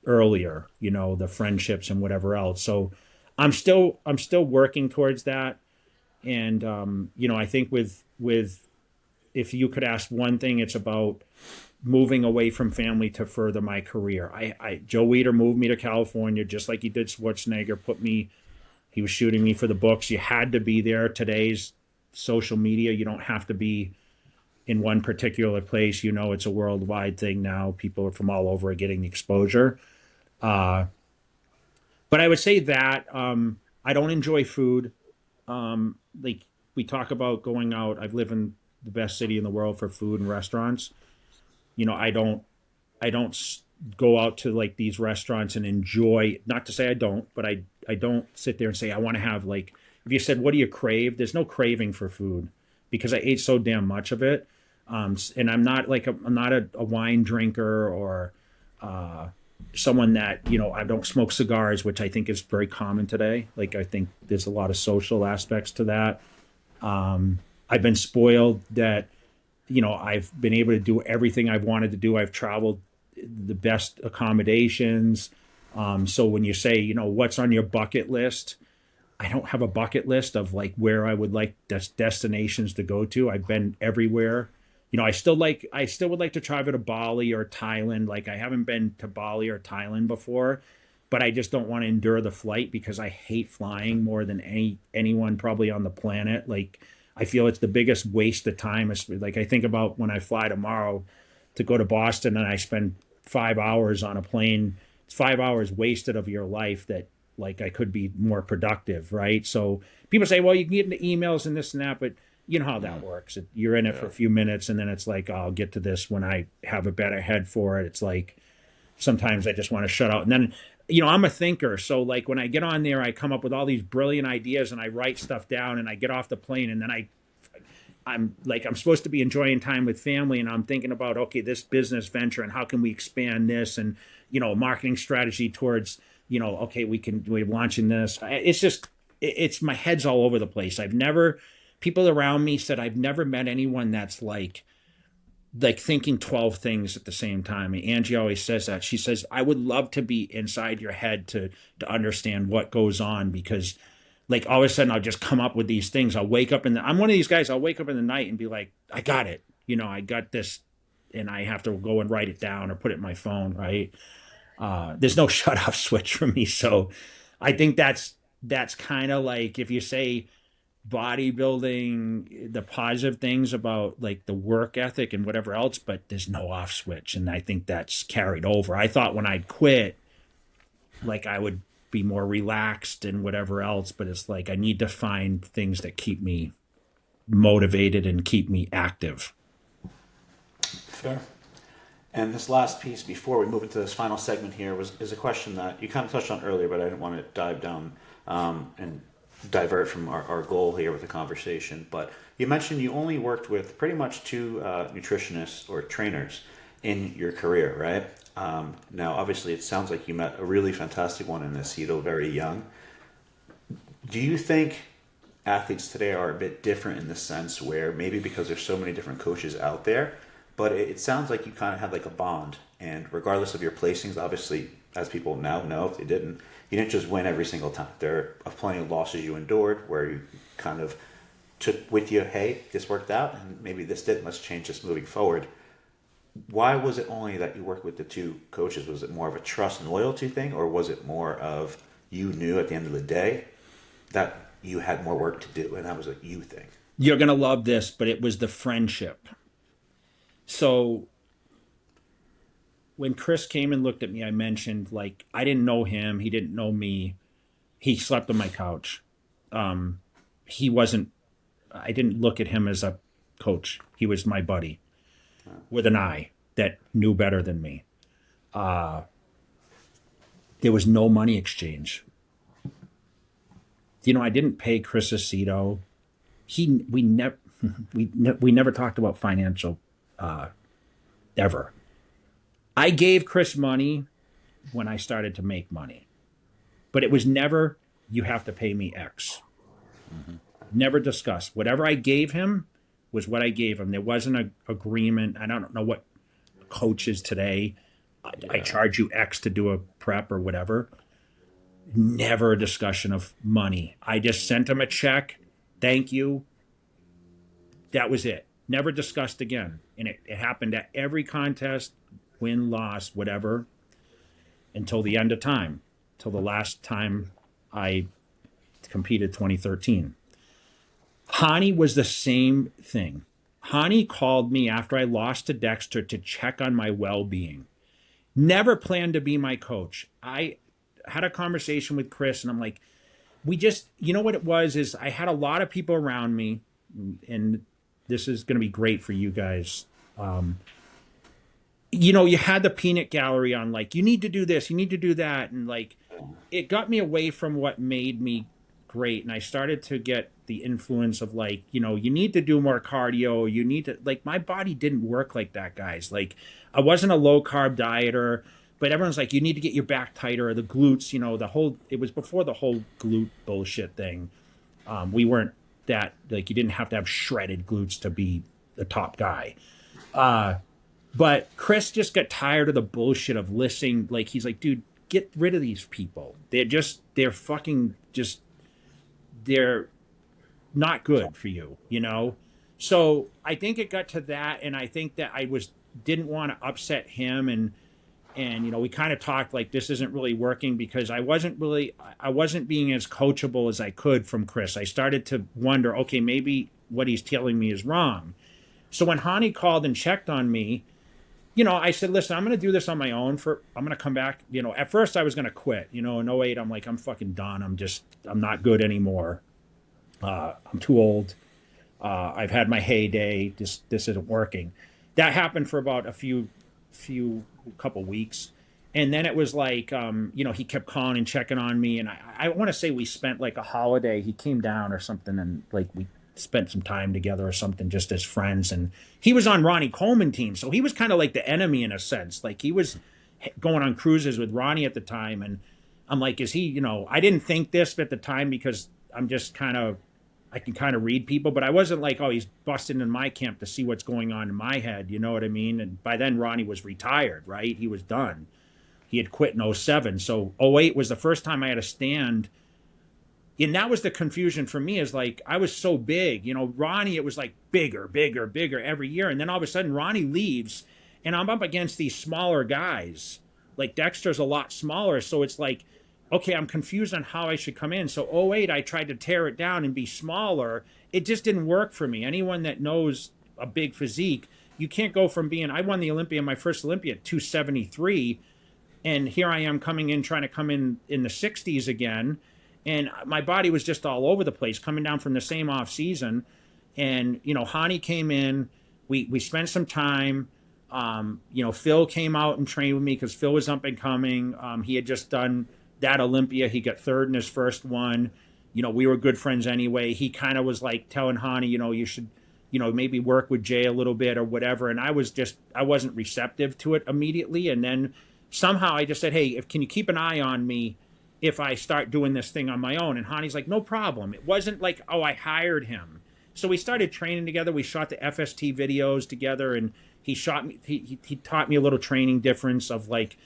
earlier, the friendships and whatever else. So I'm still working towards that. And, I think with, if you could ask one thing, it's about moving away from family to further my career. Joe Weider moved me to California, just like he did Schwarzenegger, he was shooting me for the books. You had to be there. Today's social media, you don't have to be in one particular place. It's a worldwide thing now. People from all over are getting the exposure. But I would say that I don't enjoy food. Like we talk about going out. I've lived in the best city in the world for food and restaurants. I don't go out to like these restaurants and enjoy, not to say I don't, but I don't sit there and say, I want to have like, if you said, what do you crave? There's no craving for food because I ate so damn much of it. And I'm not like, I'm not a wine drinker or, someone that, I don't smoke cigars, which I think is very common today. Like, I think there's a lot of social aspects to that. I've been spoiled that, I've been able to do everything I've wanted to do. I've traveled the best accommodations. So when you say, what's on your bucket list, I don't have a bucket list of like where I would like destinations to go to. I've been everywhere. I still would like to travel to Bali or Thailand. Like I haven't been to Bali or Thailand before, but I just don't want to endure the flight because I hate flying more than anyone probably on the planet. Like, I feel it's the biggest waste of time. Like, I think about when I fly tomorrow to go to Boston and I spend 5 hours on a plane. It's 5 hours wasted of your life that, like, I could be more productive, right? So people say, well, you can get into emails and this and that, but you know how that works. You're in it for a few minutes and then it's like, oh, I'll get to this when I have a better head for it. It's like, sometimes I just want to shut out. And then, I'm a thinker. So like when I get on there, I come up with all these brilliant ideas and I write stuff down and I get off the plane and then I'm supposed to be enjoying time with family and I'm thinking about, okay, this business venture and how can we expand this and, marketing strategy towards, okay, we're launching this. It's my head's all over the place. People around me said, I've never met anyone that's like thinking 12 things at the same time. And Angie always says that. She says, I would love to be inside your head to understand what goes on, because like all of a sudden I'll just come up with these things. I'm one of these guys, I'll wake up in the night and be like, I got it. I got this, and I have to go and write it down or put it in my phone, right? There's no shut off switch for me. So I think that's kind of like, if you say bodybuilding, the positive things about like the work ethic and whatever else, but there's no off switch. And I think that's carried over. I thought when I'd quit, like I would be more relaxed and whatever else, but it's like I need to find things that keep me motivated and keep me active. Fair. And this last piece before we move into this final segment here is a question that you kind of touched on earlier, but I didn't want to dive down and divert from our goal here with the conversation. But you mentioned you only worked with pretty much two nutritionists or trainers in your career, right? Now, obviously, it sounds like you met a really fantastic one in Aceto very young. Do you think athletes today are a bit different in the sense where maybe because there's so many different coaches out there, but it sounds like you kind of have like a bond, and regardless of your placings, obviously, as people now know, if they didn't, you didn't just win every single time. There are plenty of losses you endured where you kind of took with you, hey, this worked out, and maybe this didn't. Let's change this moving forward. Why was it only that you worked with the two coaches? Was it more of a trust and loyalty thing, or was it more of you knew at the end of the day that you had more work to do, and that was a you thing? You're going to love this, but it was the friendship. So when Chris came and looked at me, I mentioned, like, I didn't know him. He didn't know me. He slept on my couch. I didn't look at him as a coach. He was my buddy with an eye that knew better than me. There was no money exchange. I didn't pay Chris Aceto. We never talked about financial ever. I gave Chris money when I started to make money, but it was never, you have to pay me X. Mm-hmm. Never discussed. Whatever I gave him was what I gave him. There wasn't an agreement. I don't know what coach is today. I charge you X to do a prep or whatever. Never a discussion of money. I just sent him a check. Thank you. That was it. Never discussed again. And it happened at every contest, win, loss, whatever, until the end of time, till the last time I competed, 2013. Hany was the same thing. Hany called me after I lost to Dexter to check on my well-being. Never planned to be my coach. I had a conversation with Chris, and I'm like, what it was is I had a lot of people around me, and this is going to be great for you guys. You had the peanut gallery on, like, you need to do this, you need to do that. And like, it got me away from what made me great. And I started to get the influence of like, you need to do more cardio. You need to, like, my body didn't work like that, guys. Like, I wasn't a low carb dieter, but everyone's like, you need to get your back tighter, or the glutes, it was before the whole glute bullshit thing. We weren't that, like, you didn't have to have shredded glutes to be the top guy. But Chris just got tired of the bullshit of listening. Like, he's like, dude, get rid of these people. They're not good for you, So I think it got to that, and I think that I didn't want to upset him, and And, we kind of talked like this isn't really working because I wasn't being as coachable as I could from Chris. I started to wonder, okay, maybe what he's telling me is wrong. So when Hany called and checked on me, I said, listen, I'm going to do this on my own. I'm going to come back. At first I was going to quit. In '08, I'm like, I'm fucking done. I'm not good anymore. I'm too old. I've had my heyday. This isn't working. That happened for about a couple weeks. And then it was like, he kept calling and checking on me. And I want to say we spent like a holiday. He came down or something and like we spent some time together or something just as friends. And he was on Ronnie Coleman team. So he was kind of like the enemy in a sense. Like he was going on cruises with Ronnie at the time. And I'm like, is he, I didn't think this at the time because I'm just I can kind of read people, but I wasn't like, oh, he's busting in my camp to see what's going on in my head. You know what I mean? And by then Ronnie was retired, right? He was done. He had quit in '07. So '08 was the first time I had to stand. And that was the confusion for me is like, I was so big, Ronnie, it was like bigger every year. And then all of a sudden Ronnie leaves and I'm up against these smaller guys. Like Dexter's a lot smaller. So it's like, okay, I'm confused on how I should come in. So '08, I tried to tear it down and be smaller. It just didn't work for me. Anyone that knows a big physique, you can't go from I won the Olympia, my first Olympia at 273. And here I am trying to come in the 60s again. And my body was just all over the place coming down from the same off season. And, Hany came in, we spent some time. Phil came out and trained with me because Phil was up and coming. He had just done that Olympia. He got third in his first one. We were good friends anyway. He kind of was like telling Hany, you should, maybe work with Jay a little bit or whatever. And I wasn't receptive to it immediately. And then somehow I just said, hey, can you keep an eye on me if I start doing this thing on my own? And Hany's like, no problem. It wasn't like, oh, I hired him. So we started training together. We shot the FST videos together and he taught me a little training difference of like,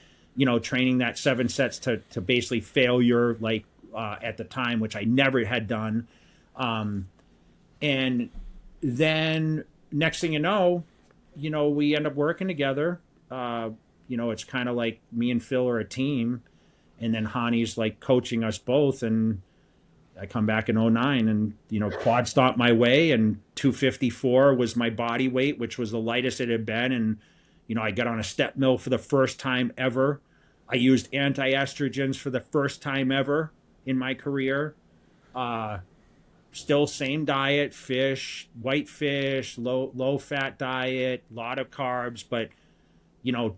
training that 7 sets to basically failure, like at the time, which I never had done. And then next thing you know, we end up working together. It's kind of like me and Phil are a team. And then Hany's like coaching us both. And I come back in '09 and, quad stomped my way and 254 was my body weight, which was the lightest it had been. And, I got on a step mill for the first time ever. I used anti-estrogens for the first time ever in my career. Still same diet, fish, white fish, low fat diet, a lot of carbs, but,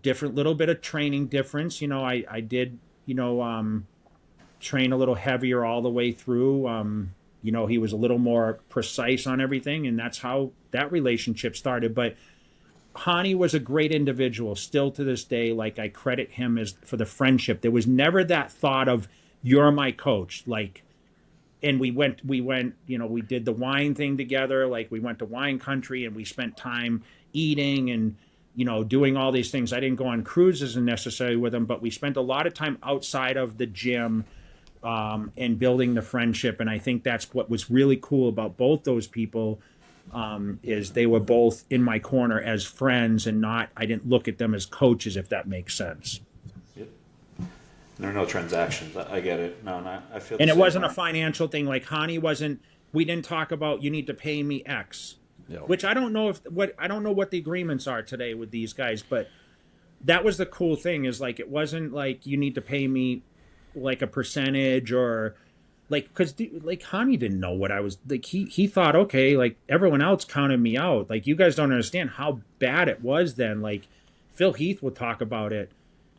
different little bit of training difference. I did, train a little heavier all the way through. He was a little more precise on everything, and that's how that relationship started. But Hany was a great individual still to this day. Like I credit him for the friendship. There was never that thought of you're my coach. Like, and we went, we did the wine thing together. Like we went to wine country and we spent time eating and, doing all these things. I didn't go on cruises necessarily with him, but we spent a lot of time outside of the gym and building the friendship. And I think that's what was really cool about both those people. Is they were both in my corner as friends and I didn't look at them as coaches, if that makes sense. Yep. There are no transactions. I get it. No, I feel. And it wasn't a financial thing. Like Hany wasn't. We didn't talk about you need to pay me X, which I don't know what the agreements are today with these guys. But that was the cool thing is like it wasn't like you need to pay me like a percentage or. Like, because like Hany didn't know what I was like. He thought, okay, like everyone else counted me out. Like you guys don't understand how bad it was then. Like Phil Heath would talk about it.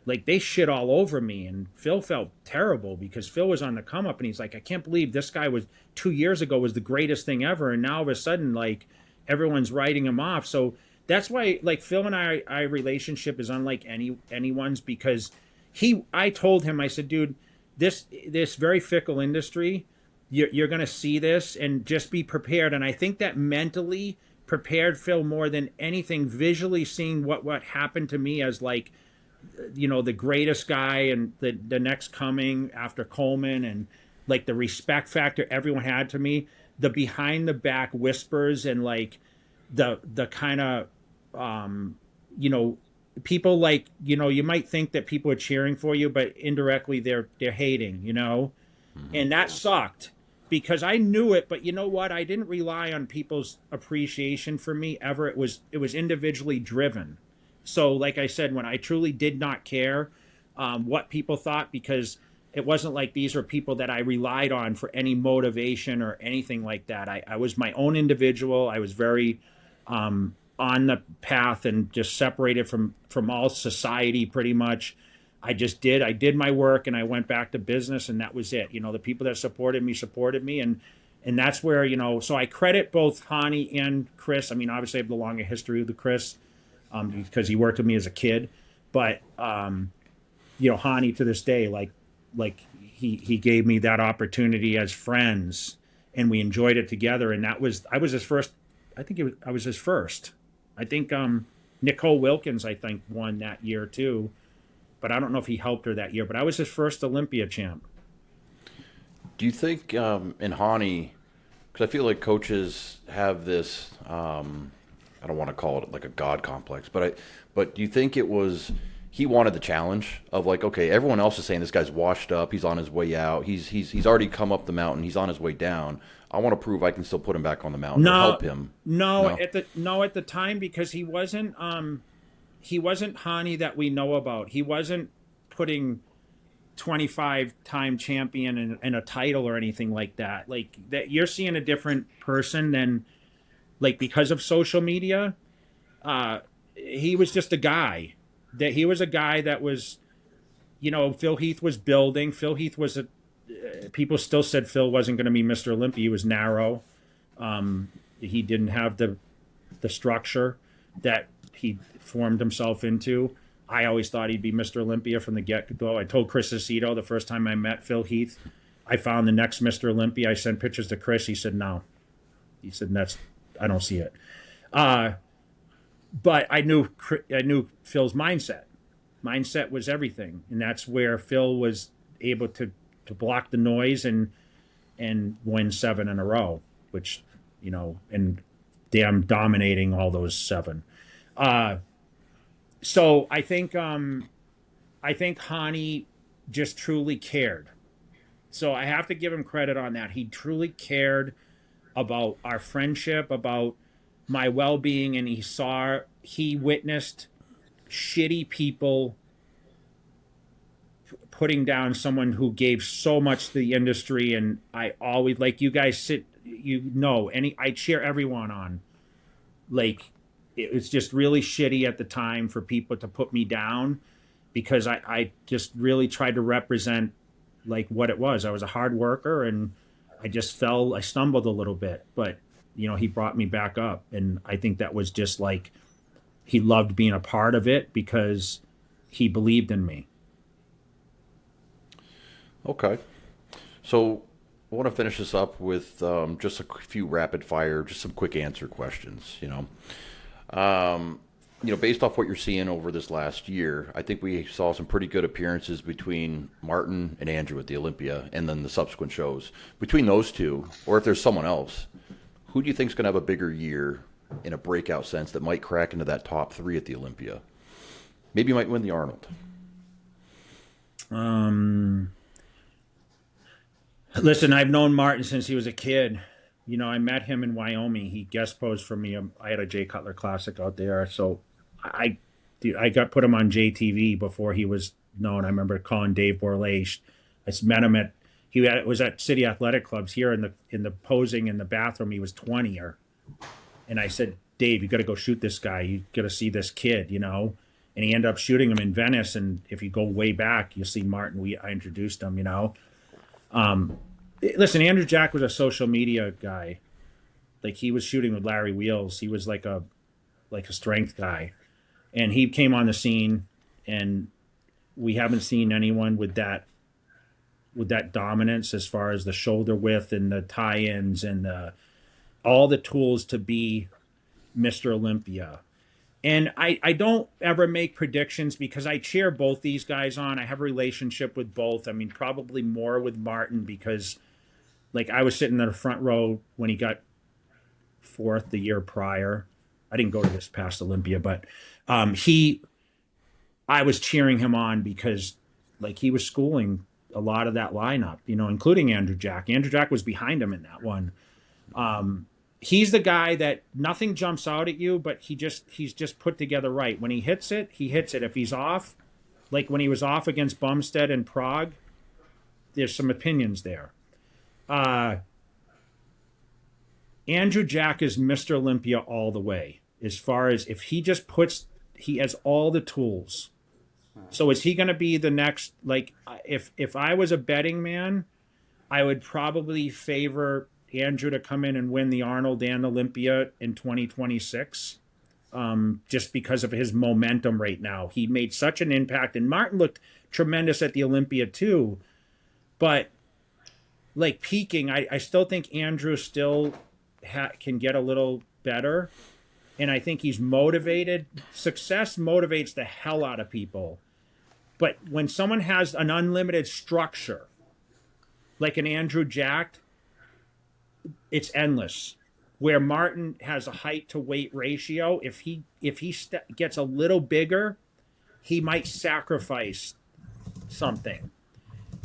Like they shit all over me, and Phil felt terrible because Phil was on the come up, and he's like, I can't believe this guy was 2 years ago was the greatest thing ever, and now all of a sudden like everyone's writing him off. So that's why like Phil and I relationship is unlike anyone's because I told him, I said, dude. This very fickle industry, you're going to see this and just be prepared. And I think that mentally prepared Phil more than anything, visually seeing what happened to me as like, the greatest guy and the next coming after Coleman and like the respect factor everyone had to me, the behind the back whispers and like the kind of, people like, you might think that people are cheering for you, but indirectly they're hating, and that sucked because I knew it. But you know what? I didn't rely on people's appreciation for me ever. It was individually driven. So, like I said, when I truly did not care what people thought, because it wasn't like these were people that I relied on for any motivation or anything like that. I was my own individual. I was very on the path and just separated from all society pretty much. I did my work and I went back to business, and that was it. The people that supported me, and that's where, so I credit both Hany and Chris. I mean, obviously I have the longer history with the Chris because he worked with me as a kid, but Hany to this day, like he gave me that opportunity as friends, and we enjoyed it together. And I was his first. I was his first. I think Nicole Wilkins, I think, won that year too, but I don't know if he helped her that year. But I was his first Olympia champ. Do you think in Hany, because I feel like coaches have this, I don't want to call it like a God complex, but do you think it was he wanted the challenge of like, okay, everyone else is saying this guy's washed up, he's on his way out, he's already come up the mountain, he's on his way down. I want to prove I can still put him back on the mountain or help him. No, at the time, because he wasn't Hany that we know about. He wasn't putting 25-time champion in a title or anything like that. Like that, you're seeing a different person than, like, because of social media. He was just a guy. He was a guy that was, Phil Heath was building. Phil Heath was people still said Phil wasn't going to be Mr. Olympia. He was narrow. He didn't have the structure that he formed himself into. I always thought he'd be Mr. Olympia from the get-go. I told Chris Aceto the first time I met Phil Heath, I found the next Mr. Olympia. I sent pictures to Chris. He said, no. He said, I don't see it. But I knew Phil's mindset. Mindset was everything. And that's where Phil was able to block the noise and win 7 in a row, which, and damn dominating all those 7. So I think Hany just truly cared. So I have to give him credit on that. He truly cared about our friendship, about my well-being, and he witnessed shitty people putting down someone who gave so much to the industry. And I always, like, you guys I cheer everyone on. Like, it was just really shitty at the time for people to put me down, because I just really tried to represent like what it was. I was a hard worker, and I stumbled a little bit, but he brought me back up. And I think that was just like, he loved being a part of it because he believed in me. Okay. So I want to finish this up with just a few rapid fire, just some quick answer questions, based off what you're seeing over this last year, I think we saw some pretty good appearances between Martin and Andrew at the Olympia, and then the subsequent shows. Between those two, or if there's someone else, who do you think is going to have a bigger year in a breakout sense that might crack into that top 3 at the Olympia? Maybe you might win the Arnold. Listen, I've known Martin since he was a kid. I met him in Wyoming. He guest posed for me. I had a Jay Cutler Classic out there. So I got put him on JTV before he was known. I remember calling Dave Borlage. I met him it was at City Athletic Clubs here in the posing in the bathroom. He was 20 and I said, Dave, you got to go shoot this guy. You got to see this kid, And he ended up shooting him in Venice. And if you go way back, you'll see Martin. I introduced him, Listen, Andrew Jack was a social media guy. Like, he was shooting with Larry Wheels. He was like a strength guy. And he came on the scene, and we haven't seen anyone with that dominance as far as the shoulder width and the tie-ins and all the tools to be Mr. Olympia. And I don't ever make predictions because I cheer both these guys on. I have a relationship with both. I mean, probably more with Martin because, like, I was sitting in the front row when he got 4th the year prior. I didn't go to this past Olympia, but he I was cheering him on because like he was schooling a lot of that lineup, including Andrew Jack. Andrew Jack was behind him in that one. He's the guy that nothing jumps out at you, but he's just put together right. When he hits it, he hits it. If he's off, like when he was off against Bumstead in Prague, there's some opinions there. Andrew Jack is Mr. Olympia all the way. As far as if he just he has all the tools. So is he going to be the next, like, if I was a betting man, I would probably favor Andrew to come in and win the Arnold and Olympia in 2026, just because of his momentum right now. He made such an impact, and Martin looked tremendous at the Olympia too. But like peaking, I still think Andrew still can get a little better, and I think he's motivated. Success motivates the hell out of people. But when someone has an unlimited structure, like an Andrew Jack, it's endless. Where Martin has a height to weight ratio, if he gets a little bigger, he might sacrifice something.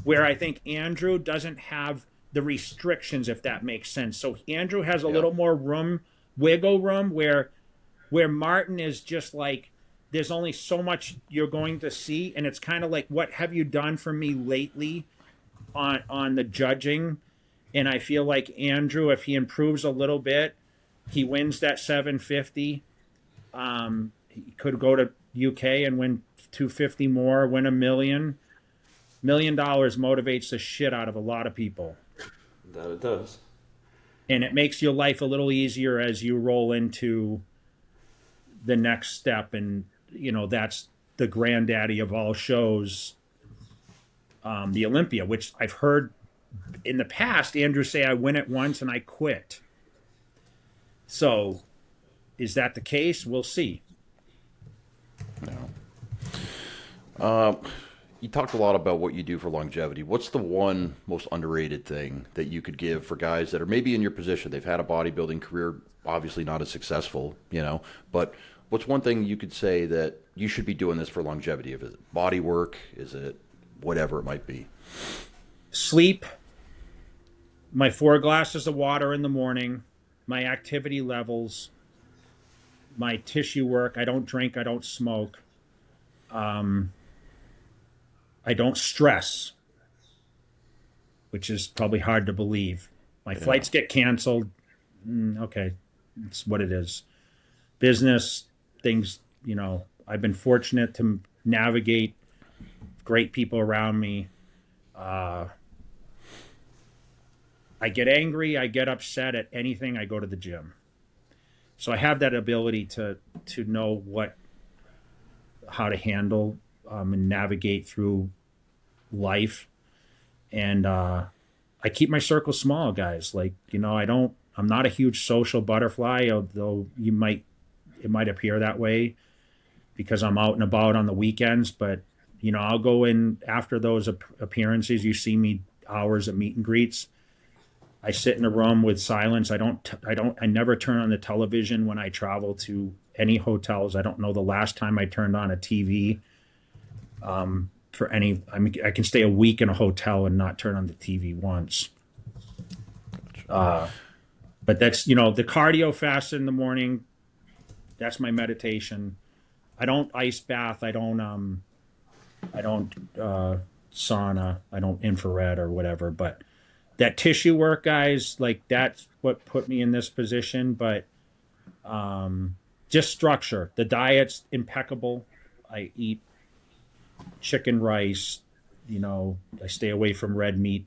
Where I think Andrew doesn't have the restrictions, if that makes sense. So Andrew has a little more wiggle room, where Martin is just like, there's only so much you're going to see, and it's kind of like, what have you done for me lately on the judging? And I feel like Andrew, if he improves a little bit, he wins that 750. He could go to UK and win 250 more, win $1 million. $1 million motivates the shit out of a lot of people. That it does. And it makes your life a little easier as you roll into the next step. And, that's the granddaddy of all shows, the Olympia, which I've heard in the past Andrew say, I win it once and I quit. So is that the case? We'll see. No. You talked a lot about what you do for longevity. What's the one most underrated thing that you could give for guys that are maybe in your position? They've had a bodybuilding career, obviously not as successful, but what's one thing you could say that you should be doing this for longevity? Is it body work? Is it whatever it might be? Sleep, my 4 glasses of water in the morning, my activity levels, my tissue work. I don't drink. I don't smoke. I don't stress, which is probably hard to believe. My flights get canceled. Okay, it's what it is. Business things, I've been fortunate to navigate great people around me. I get angry. I get upset at anything. I go to the gym. So I have that ability to know how to handle and navigate through life. And I keep my circle small, guys. Like, I'm not a huge social butterfly, although it might appear that way because I'm out and about on the weekends. But, I'll go in after those appearances. You see me hours at meet and greets. I sit in a room with silence. I never turn on the television when I travel to any hotels. I don't know the last time I turned on a TV. I can stay a week in a hotel and not turn on the TV once. But that's, the cardio fast in the morning. That's my meditation. I don't ice bath. I don't sauna. I don't infrared or whatever. But that tissue work, guys, like that's what put me in this position. But just structure. The diet's impeccable. I eat chicken, rice. I stay away from red meat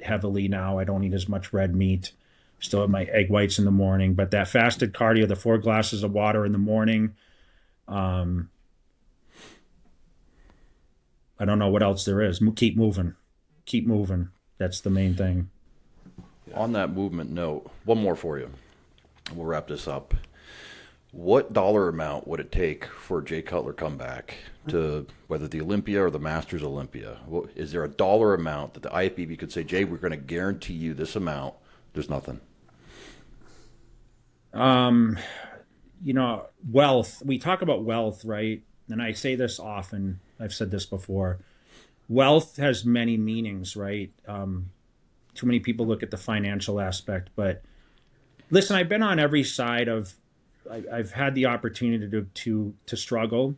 heavily now. I don't eat as much red meat. Still have my egg whites in the morning. But that fasted cardio, the 4 glasses of water in the morning. I don't know what else there is. Keep moving. Keep moving. That's the main thing. On that movement note, one more for you. We'll wrap this up. What dollar amount would it take for Jay Cutler comeback to whether the Olympia or the Masters Olympia? Is there a dollar amount that the IFBB could say, Jay, we're going to guarantee you this amount? There's nothing. Wealth. We talk about wealth, right? and I say this often, I've said this before, wealth has many meanings, right? Too many people look at the financial aspect, but listen, I've been on every side of, I've had the opportunity to struggle,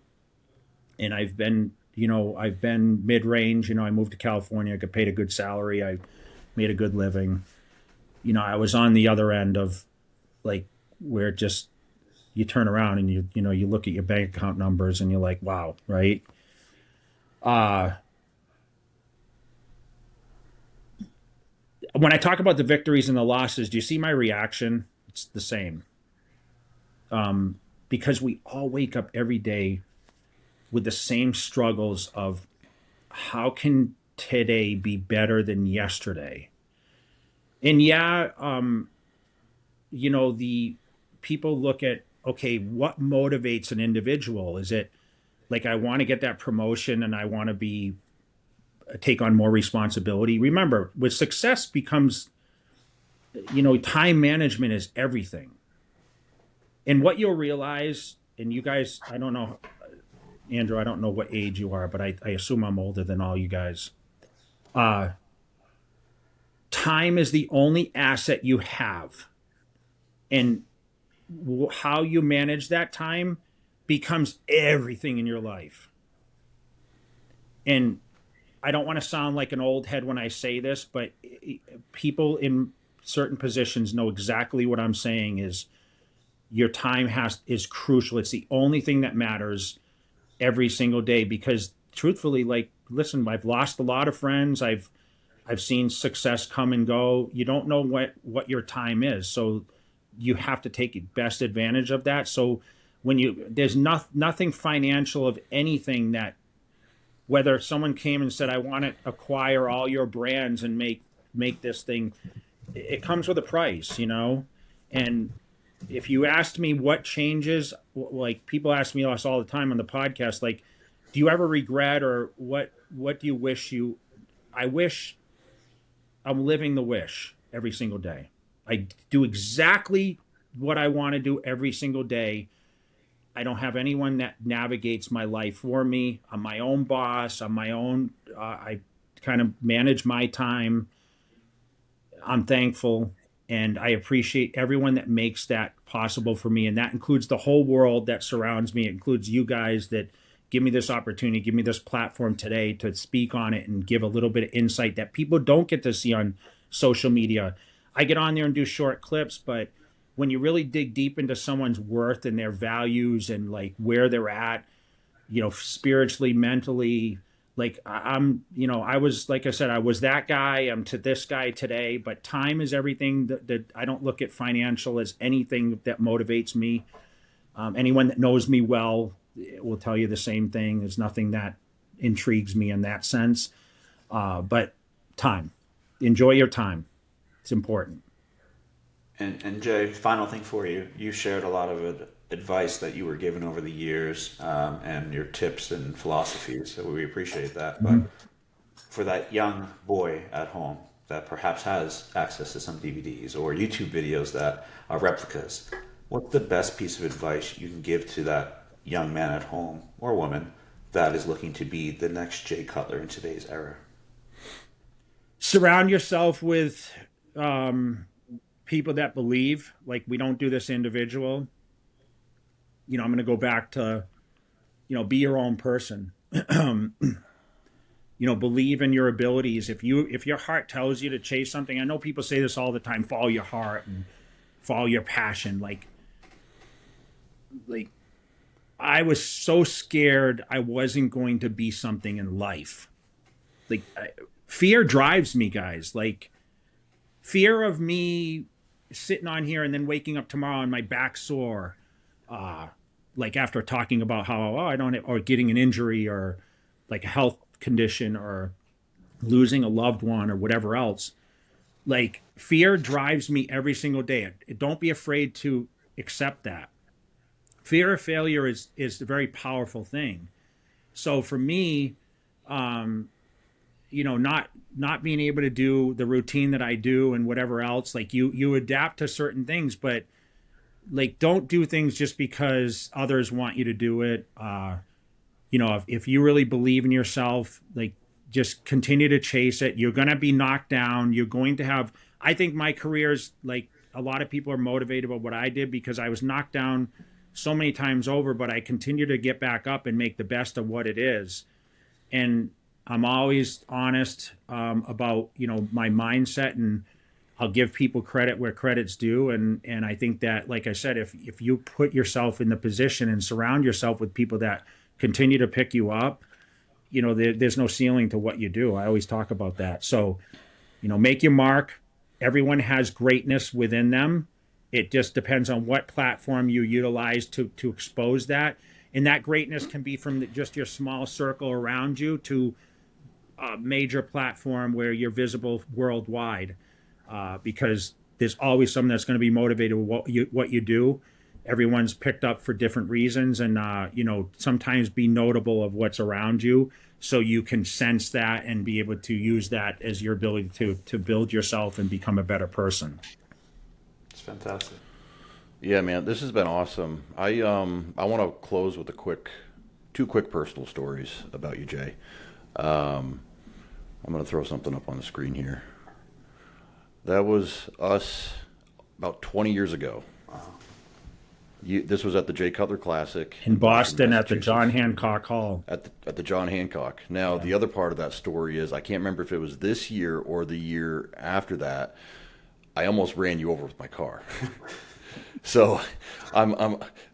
and I've been, I've been mid-range. I moved to California, I got paid a good salary, I made a good living. I was on the other end of, like, where just you turn around and you look at your bank account numbers and you're like, wow, right? When I talk about the victories and the losses, do you see my reaction? It's the same. Because we all wake up every day with the same struggles of how can today be better than yesterday? And yeah, the people look at, okay, what motivates an individual? Is it like, I want to get that promotion and I want to take on more responsibility? Remember, with success becomes, time management is everything. And what you'll realize, and you guys, I don't know, Andrew, I don't know what age you are, but I assume I'm older than all you guys. Time is the only asset you have. And how you manage that time becomes everything in your life. And I don't want to sound like an old head when I say this, but people in certain positions know exactly what I'm saying is your time is crucial. It's the only thing that matters every single day, because truthfully, like, listen, I've lost a lot of friends. I've seen success come and go. You don't know what your time is. So you have to take best advantage of that. So when there's nothing financial of anything that, whether someone came and said, I want to acquire all your brands and make this thing, it comes with a price, And if you asked me what changes, like, people ask me this all the time on the podcast, like, do you ever regret, or what do you wish I wish I'm living the wish every single day. I do exactly what I want to do every single day. I don't have anyone that navigates my life for me. I'm my own boss. I'm my own, I kind of manage my time. I'm thankful. And I appreciate everyone that makes that possible for me. And that includes the whole world that surrounds me. It includes you guys that give me this opportunity, give me this platform today to speak on it and give a little bit of insight that people don't get to see on social media. I get on there and do short clips, but when you really dig deep into someone's worth and their values and, like, where they're at, spiritually, mentally, like, I was, like I said, I was that guy. I'm to this guy today, but time is everything. That I don't look at financial as anything that motivates me. Anyone that knows me well will tell you the same thing. There's nothing that intrigues me in that sense. But time, enjoy your time. It's important. And Jay, final thing for you. You shared a lot of advice that you were given over the years, and your tips and philosophies, so we appreciate that. Mm-hmm. But for that young boy at home that perhaps has access to some DVDs or YouTube videos that are replicas, what's the best piece of advice you can give to that young man at home or woman that is looking to be the next Jay Cutler in today's era? Surround yourself with people that believe. Like, we don't do this individual. I'm going to go back to, be your own person. Believe in your abilities. If your heart tells you to chase something, I know people say this all the time, follow your heart and follow your passion. Like I was so scared I wasn't going to be something in life. Fear drives me, guys. Like, fear of me sitting on here and then waking up tomorrow and my back sore, like, after talking about how I don't have, or getting an injury or like a health condition or losing a loved one or whatever else. Like, fear drives me every single day. Don't be afraid to accept that. Fear of failure is a very powerful thing. So for me, not being able to do the routine that I do and whatever else, like, you adapt to certain things, but, like, don't do things just because others want you to do it. you know, if you really believe in yourself, like just continue to chase it. You're going to be knocked down. You're going to have, I think my career is like a lot of people are motivated by what I did because I was knocked down so many times over, but I continue to get back up and make the best of what it is. And I'm always honest about, you know, my mindset, and I'll give people credit where credit's due. And I think that, like I said, if you put yourself in the position and surround yourself with people that continue to pick you up, you know, there's no ceiling to what you do. I always talk about that. So, you know, make your mark. Everyone has greatness within them. It just depends on what platform you utilize to expose that. And that greatness can be from just your small circle around you to a major platform where you're visible worldwide, because there's always someone that's going to be motivated with what you do. Everyone's picked up for different reasons, and you know, sometimes be notable of what's around you so you can sense that and be able to use that as your ability to build yourself and become a better person. It's fantastic. Yeah, man, this has been awesome. I want to close with two quick personal stories about you, Jay. I'm going to throw something up on the screen here. That was us about 20 years ago. Wow. This was at the Jay Cutler Classic In Boston at the John Hancock Hall. At the John Hancock. Now, The other part of that story is I can't remember if it was this year or the year after that. I almost ran you over with my car. So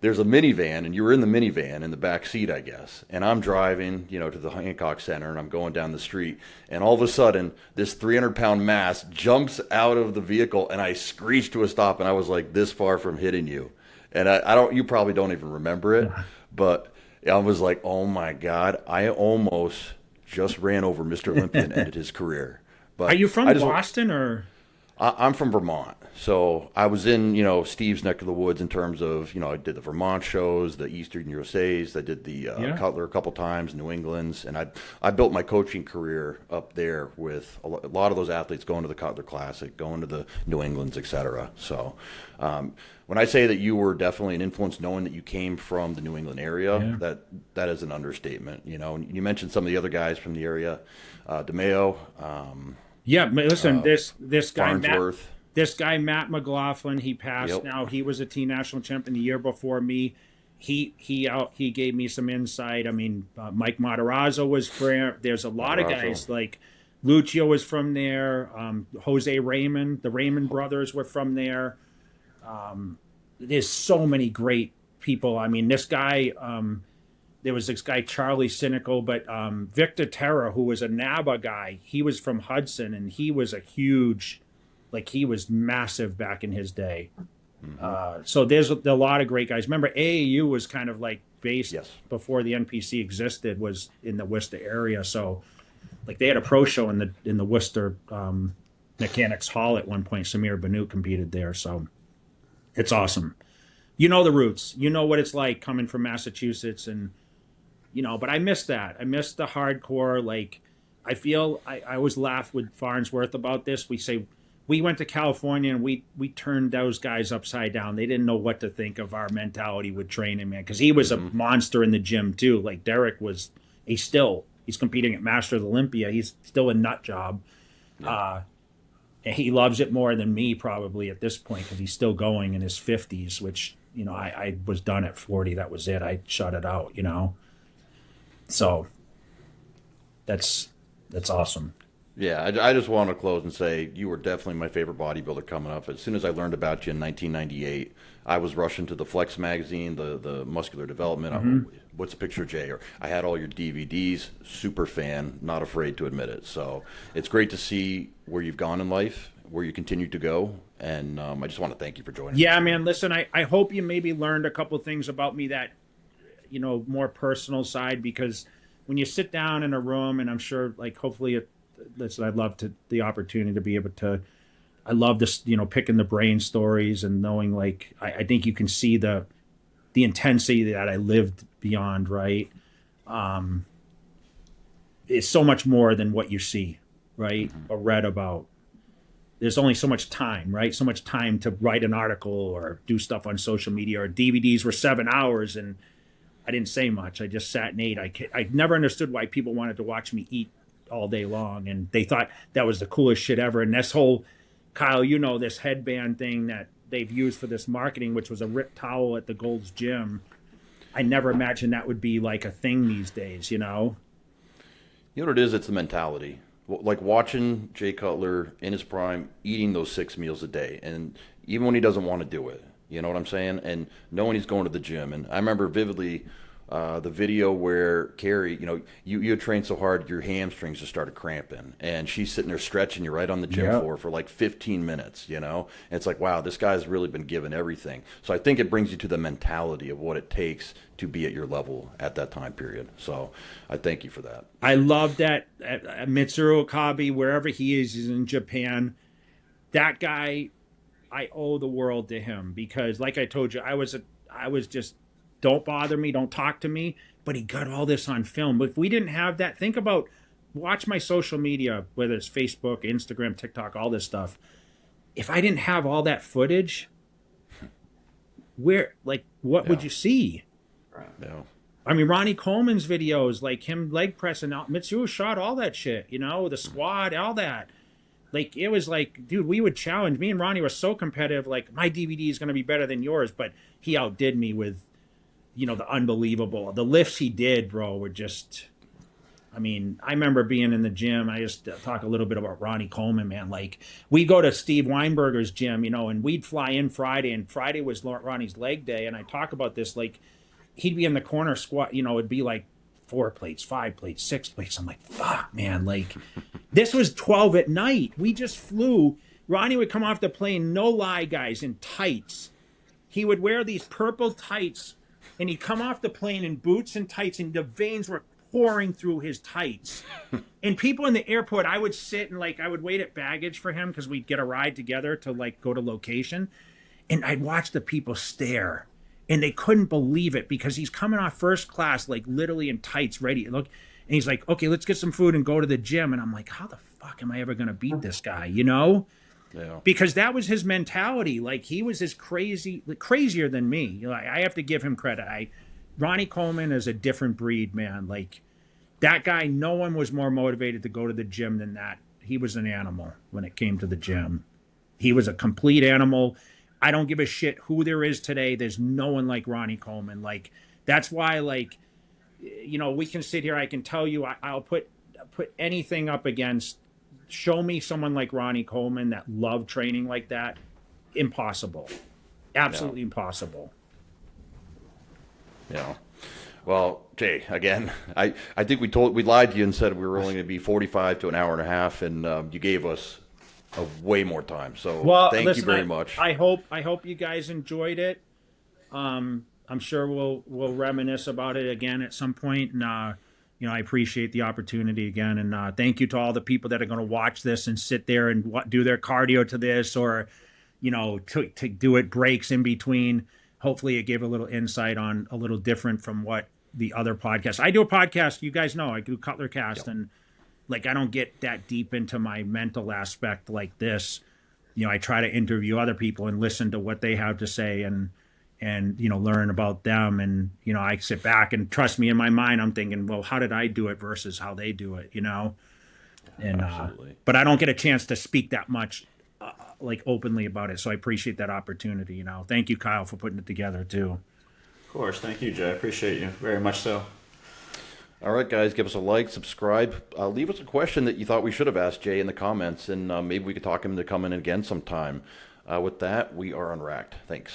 there's a minivan, and you were in the minivan in the back seat, I guess. And I'm driving, you know, to the Hancock Center, and I'm going down the street. And all of a sudden, this 300-pound mass jumps out of the vehicle, and I screeched to a stop, and I was like this far from hitting you. And you probably don't even remember it, but I was like, oh my God, I almost just ran over Mr. Olympia and ended his career. But are you from Boston or? I'm from Vermont. So I was in, you know, Steve's neck of the woods in terms of, you know, I did the Vermont shows, the Eastern USA's, I did the Cutler a couple times, New England's, and I built my coaching career up there with a lot of those athletes going to the Cutler Classic, going to the New England's, et cetera. So when I say that you were definitely an influence, knowing that you came from the New England area, that is an understatement. You know, you mentioned some of the other guys from the area, DeMeo. Yeah, but listen, this guy Farnsworth. This guy, Matt McLaughlin, he passed. Yep. Now he was a team national champion the year before me. He gave me some insight. I mean, Mike Matarazzo was from. There's a lot of guys like Lucio was from there. Jose Raymond, the Raymond brothers were from there. There's so many great people. I mean, this guy. There was this guy Charlie Cynical, but Victor Terra, who was a NABA guy, he was from Hudson, and he was a huge. Like, he was massive back in his day. Mm-hmm. So there's a lot of great guys. Remember, AAU was kind of like based before the NPC existed, was in the Worcester area. So, like, they had a pro show in the Worcester Mechanics Hall at one point. Samir Banu competed there. So it's awesome. You know the roots. You know what it's like coming from Massachusetts. And, you know, but I miss that. I miss the hardcore. Like, I feel I always laugh with Farnsworth about this. We say, we went to California and we turned those guys upside down. They didn't know what to think of our mentality with training, man, because he was a monster in the gym too. Like Derek was, he's competing at Masters Olympia. He's still a nut job. And he loves it more than me probably at this point because he's still going in his 50s, which, you know, I was done at 40. That was it. I shut it out, you know. So that's awesome. Yeah, I just want to close and say you were definitely my favorite bodybuilder coming up. As soon as I learned about you in 1998, I was rushing to the Flex magazine, the Muscular Development. What's a Picture of Jay? Or I had all your DVDs. Super fan, not afraid to admit it. So it's great to see where you've gone in life, where you continue to go, and I just want to thank you for joining. Yeah, man. Listen, I hope you maybe learned a couple things about me that, you know, more personal side, because when you sit down in a room, and I'm sure, like, hopefully listen, I'd love the opportunity to be able to, I love this, you know, picking the brain stories and knowing, like, I think you can see the intensity that I lived beyond, right? It's so much more than what you see, right? Or read about. There's only so much time, right? So much time to write an article or do stuff on social media, or DVDs were 7 hours. And I didn't say much. I just sat and ate. I never understood why people wanted to watch me eat all day long, and they thought that was the coolest shit ever. And this whole, Kyle, you know, this headband thing that they've used for this marketing, which was a ripped towel at the Gold's Gym. I never imagined that would be like a thing these days, you know? You know what it is? It's the mentality. Like watching Jay Cutler in his prime eating those 6 meals a day, and even when he doesn't want to do it, you know what I'm saying? And knowing he's going to the gym. And I remember vividly the video where Carrie, you know, you had trained so hard your hamstrings just started cramping, and she's sitting there stretching you right on the gym floor for like 15 minutes, you know? And it's like, wow, this guy's really been given everything. So I think it brings you to the mentality of what it takes to be at your level at that time period. So I thank you for that. I love that Mitsuru Okabe, wherever he is, he's in Japan. That guy, I owe the world to him, because like I told you, I was just, don't bother me, don't talk to me, but he got all this on film. But if we didn't have that, think about, watch my social media, whether it's Facebook, Instagram, TikTok, all this stuff. If I didn't have all that footage, what would you see? No. I mean, Ronnie Coleman's videos, like him leg pressing out, Mitsuo shot all that shit, you know, the squad, all that. Like, it was like, dude, we would challenge. Me and Ronnie were so competitive, like, my DVD is going to be better than yours, but he outdid me with, you know, the unbelievable. The lifts he did, bro, were just, I mean, I remember being in the gym. I just talk a little bit about Ronnie Coleman, man. Like, we go to Steve Weinberger's gym, you know, and we'd fly in Friday, and Friday was Ronnie's leg day, and I talk about this, like, he'd be in the corner squat, you know, it'd be like 4 plates, 5 plates, 6 plates. I'm like, fuck, man. Like, this was 12 at night. We just flew. Ronnie would come off the plane, no lie, guys, in tights. He would wear these purple tights, and he'd come off the plane in boots and tights, and the veins were pouring through his tights. And people in the airport, I would sit and, like, I would wait at baggage for him because we'd get a ride together to, like, go to location. And I'd watch the people stare. And they couldn't believe it, because he's coming off first class, like literally in tights, ready. Look, and he's like, okay, let's get some food and go to the gym. And I'm like, how the fuck am I ever going to beat this guy, you know? Yeah. Because that was his mentality. Like, he was as crazier than me. You know, I have to give him credit. Ronnie Coleman is a different breed, man. Like, that guy, no one was more motivated to go to the gym than that. He was an animal when it came to the gym. He was a complete animal. I don't give a shit who there is today. There's no one like Ronnie Coleman. Like, that's why, like, you know, we can sit here. I can tell you, I'll put anything up against. Show me someone like Ronnie Coleman that loved training like that. Impossible. Absolutely impossible. Yeah. Well, Jay, again, I think we lied to you and said we were only going to be 45 to an hour and a half, and you gave us way more time. So thank you very much. I hope you guys enjoyed it. I'm sure we'll reminisce about it again at some point. And you know, I appreciate the opportunity again. And thank you to all the people that are going to watch this and sit there and do their cardio to this, or, you know, to do it breaks in between. Hopefully it gave a little insight on a little different from what the other podcasts. I do a podcast, you guys know, I do Cutler Cast, and like, I don't get that deep into my mental aspect like this. You know, I try to interview other people and listen to what they have to say, and you know, learn about them. And, you know, I sit back and, trust me, in my mind, I'm thinking, well, how did I do it versus how they do it, you know? And but I don't get a chance to speak that much like openly about it. So I appreciate that opportunity, you know. Thank you, Kyle, for putting it together too. Of course. Thank you, Jay. I appreciate you very much so. All right, guys, give us a like, subscribe. Leave us a question that you thought we should have asked Jay in the comments, and maybe we could talk him into coming in again sometime. With that, we are unracked. Thanks.